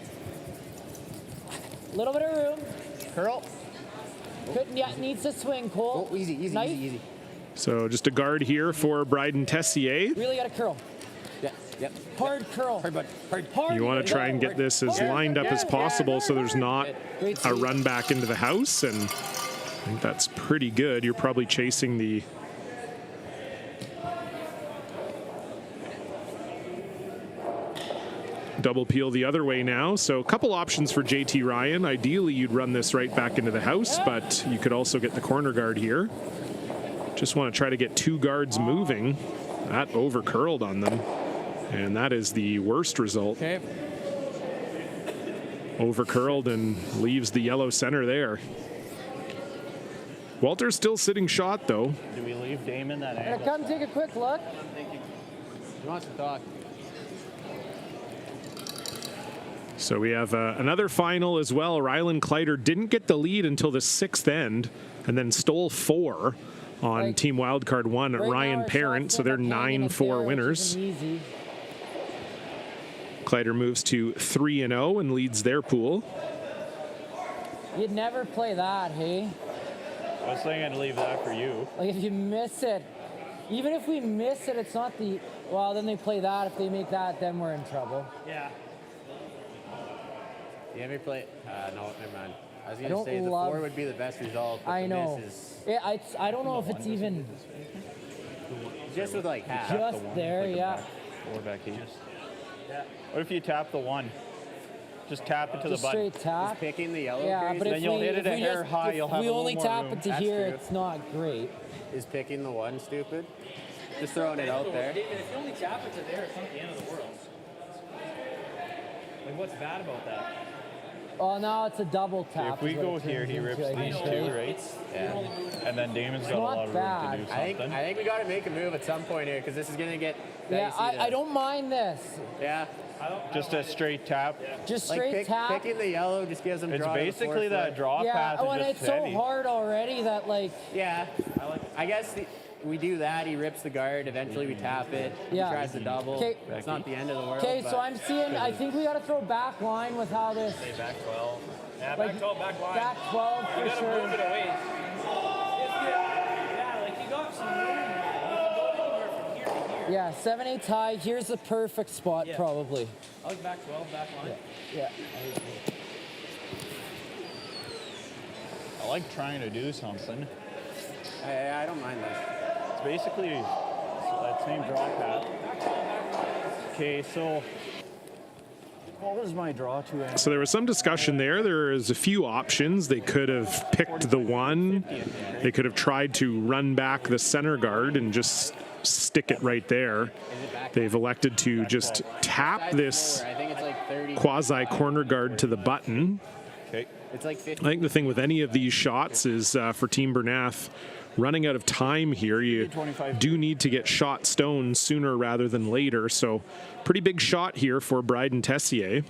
Little bit of room. Curl. Couldn't yet. Needs to swing, Cole. Oh, easy, easy, Knife. easy. So just a guard here for Bryden Tessier. Really got to curl. Yeah, yep. Hard curl. Hard, bud. Hard. Hard. You want to try and get this as lined up as possible so there's not a run back into the house, and I think that's pretty good. You're probably chasing the double peel the other way now. So a couple options for JT Ryan. Ideally, you'd run this right back into the house, but you could also get the corner guard here. Just want to try to get two guards moving. That over curled on them, and that is the worst result. Okay. Over curled and leaves the yellow center there. Walter's still sitting shot though. Do we leave Daymond that Gonna angle? come take a quick look. He wants to talk. So we have another final as well. Rylan Kleider didn't get the lead until the sixth end, and then stole 4 on Team Wildcard 1 at Right now Ryan our Parent, shots so they're end up hanging up there, 9-4 which winners. isn't easy. Kleider moves to 3-0 and leads their pool. You'd never play that, hey? I was saying I'd leave that for you. Like if you miss it, even if we miss it, it's not the, well, then they play that. If they make that, then we're in trouble. Yeah. You ever play? No, never mind. I was I going to don't say the love- 4 would be the best result. But I the know. miss is I don't know if it's even just with like half. just there, yeah. Or back here. What if you tap the 1? Just tap it to Just the button. straight tap. Just picking the yellow. Yeah, grease but if Then you'll we, hit if it a we hair just, high, if you'll have we a little only more tap room. it to That's here, true. it's not great. Is picking the 1 stupid? Just throwing it out there. David, if you only tap it to there, it's not the end of the world. Like, what's bad about that? Oh, now it's a double tap. If we is what go it here, turns he into, rips I these think, two, right? right? Yeah. And then Damon's got a not lot of room bad. to do I something. think we got to make a move at some point here because this is going to get Yeah, dicey to- I don't mind this. Yeah. Just a straight tap. Just Like straight tap. picking the yellow just gives them It's draw to the basically that forefoot. draw Yeah, path oh, is and just it's heavy. so hard already that like. Yeah. I guess we do that. He rips the guard. Eventually we tap it. Yeah. He tries to double. Okay. It's not the end of the world. Okay, so but- I'm seeing. I think we got to throw back line with how this. Say back 12. Yeah, Like, back 12, back line. Back 12 You for gotta sure. move it away. Yeah, like you got some room. You can go anywhere from here to here. Yeah, 7/8 high. Here's the perfect spot, Yeah. probably. I like back 12, back line. Yeah. I like trying to do something. I don't mind that. It's basically that same draw path. Okay, so what was my draw to? So there was some discussion there. There is a few options. They could have picked the 1. They could have tried to run back the center guard and just stick it right there. They've elected to just tap this I think it's like 30. quasi corner guard to the button. Okay. It's like 50. I think the thing with any of these shots is for Team Bernath, running out of time here. You do need to get shot stone sooner rather than later. So pretty big shot here for Bryden Tessier.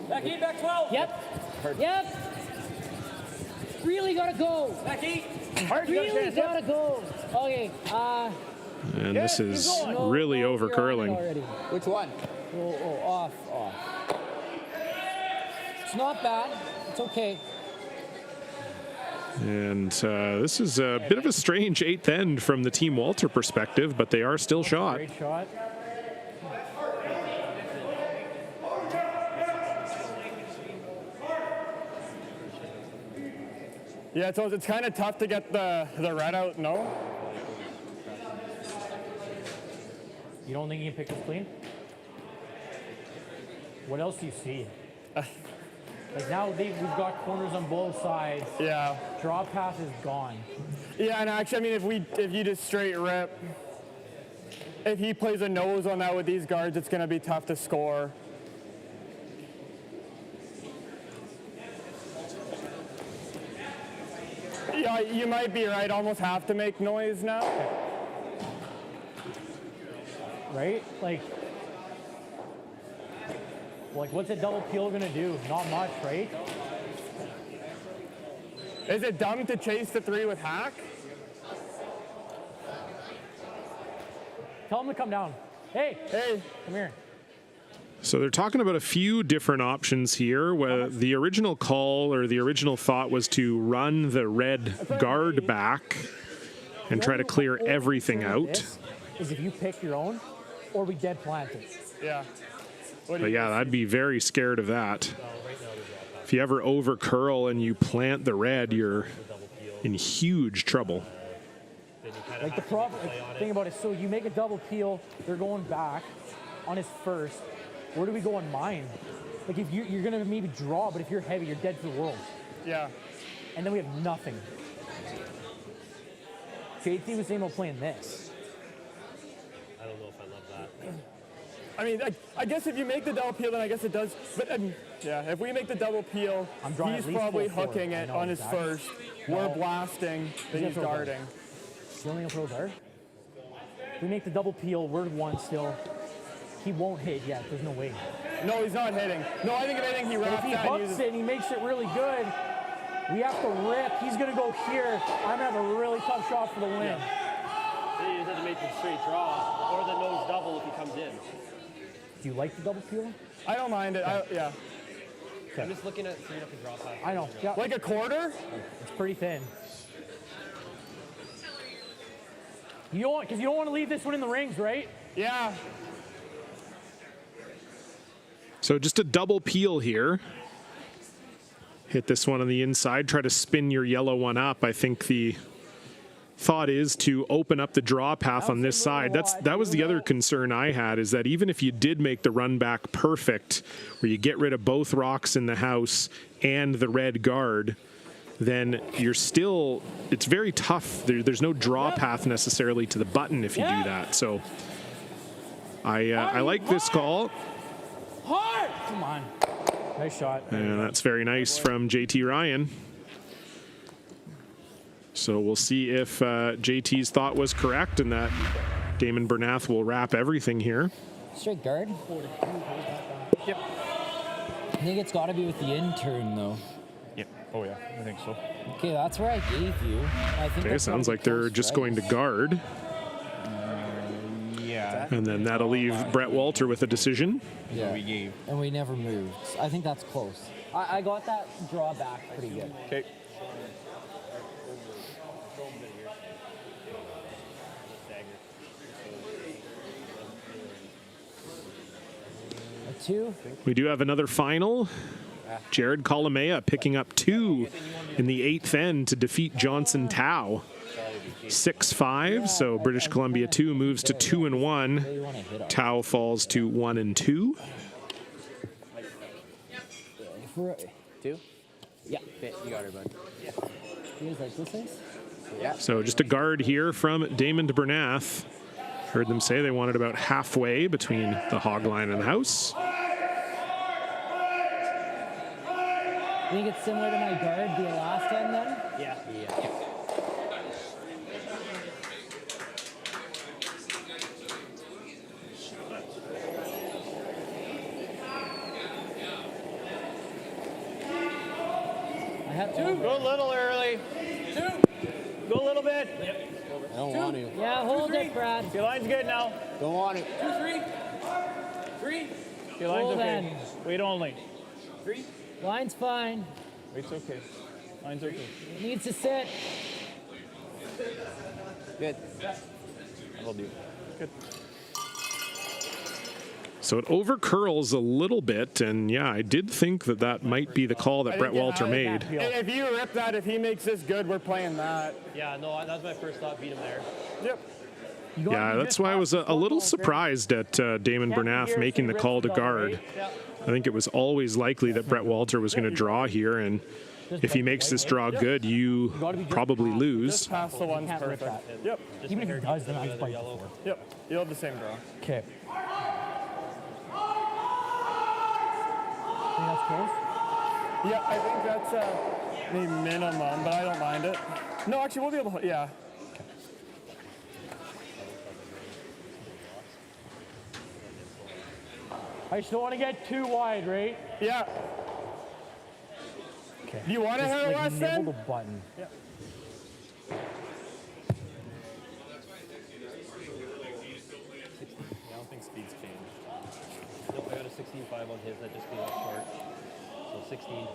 Back 8, back 12. Yep. Yep. Really gotta go. Back 8. Really gotta go. Okay. And this is really over curling. Which one? Off. It's not bad. It's okay. And this is a bit of a strange 8th end from the Team Walter perspective, but they are still shot. Great shot. Yeah, so it's kind of tough to get the red out, no? You don't think you can pick this clean? What else do you see? Like now we've got corners on both sides. Yeah. Draw pass is gone. Yeah, and actually, I mean, if you just straight rip, if he plays a nose on that with these guards, it's going to be tough to score. Yeah, you might be right. Almost have to make noise now. Right? Like what's a double peel gonna do? Not much, right? Is it dumb to chase the 3 with hack? Tell him to come down. Hey, come here. So they're talking about a few different options here. Where the original call or the original thought was to run the red guard back and try to clear everything out. Is if you pick your own, or we dead plant it. Yeah. But yeah, I'd be very scared of that. If you ever over curl and you plant the red, you're in huge trouble. Like the problem, thing about it, so you make a double peel, they're going back on his first. Where do we go on mine? Like if you're gonna maybe draw, but if you're heavy, you're dead for the world. Yeah. And then we have nothing. JT was saying about playing this. I don't know if I love that. I mean, I guess if you make the double peel, then I guess it does. But yeah, if we make the double peel, he's probably hooking it on his first. We're blasting, then he's guarding. You only throw guard? We make the double peel, we're 1 still. He won't hit yet, there's no way. No, he's not hitting. No, I think if anything, he wraps that. If he hooks it and he makes it really good, we have to rip. He's gonna go here. I'm gonna have a really tough shot for the win. Yeah. He just has to make the straight draw or the nose double if he comes in. Do you like the double peel? I don't mind it. Yeah. I'm just looking at straight up the draw pass. I know. Yeah. Like a quarter? It's pretty thin. You don't, because you don't want to leave this one in the rings, right? Yeah. So just a double peel here. Hit this one on the inside. Try to spin your yellow one up. I think the thought is to open up the draw path on this side. That was the other concern I had, is that even if you did make the run back perfect, where you get rid of both rocks in the house and the red guard, then you're still, it's very tough. There's no draw path necessarily to the button if you do that. So I like this call. Hard! Come on. Nice shot. And that's very nice from JT Ryan. So we'll see if JT's thought was correct and that Daymond Bernath will wrap everything here. Straight guard? Yep. I think it's got to be with the intern, though. Yep. Oh, yeah. I think so. Okay, that's where I gave you. I think Okay, sounds like they're just going to guard. Yeah. And then that'll leave Brett Walter with a decision. Yeah. We gave. And we never moved. I think that's close. I got that draw back pretty good. Okay. A 2. We do have another final. Jared Colomea picking up 2 in the 8th end to defeat Johnson Tao. 6-5, so British Columbia 2 moves to 2-1. Tao falls to 1-2. 2? Yeah. Okay, you got her, bud. You guys like this things? Yeah. So just a guard here from Daymond Bernath. Heard them say they wanted about halfway between the hog line and the house. You think it's similar to my guard the last end then? Yeah. Yeah. I have 2. Go a little early. 2. Go a little bit. Yep. I don't want to. Yeah, hold it, Brad. Your line's good now. Don't want it. 2, 3. 3. Your line's Hold okay. in. Wait only. 3. Line's fine. Wait's okay. Line's okay. It needs to sit. Good. That'll do. Good. So it over curls a little bit, and yeah, I did think that that might be the call that Brett Walter made. If you rip that, if he makes this good, we're playing that. Yeah, no, that was my first thought, beat him there. Yep. Yeah, that's why I was a little surprised at Daymond Bernath making the call to guard. Yeah. I think it was always likely that Brett Walter was going to draw here, and if he makes this draw good, you probably lose. Just past the one's perfect. Yep. Even if he does, then I just bite before. Yep. You'll have the same draw. Okay. Think that's close? Yeah, I think that's maybe minimum, but I don't mind it. No, actually, we'll be able to. Yeah. I just don't want to get too wide, right? Yeah. Okay. Do you want to Just, hit like, less then? nibble the button. Yeah. I don't think speed's changed. Nope, I got a 16.5 on his. That just came up short. So 16.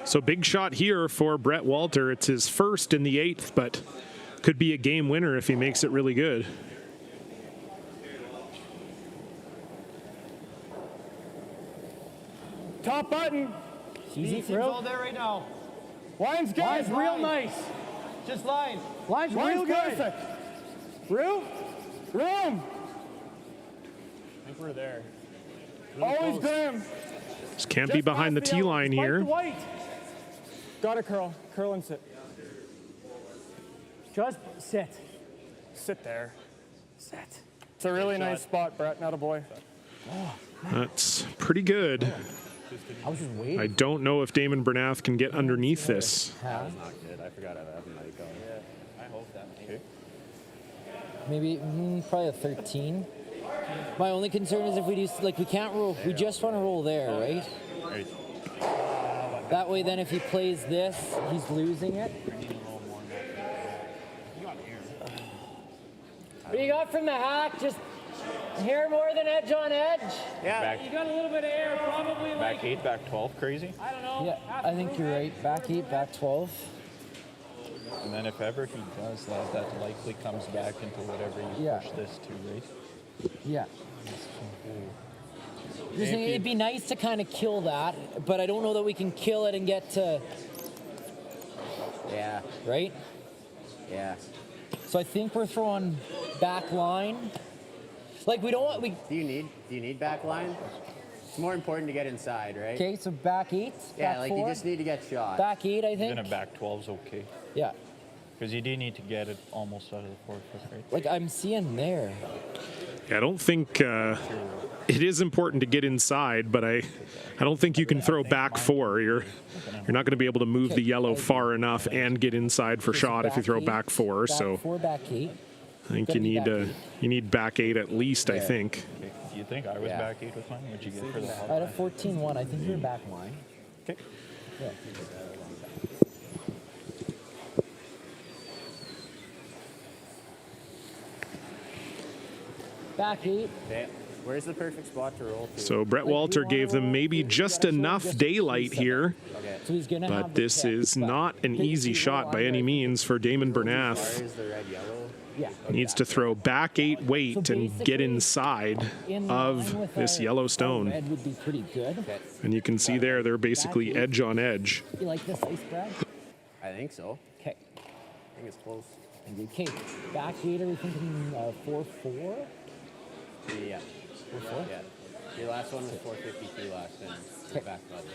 So big shot here for Brett Walter. It's his first in the 8th, but could be a game winner if he makes it really good. Top button. Easy, Seems all there right now. Line's good. Line's real nice. Just line. Line's real good. perfect. Room. I Room. think we're there. Always grim. Just can't be behind the tee line here. White. Got to curl. Curl and sit. Just sit. Sit there. Sit. It's a really nice spot, Brett. Not a boy. That's pretty good. I was just waiting. I don't know if Daymond Bernath can get underneath this. That's not good. I forgot I have a mic on. Yeah, I hope that. Okay. Maybe probably a 13. My only concern is if we do, like, we can't roll. We just want to roll there, right? Right. That way, then if he plays this, he's losing it. What do you got from the hack? Just hair more than edge on edge? Yeah. You got a little bit of air, probably like. Back 8, back 12, crazy. I don't know. Yeah, I think you're right. Back 8, back 12. And then if ever he does that, that likely comes back into whatever you push this to, right? Yeah. Just think it'd be nice to kind of kill that, but I don't know that we can kill it and get to. Yeah. Right? Yeah. So I think we're throwing back line. Like we don't want Do you need back line? It's more important to get inside, right? Okay, so back 8. Yeah, back like 4. you just need to get shot. Back 8, I think. Even a back 12's okay. Yeah. Because you do need to get it almost out of the 4 foot, right? Like I'm seeing there. I don't think it is important to get inside, but I don't think you can throw back 4. You're not going to be able to move the yellow far enough and get inside for shot if you throw back 4. Back So 4, back 8. I think you need back 8 at least. I think. Okay. Do you think I was back 8 with mine? What'd you get for the I had a 14-1. I think you're back line. Okay. Yeah. Back 8. Okay. Where's the perfect spot to roll to? So Brett Walter gave them maybe just enough daylight here, So he's gonna have but the this check. is not an easy shot by any means for Daymond Bernath. Where's the red yellow? Yeah. Needs to throw back 8 weight and get inside In line of with this our- yellow our stone. Red would be pretty good. And you can see there, they're basically edge on edge. You like this ice, Brad? I think so. Okay. I think it's close. Okay. Back 8, are we thinking 4-4? Yeah. 4-4? Yeah. Your last one was 453 last time. Okay. Back button.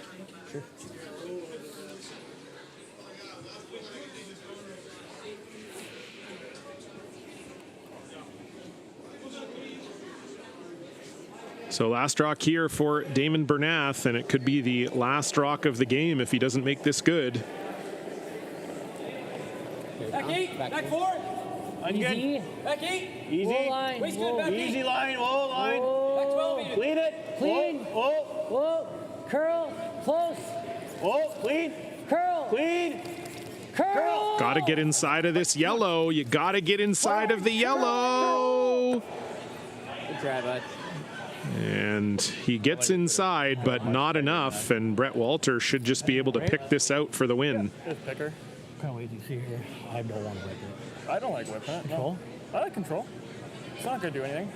Sure. So last rock here for Daymond Bernath, and it could be the last rock of the game if he doesn't make this good. Back 8, back 4. I'm Easy. good. Back 8. Easy. Whoa line. Waist good, Whoa. back Easy 8. line. Whoa, line. Back 12 even. Clean it. Clean. Whoa. Whoa. Curl. Close. Whoa. Clean. Curl. Clean. Curl. Got to get inside of this yellow. You got to get inside of the yellow. Good try, bud. And he gets inside, but not enough. And Brett Walter should just be able to pick this out for the win. Good picker. Can't wait to see here. I don't want to whip it. I don't like whipping it. Control? No. I like control. It's not going to do anything.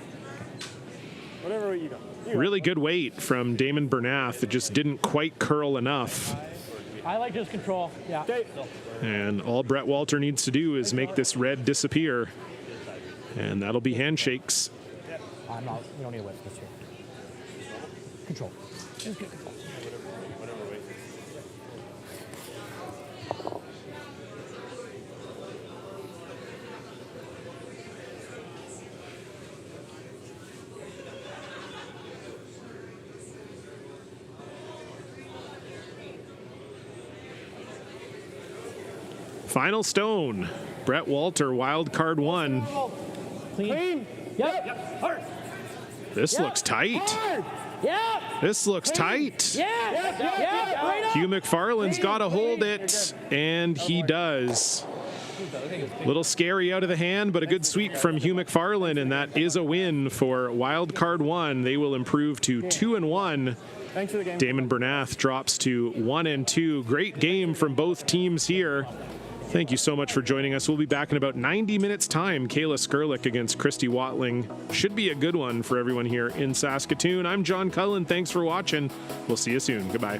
Whatever way you go. Really good weight from Daymond Bernath. It just didn't quite curl enough. I like just control. Yeah. Okay. And all Brett Walter needs to do is make this red disappear. And that'll be handshakes. I'm not. You don't need a whip this year. Control. Just good control. Final stone. Brett Walter, wild card 1. Clean. Yep. Hard. This looks tight. Hard. Yep. This looks tight. Yeah. Yeah. Right up. Hugh McFarland's got to hold it, and he does. Little scary out of the hand, but a good sweep from Hugh McFarland, and that is a win for wild card 1. They will improve to 2-1. Thanks for the game. Daymond Bernath drops to 1-2. Great game from both teams here. Thank you so much for joining us. We'll be back in about 90 minutes time. Kayla Skurlik against Christy Watling. Should be a good one for everyone here in Saskatoon. I'm John Cullen. Thanks for watching. We'll see you soon. Goodbye.